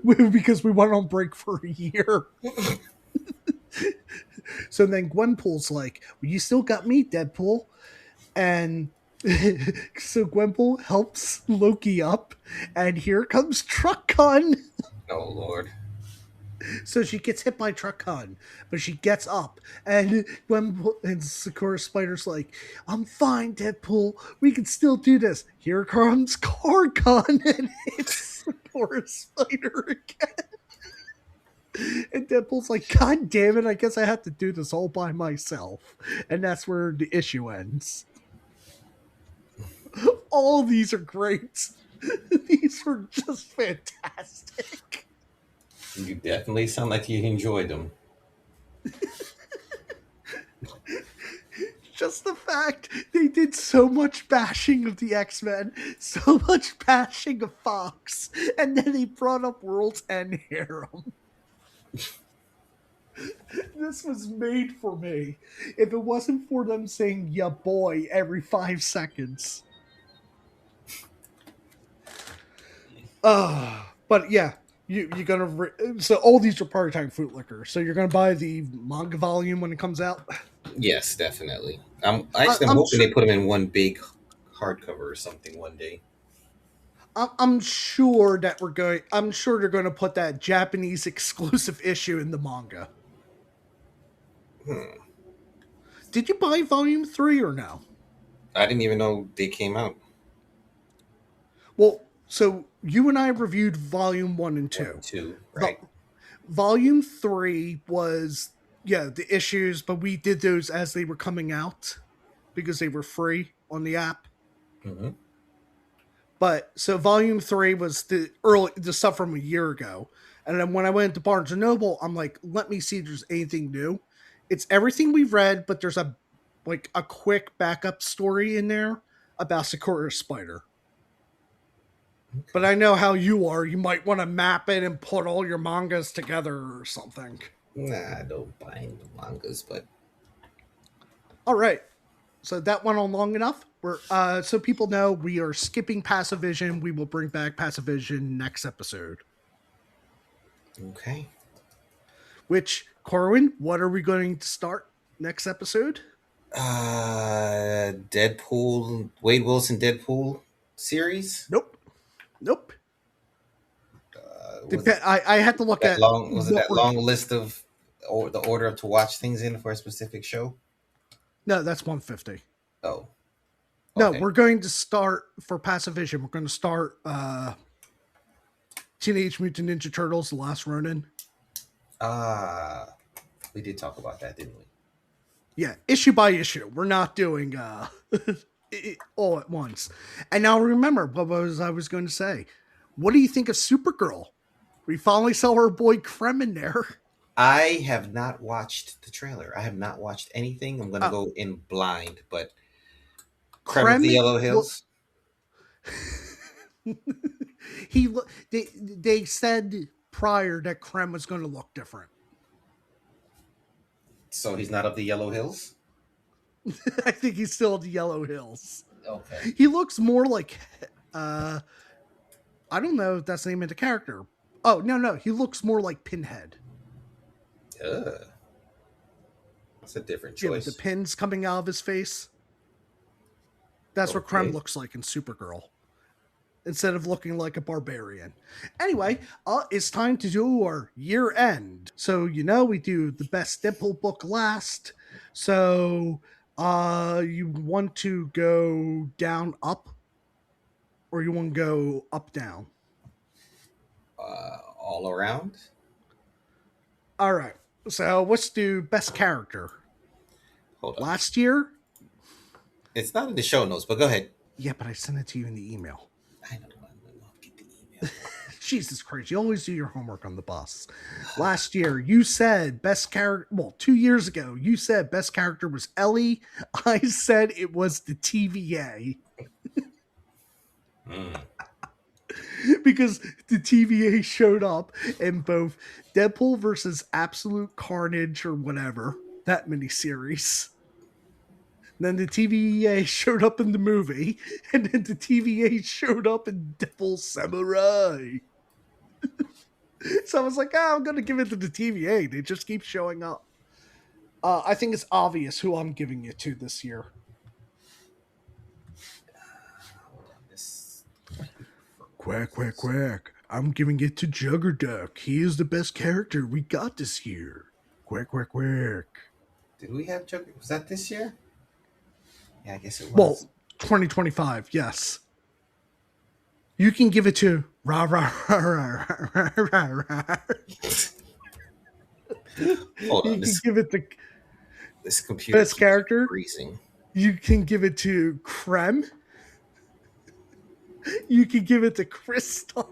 Because we went on break for a year. So then Gwenpool's like, well, you still got meat, Deadpool. And so Gwenpool helps Loki up. And here comes Truckcon. Oh, Lord. So she gets hit by Truckcon, but she gets up, and Sakura Spider's like, "I'm fine, Deadpool. We can still do this." Here comes Carcon, and it's Sakura Spider again. And Deadpool's like, "God damn it! I guess I have to do this all by myself," and that's where the issue ends. All these are great. These were just fantastic. You definitely sound like you enjoyed them. Just the fact they did so much bashing of the X-Men, so much bashing of Fox, and then they brought up World's End Harem. This was made for me. If it wasn't for them saying "ya boy" every 5 seconds. But yeah, you're gonna so all these are part-time Fruit Liquor. So you're gonna buy the manga volume when it comes out. Yes, definitely. I'm hoping they put them in one big hardcover or something one day. I'm sure that we're going. I'm sure they're going to put that Japanese exclusive issue in the manga. Did you buy Volume 3 or no? I didn't even know they came out. Well, so you and I reviewed Volume 1 and 2. 1 and 2, right? Volume 3 was, yeah, the issues, but we did those as they were coming out because they were free on the app. Mm-hmm. But so Volume 3 was the stuff from a year ago. And then when I went to Barnes and Noble, I'm like, let me see if there's anything new. It's everything we've read, but there's a quick backup story in there about Sakura Spider. Okay. But I know how you are. You might want to map it and put all your mangas together or something. Nah, I don't buy the mangas, but all right. So that went on long enough. We're so people know we are skipping Passivision. We will bring back Passivision next episode. Okay. Which, Corwin, what are we going to start next episode? Deadpool, Wade Wilson Deadpool series? Nope. I had to look at was it that long list of the order of to watch things in for a specific show? No, that's 150. Oh. Okay. No, we're going to start for Passivision. We're going to start Teenage Mutant Ninja Turtles: The Last Ronin. We did talk about that, didn't we? Yeah, issue by issue. We're not doing all at once. And now remember what I was going to say. What do you think of Supergirl? We finally saw our boy Krem in there. I have not watched the trailer. I have not watched anything. I'm going to go in blind, but Krem of the Yellow Hills. They said prior that Krem was going to look different. So he's not of the Yellow Hills? I think he's still of the Yellow Hills. Okay. He looks more like I don't know if that's the name of the character. Oh, no. He looks more like Pinhead. That's a different choice. Yeah, with the pins coming out of his face. That's what Krem looks like in Supergirl. instead of looking like a barbarian. Anyway, it's time to do our year end. So, we do the best Deadpool book last. So, you want to go down, up, or you want to go up, down? All around. All right. So, let's do best character. Hold on. Last year? It's not in the show notes, but go ahead. Yeah, but I sent it to you in the email. I don't know. Get the email. Jesus Christ, you always do your homework on the bus. Last year, you said best character. Well, 2 years ago, you said best character was Ellie. I said it was the TVA. Because the TVA showed up in both Deadpool versus Absolute Carnage or whatever, that miniseries. Then the TVA showed up in the movie, and then the TVA showed up in Deadpool Samurai. So I was like, I'm going to give it to the TVA. They just keep showing up. I think it's obvious who I'm giving it to this year. Quack, quack, quack. I'm giving it to Juggerduck. He is the best character we got this year. Quack, quack, quack. Did we have Joker? Was that this year? Yeah, I guess it was. Well, 2025, yes. You can give it to rah rah rah rah rah rah rah. Hold on, you can give it the this computer best character. Freezing. You can give it to Krem. You can give it to Chris Star.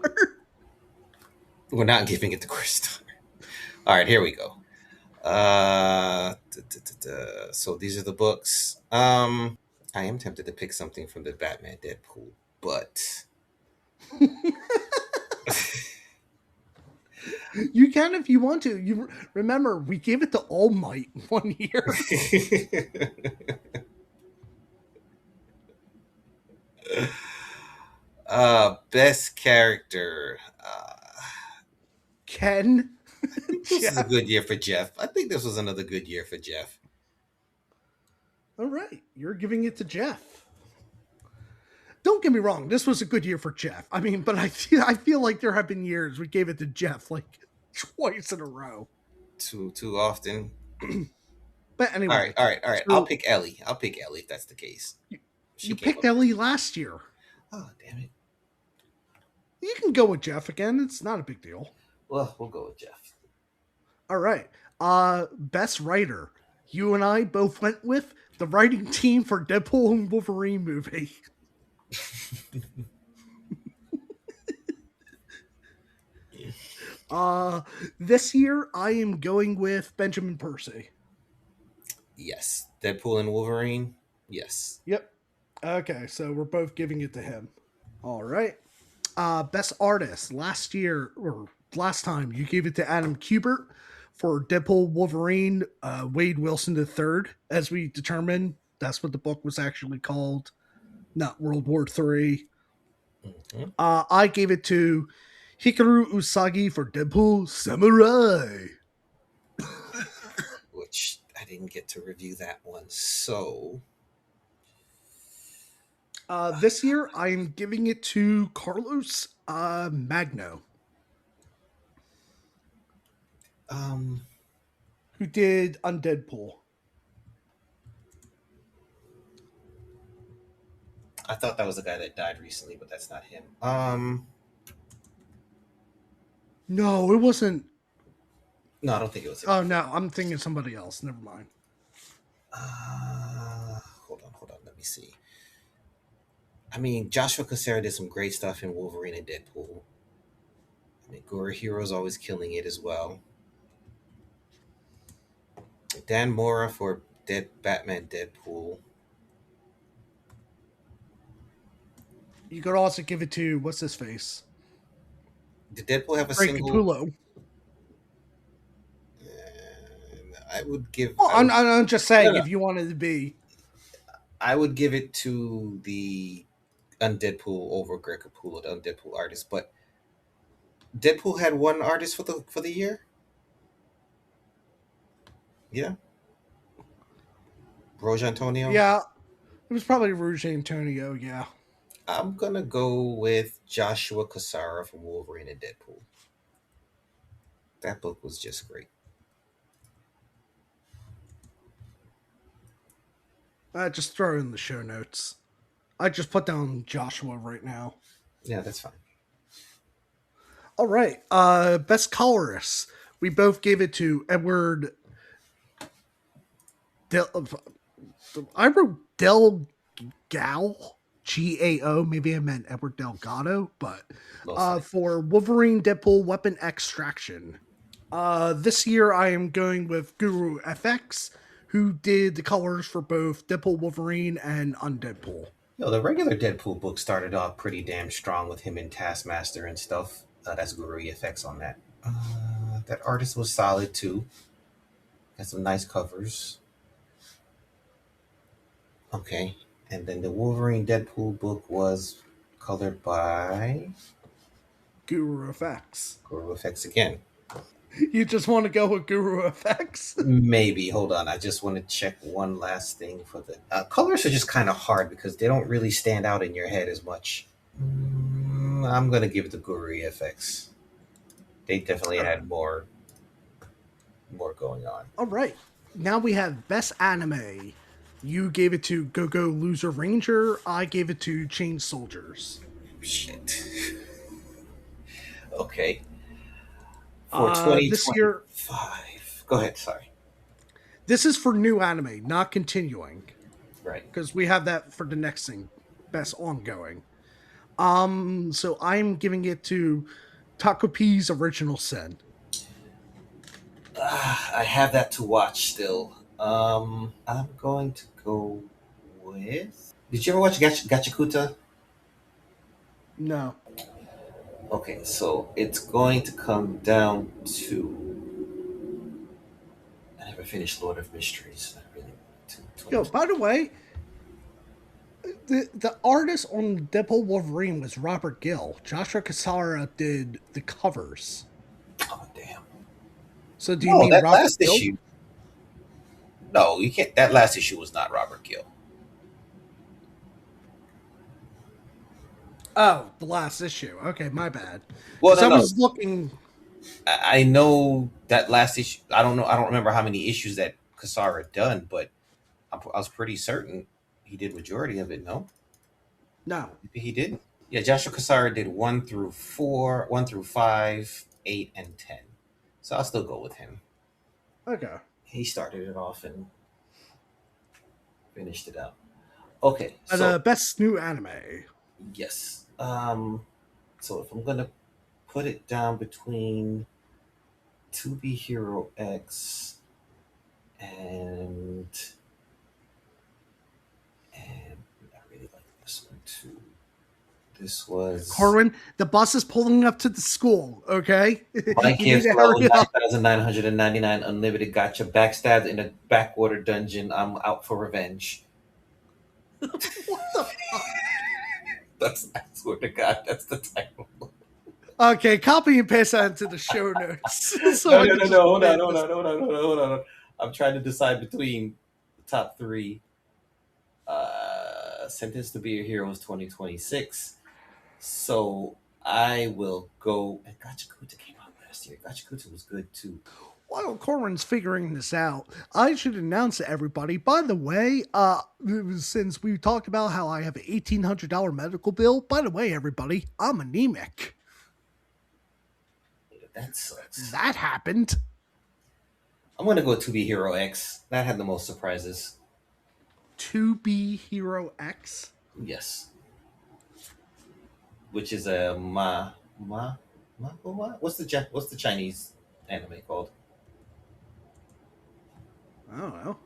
We're not giving it to Chris Star. All right, here we go. So these are the books. I am tempted to pick something from the Batman Deadpool, but you can if you want to. You remember we gave it to All Might one year. Best character. Ken. This is a good year for Jeff. I think this was another good year for Jeff. All right, you're giving it to Jeff. Don't get me wrong, this was a good year for Jeff. I mean, but I feel like there have been years we gave it to Jeff like twice in a row. Too often. But anyway. All right. So I'll pick Ellie if that's the case. You picked Ellie last year. Oh, damn it. You can go with Jeff again. It's not a big deal. Well, we'll go with Jeff. All right. Best writer. You and I both went with the writing team for Deadpool and Wolverine movie. This year I am going with Benjamin Percy. Yes. Deadpool and Wolverine? Yes. Yep. Okay, so we're both giving it to him. All right. Best artist. Last time you gave it to Adam Kubert for Deadpool Wolverine, Wade Wilson III. As we determined, that's what the book was actually called, not World War III. Mm-hmm. I gave it to Hikaru Usagi for Deadpool Samurai. Which I didn't get to review that one, so... This year, I'm giving it to Carlos Magno. Who did Undeadpool. I thought that was the guy that died recently, but that's not him. No, it wasn't. No, I don't think it was him. Oh, no, I'm thinking somebody else. Never mind. Hold on. Let me see. I mean, Joshua Cassera did some great stuff in Wolverine and Deadpool. I mean, Goro Hero's always killing it as well. Dan Mora for Batman Deadpool. You could also give it to, what's his face? Did Deadpool have a Frank single... Capullo. I would give... Well, I'm just saying, if you wanted to be... I would give it to the Undeadpool over Greg Capullo, the Undeadpool artist, but Deadpool had one artist for the year? Yeah? Rouge Antonio? Yeah. It was probably Rouge Antonio, yeah. I'm gonna go with Joshua Cassara from Wolverine and Deadpool. That book was just great. Just throw it in the show notes. I just put down Joshua right now. Yeah, that's fine. All right. Best colorist. We both gave it to Edward. I wrote Del Gao, Gao. Maybe I meant Edward Delgado, but Most likely. for Wolverine Deadpool Weapon Extraction. This year I am going with Guru FX, who did the colors for both Deadpool Wolverine and Undeadpool. Yo, the regular Deadpool book started off pretty damn strong with him and Taskmaster and stuff. That's Guru effects on that. That artist was solid too. Got some nice covers. Okay, and then the Wolverine Deadpool book was colored by Guru FX. Guru effects again. You just want to go with Guru FX? Maybe. Hold on. I just want to check one last thing for the colors are just kind of hard because they don't really stand out in your head as much. I'm gonna give it to Guru FX. They definitely had more going on. All right. Now we have Best Anime. You gave it to Go Go Loser Ranger. I gave it to Chain Soldiers. Shit. Okay. For This year, 2025. Go ahead. Sorry. this is for new anime, not continuing, Right. because we have that for the next thing, Best Ongoing. So I'm giving it to Taco P's Original Sin. I have that to watch still. I'm going to go with. Did you ever watch Gachakuta? No. Okay, so it's going to come down to. I never finished Lord of Mysteries. I really wanted to. Yo, by the way, the artist on Deadpool Wolverine was Robert Gill. Joshua Cassara did the covers. Oh damn! So do you No, mean that Robert last Gill? issue. No, you can't. That last issue was not Robert Gill. Oh, the last issue. Okay, my bad. Well, Because no, I no. was looking. I know that last issue. I don't know. I don't remember how many issues that Cassara done, but I was pretty certain he did majority of it. No, No. maybe he didn't. Yeah, Joshua Cassara did 1 through 4, 1 through 5, 8, and 10. So I'll still go with him. Okay. He started it off and finished it out. Okay, And so best new anime. yes. So if I'm gonna put it down between To Be Hero X and and I really like this one too. This was Corwin, the bus is pulling up to the school, okay? Mike You need Gibbs to Low hurry up. 9,999 Unlimited Gotcha Backstabbed in a backwater dungeon. I'm out for revenge. What the fuck? That's I swear to God, that's the title. Okay, copy and paste that into the show notes. So No, I no, can no, just no. Hold play on, hold this. on, hold on, hold on, hold on. I'm trying to decide between the top three. Sentenced to Be a Hero is 2026. So I will go. And Gachakuta came out last year. Gachakuta was good too. While Corwin's figuring this out, I should announce to everybody, by the way, since we talked about how I have an $1,800 medical bill, by the way, everybody, I'm anemic. That sucks. That happened. I'm gonna go To Be Hero X. That had the most surprises. To Be Hero X. Yes. Which is a what's the Chinese anime called? I don't know.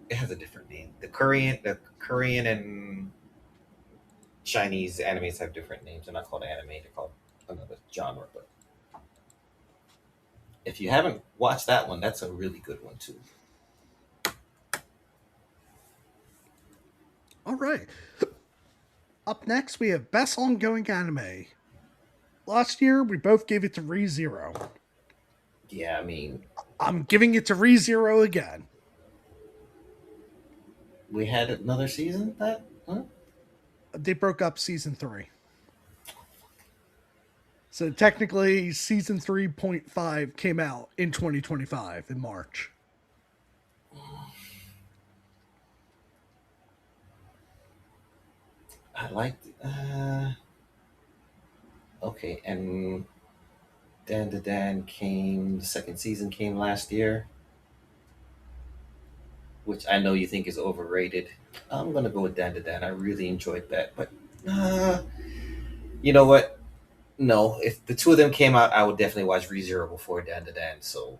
It has a different name. The Korean and Chinese animes have different names. They're not called anime. They're called another genre. But if you haven't watched that one, that's a really good one too. All right. Up next, we have Best Ongoing Anime. Last year, we both gave it to ReZero. Yeah, I mean, I'm giving it to ReZero again. we had another season. That huh? They broke up season 3. So technically, season 3.5 came out in 2025 in March. I liked. Okay, and Dan to Dan came. The second season came last year, which I know you think is overrated. I'm gonna go with Dan to Dan. I really enjoyed that, but uh, you know what? No, if the two of them came out, I would definitely watch ReZero before Dan to Dan. So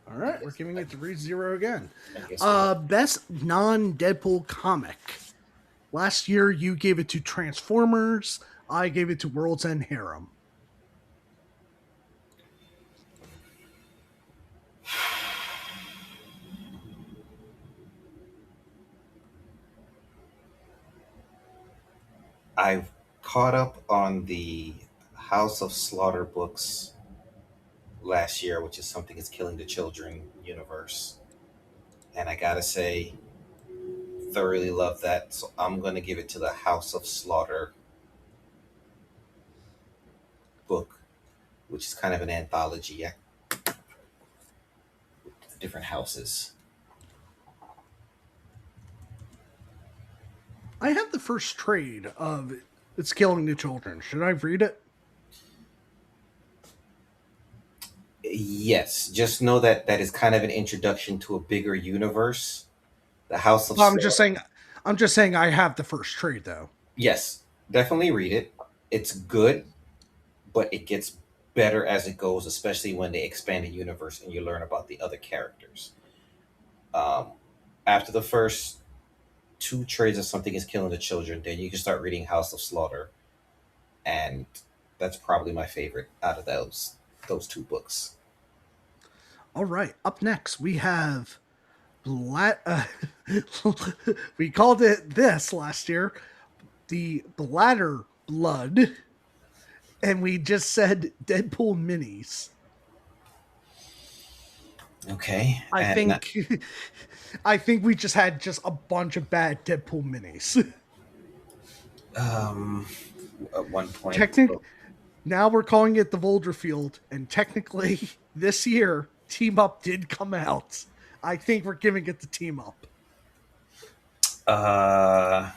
All I right, we're guess giving I, it to ReZero again. I guess we'll go. Best non-Deadpool comic. Last year, you gave it to Transformers. I gave it to World's End Harem. I've caught up on the House of Slaughter books last year, which is Something is Killing the Children universe. And I gotta say, thoroughly love that. So I'm gonna give it to the House of Slaughter book, which is kind of an anthology, yeah, different houses. I have the first trade of It's Killing the Children. Should I read it? Yes, just know that that is kind of an introduction to a bigger universe. The House of Well, I'm just Slaughter. saying. I'm just saying I have the first trade though. Yes, definitely read it. It's good, but it gets better as it goes, especially when they expand the universe and you learn about the other characters. Um, After the first two trades of Something is Killing the Children, then you can start reading House of Slaughter, and that's probably my favorite out of those two books. All right. Up next, we have we called it this last year, the Bladder Blood, and we just said Deadpool minis. Okay, I and think I think we just had just a bunch of bad Deadpool minis. um, at one point, Technic Now we're calling it the Volderfield, and technically this year Team Up did come out. I think we're giving it to Team Up. uh,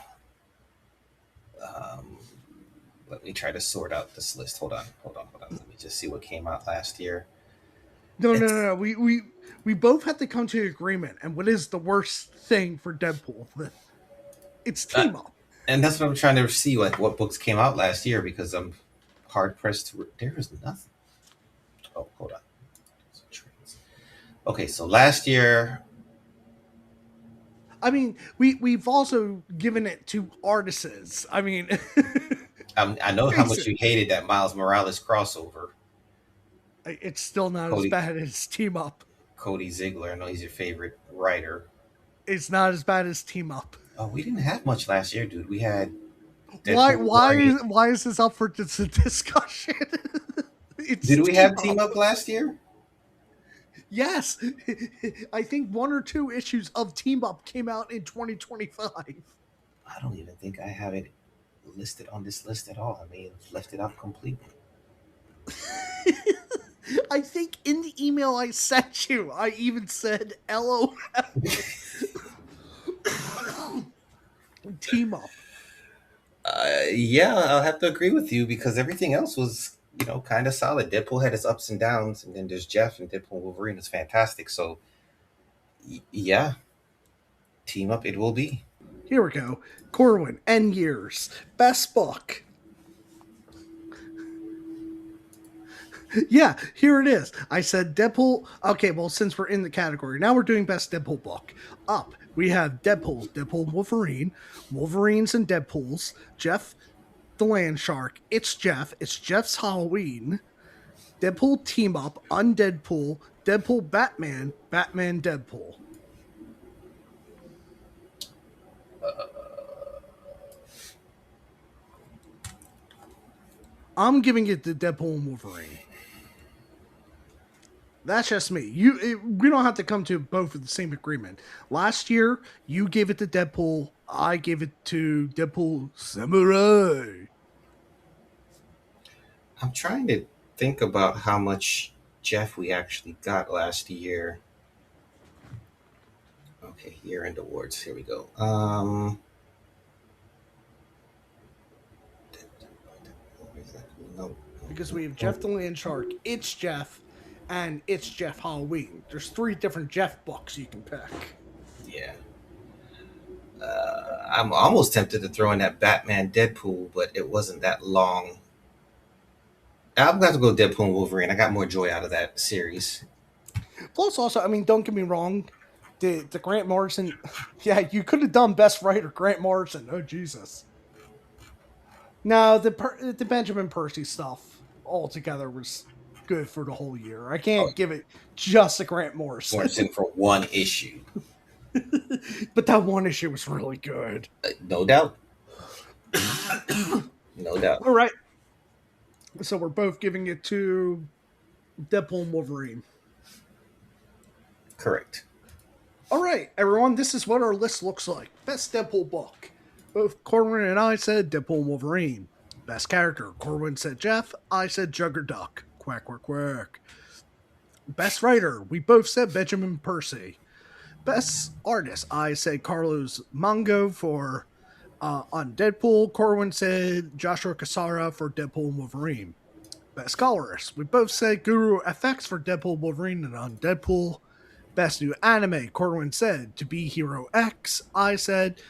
um, let me try to sort out this list. Hold on. Let me just see what came out last year. No, no, no, It's no. We both had to come to an agreement. And what is the worst thing for Deadpool? It's uh, Team Up. and that's what I'm trying to see, like what books came out last year, because I'm hard pressed to. There is nothing. Oh, hold on. Okay, so last year, I mean, we've also given it to artists. I mean, I know how much basic. you hated that Miles Morales crossover. It's still not as Cody bad as Team Up. Cody Ziegler. I know he's your favorite writer. It's not as bad as Team Up. Oh, we didn't have much last year, dude. We had Why Deadpool Wolverine. why is this up for discussion? It's Did we Team have Team Up. Up last year? Yes, I think one or two issues of Team Up came out in 2025. I don't even think I have it listed on this list at all. I may have left it out completely. I think in the email I sent you, I even said LOL. Team Up. Yeah, I'll have to agree with you because everything else was, kind of solid. Deadpool had its ups and downs, and then there's Jeff and Deadpool Wolverine is fantastic. So, yeah, Team Up it will be. Here we go. Corwin, N Years. Best book. Yeah, here it is. I said Deadpool. Okay, well, since we're in the category, now we're doing best Deadpool book. Up, we have Deadpool Wolverine, Wolverines and Deadpools, Jeff the Landshark, It's Jeff's Halloween, Deadpool Team Up, Undeadpool, Deadpool Batman, Batman Deadpool. I'm giving it to Deadpool and Wolverine. That's just me. We don't have to come to both of the same agreement. Last year, you gave it to Deadpool. I gave it to Deadpool Samurai. I'm trying to think about how much Jeff we actually got last year. Okay, year-end awards. Here we go. No, Because we have no. Jeff the Landshark, It's Jeff, and It's Jeff Halloween. There's 3 different Jeff books you can pick. Yeah. I'm almost tempted to throw in that Batman Deadpool, but it wasn't that long. I'm going to go Deadpool and Wolverine. I got more joy out of that series. Plus, also, I mean, don't get me wrong, the Grant Morrison, yeah, you could have done Best Writer Grant Morrison. Oh Jesus! No, the Benjamin Percy stuff altogether was good for the whole year. I Oh, can't give it just a Grant Morrison, Morrison for one issue. but that one issue was really good. No doubt. No doubt. All right, so we're both giving it to Deadpool and Wolverine. Correct. All right, everyone, this is what our list looks like. Best Deadpool book. Both Corwin and I said Deadpool and Wolverine. Best character. Corwin said Jeff. I said Juggerduck. Quack, quack, quack. Best writer. We both said Benjamin Percy. Best artist. I said Carlos Mongo for Undeadpool. Corwin said Joshua Cassara for Deadpool and Wolverine. Best colorist. We both said Guru FX for Deadpool, Wolverine, and Undeadpool. Best new anime. Corwin said To Be Hero X. I said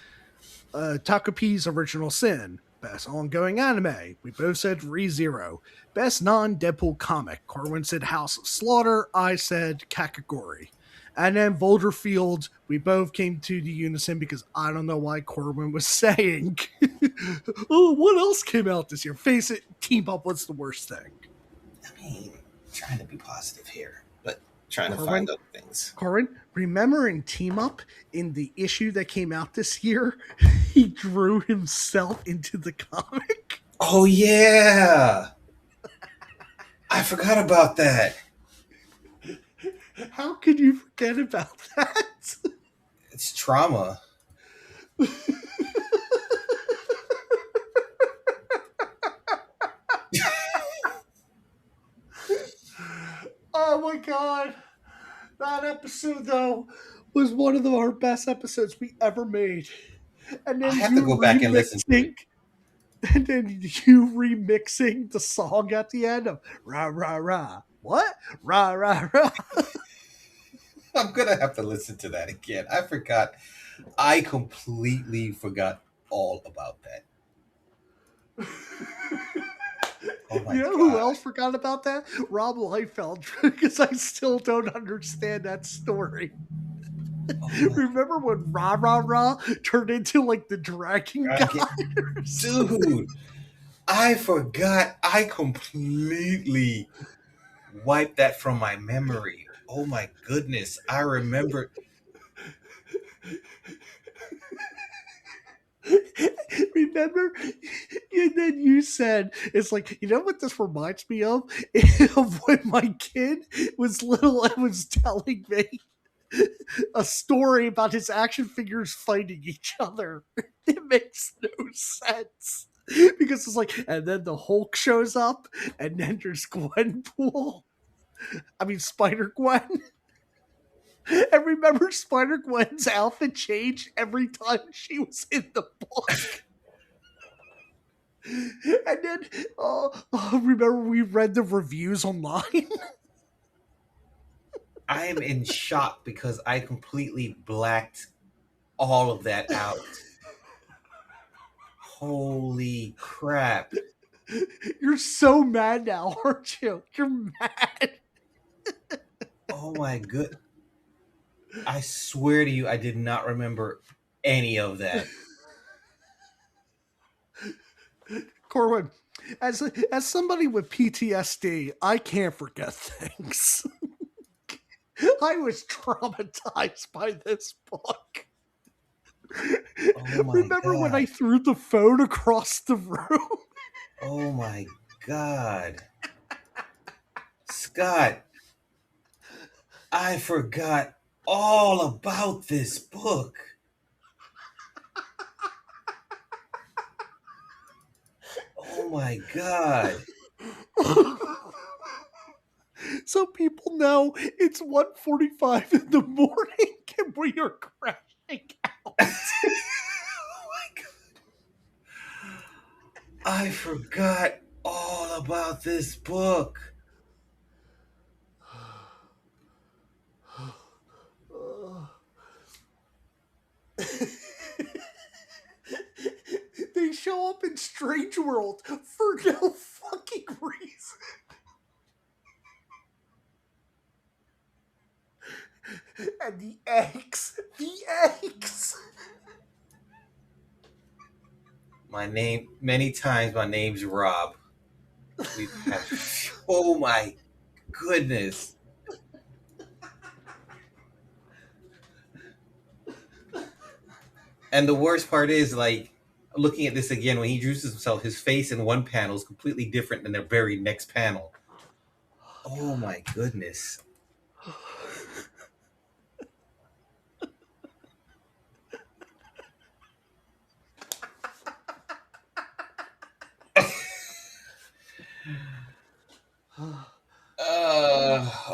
Takapi's Original Sin. Best ongoing anime. We both said ReZero. Best non-Deadpool comic. Corwin said House of Slaughter. I said Kakagori. And then Boulderfield, we both came to the unison because I don't know why Corwin was saying, oh, what else came out this year? Face it, Team Up was the worst thing. I mean, trying to be positive here, but trying Corwin, to find other things. Corwin, remember in Team Up, in the issue that came out this year, he drew himself into the comic? Oh, yeah. I forgot about that. How could you forget about that? It's trauma. Oh my god. That episode, though, was one of our best episodes we ever made. And then I have to go back and listen to it. And then you remixing the song at the end of rah rah rah. What? Rah rah rah. I'm going to have to listen to that again. I forgot. I completely forgot all about that. Oh my You know God. who else forgot about that? Rob Liefeld, because I still don't understand that story. Oh Remember when Rah Rah Rah turned into like the dragon guy? Dude, I forgot. I completely wiped that from my memory. Oh my goodness. I remember. Remember? And then you said, it's like, you know what this reminds me of? Of when my kid was little and was telling me a story about his action figures fighting each other. It makes no sense. Because it's like, and then the Hulk shows up, and then there's Gwenpool. I mean, Spider Gwen. And remember, Spider Gwen's outfit changed every time she was in the book. And then, remember we read the reviews online? I am in shock because I completely blacked all of that out. Holy crap. You're so mad now, aren't you? You're mad. Oh my good. I swear to you, I did not remember any of that. Corwin, as somebody with PTSD, I can't forget things. I was traumatized by this book. Oh my Remember God. when I threw the phone across the room? Oh my God. Scott, I forgot all about this book. my god. So people know it's 1:45 in the morning and we are crashing out. Oh my god. I forgot all about this book. They show up in Strange World for no fucking reason. And the eggs. My name, many times my name's Rob. We've had, oh my goodness. And the worst part is, like, looking at this again, when he introduces himself, his face in one panel is completely different than the very next panel. Oh my goodness.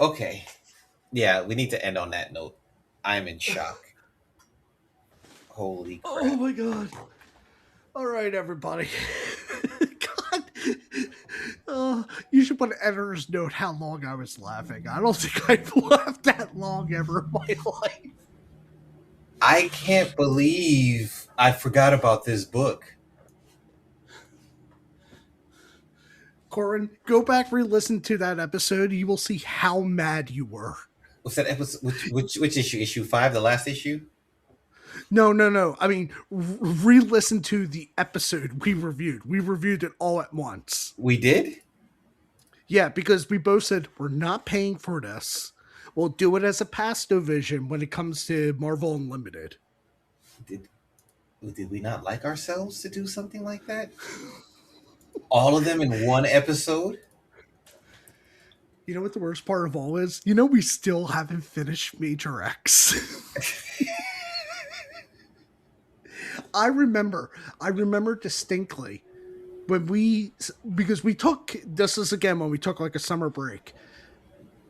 Okay. Yeah, we need to end on that note. I'm in shock. Holy crap. Oh my god. All right, everybody. God. You should put an editor's note how long I was laughing. I don't think I've laughed that long ever in my life. I can't believe I forgot about this book. Corwin, go back, re-listen to that episode. You will see how mad you were. What's that episode? Which issue? Issue 5, the last issue? No. I mean, re-listen to the episode we reviewed. We reviewed it all at once. We did? Yeah, because we both said we're not paying for this. We'll do it as a pasto vision when it comes to Marvel Unlimited. Did we not like ourselves to do something like that? All of them in one episode? You know what the worst part of all is? You know we still haven't finished Major X. I remember distinctly when because we took, this is again when we took like a summer break.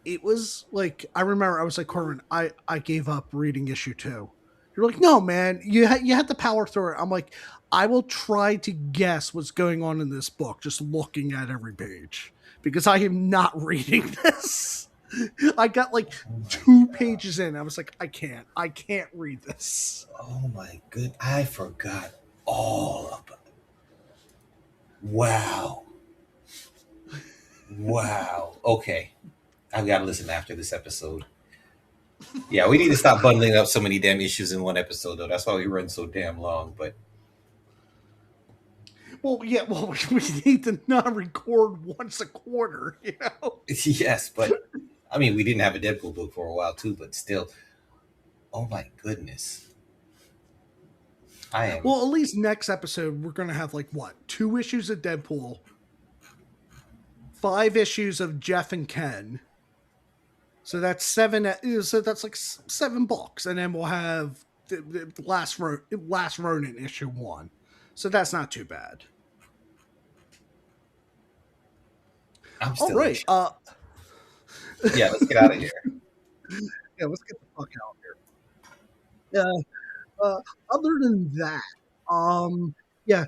It was like, I remember I was like, Corwin, I gave up reading issue 2. You're like, no, man, you had to power through it. I'm like, I will try to guess what's going on in this book just looking at every page because I am not reading this. I got like 2 pages in. I was like, I can't read this. Oh my good, I forgot all of it. Wow. Okay. I've got to listen after this episode. Yeah, we need to stop bundling up so many damn issues in one episode, though. That's why we run so damn long. But well, yeah, we need to not record once a quarter, you know? Yes, but I mean, we didn't have a Deadpool book for a while, too, but still. Oh my goodness. Well, at least next episode, we're going to have like, what, 2 issues of Deadpool, 5 issues of Jeff and Ken. So that's 7. So that's like 7 books, and then we'll have the last Ronin issue 1. So that's not too bad. I'm still all right. Yeah, let's get out of here. Yeah, let's get the fuck out of here. Other than that, yeah,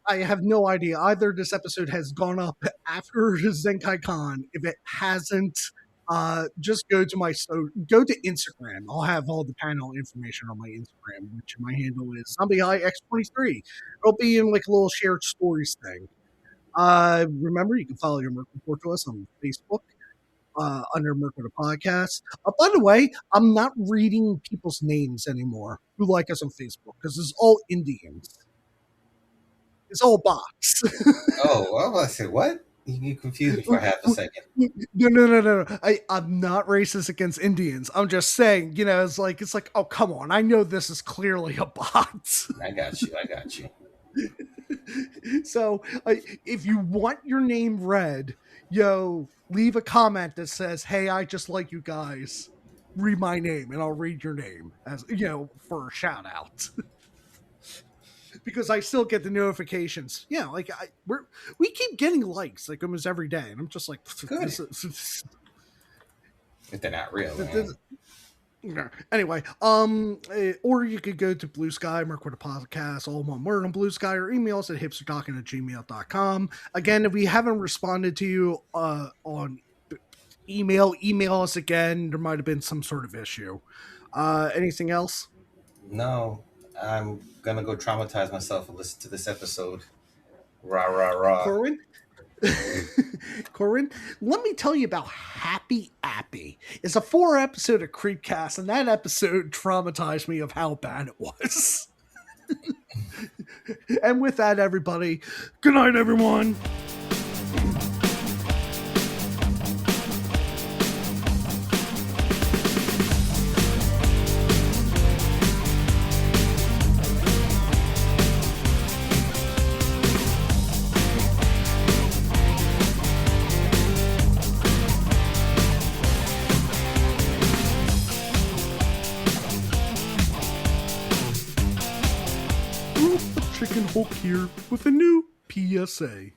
I have no idea. Either this episode has gone up after Zenkai Con. If it hasn't, just go to Instagram. I'll have all the panel information on my Instagram, which my handle is ZombieHiX23. It'll be in like a little shared stories thing. Remember, you can follow your Merc Report to us on Facebook. Under Merc the Podcast. By the way, I'm not reading people's names anymore who like us on Facebook because it's all Indians. It's all bots. Oh, well, I said, what? You confused me for half a second. No. I'm not racist against Indians. I'm just saying, you know, it's like, oh, come on. I know this is clearly a bot. I got you. So, if you want your name read, leave a comment that says, hey, I just like you guys. Read my name, and I'll read your name as, for a shout out. because I still get the notifications. Yeah, like we keep getting likes like almost every day, and I'm just like, Good. If they're not real, man. Anyway, or you could go to Blue Sky, Merc with a podcast, all one word on Blue Sky, or email us at hipstertalking@gmail.com. Again, if we haven't responded to you on email us again. There might have been some sort of issue. Anything else? No, I'm gonna go traumatize myself and listen to this episode. Rah rah rah. Corwin? Corwin, let me tell you about Happy Appy. It's a 4-episode of Creepcast, and that episode traumatized me of how bad it was. And with that, everybody, good night, everyone. Hulk here with a new PSA.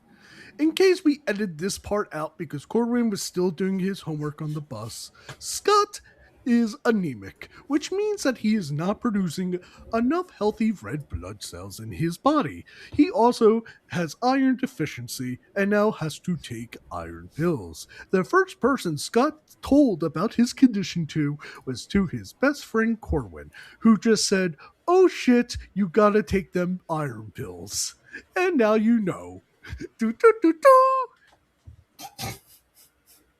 In case we edited this part out because Corwin was still doing his homework on the bus, Scott is anemic, which means that he is not producing enough healthy red blood cells in his body. He also has iron deficiency and now has to take iron pills. The first person Scott told about his condition to was to his best friend Corwin, who just said, "Oh shit, you gotta take them iron pills." And now you know. Do, do, do, do.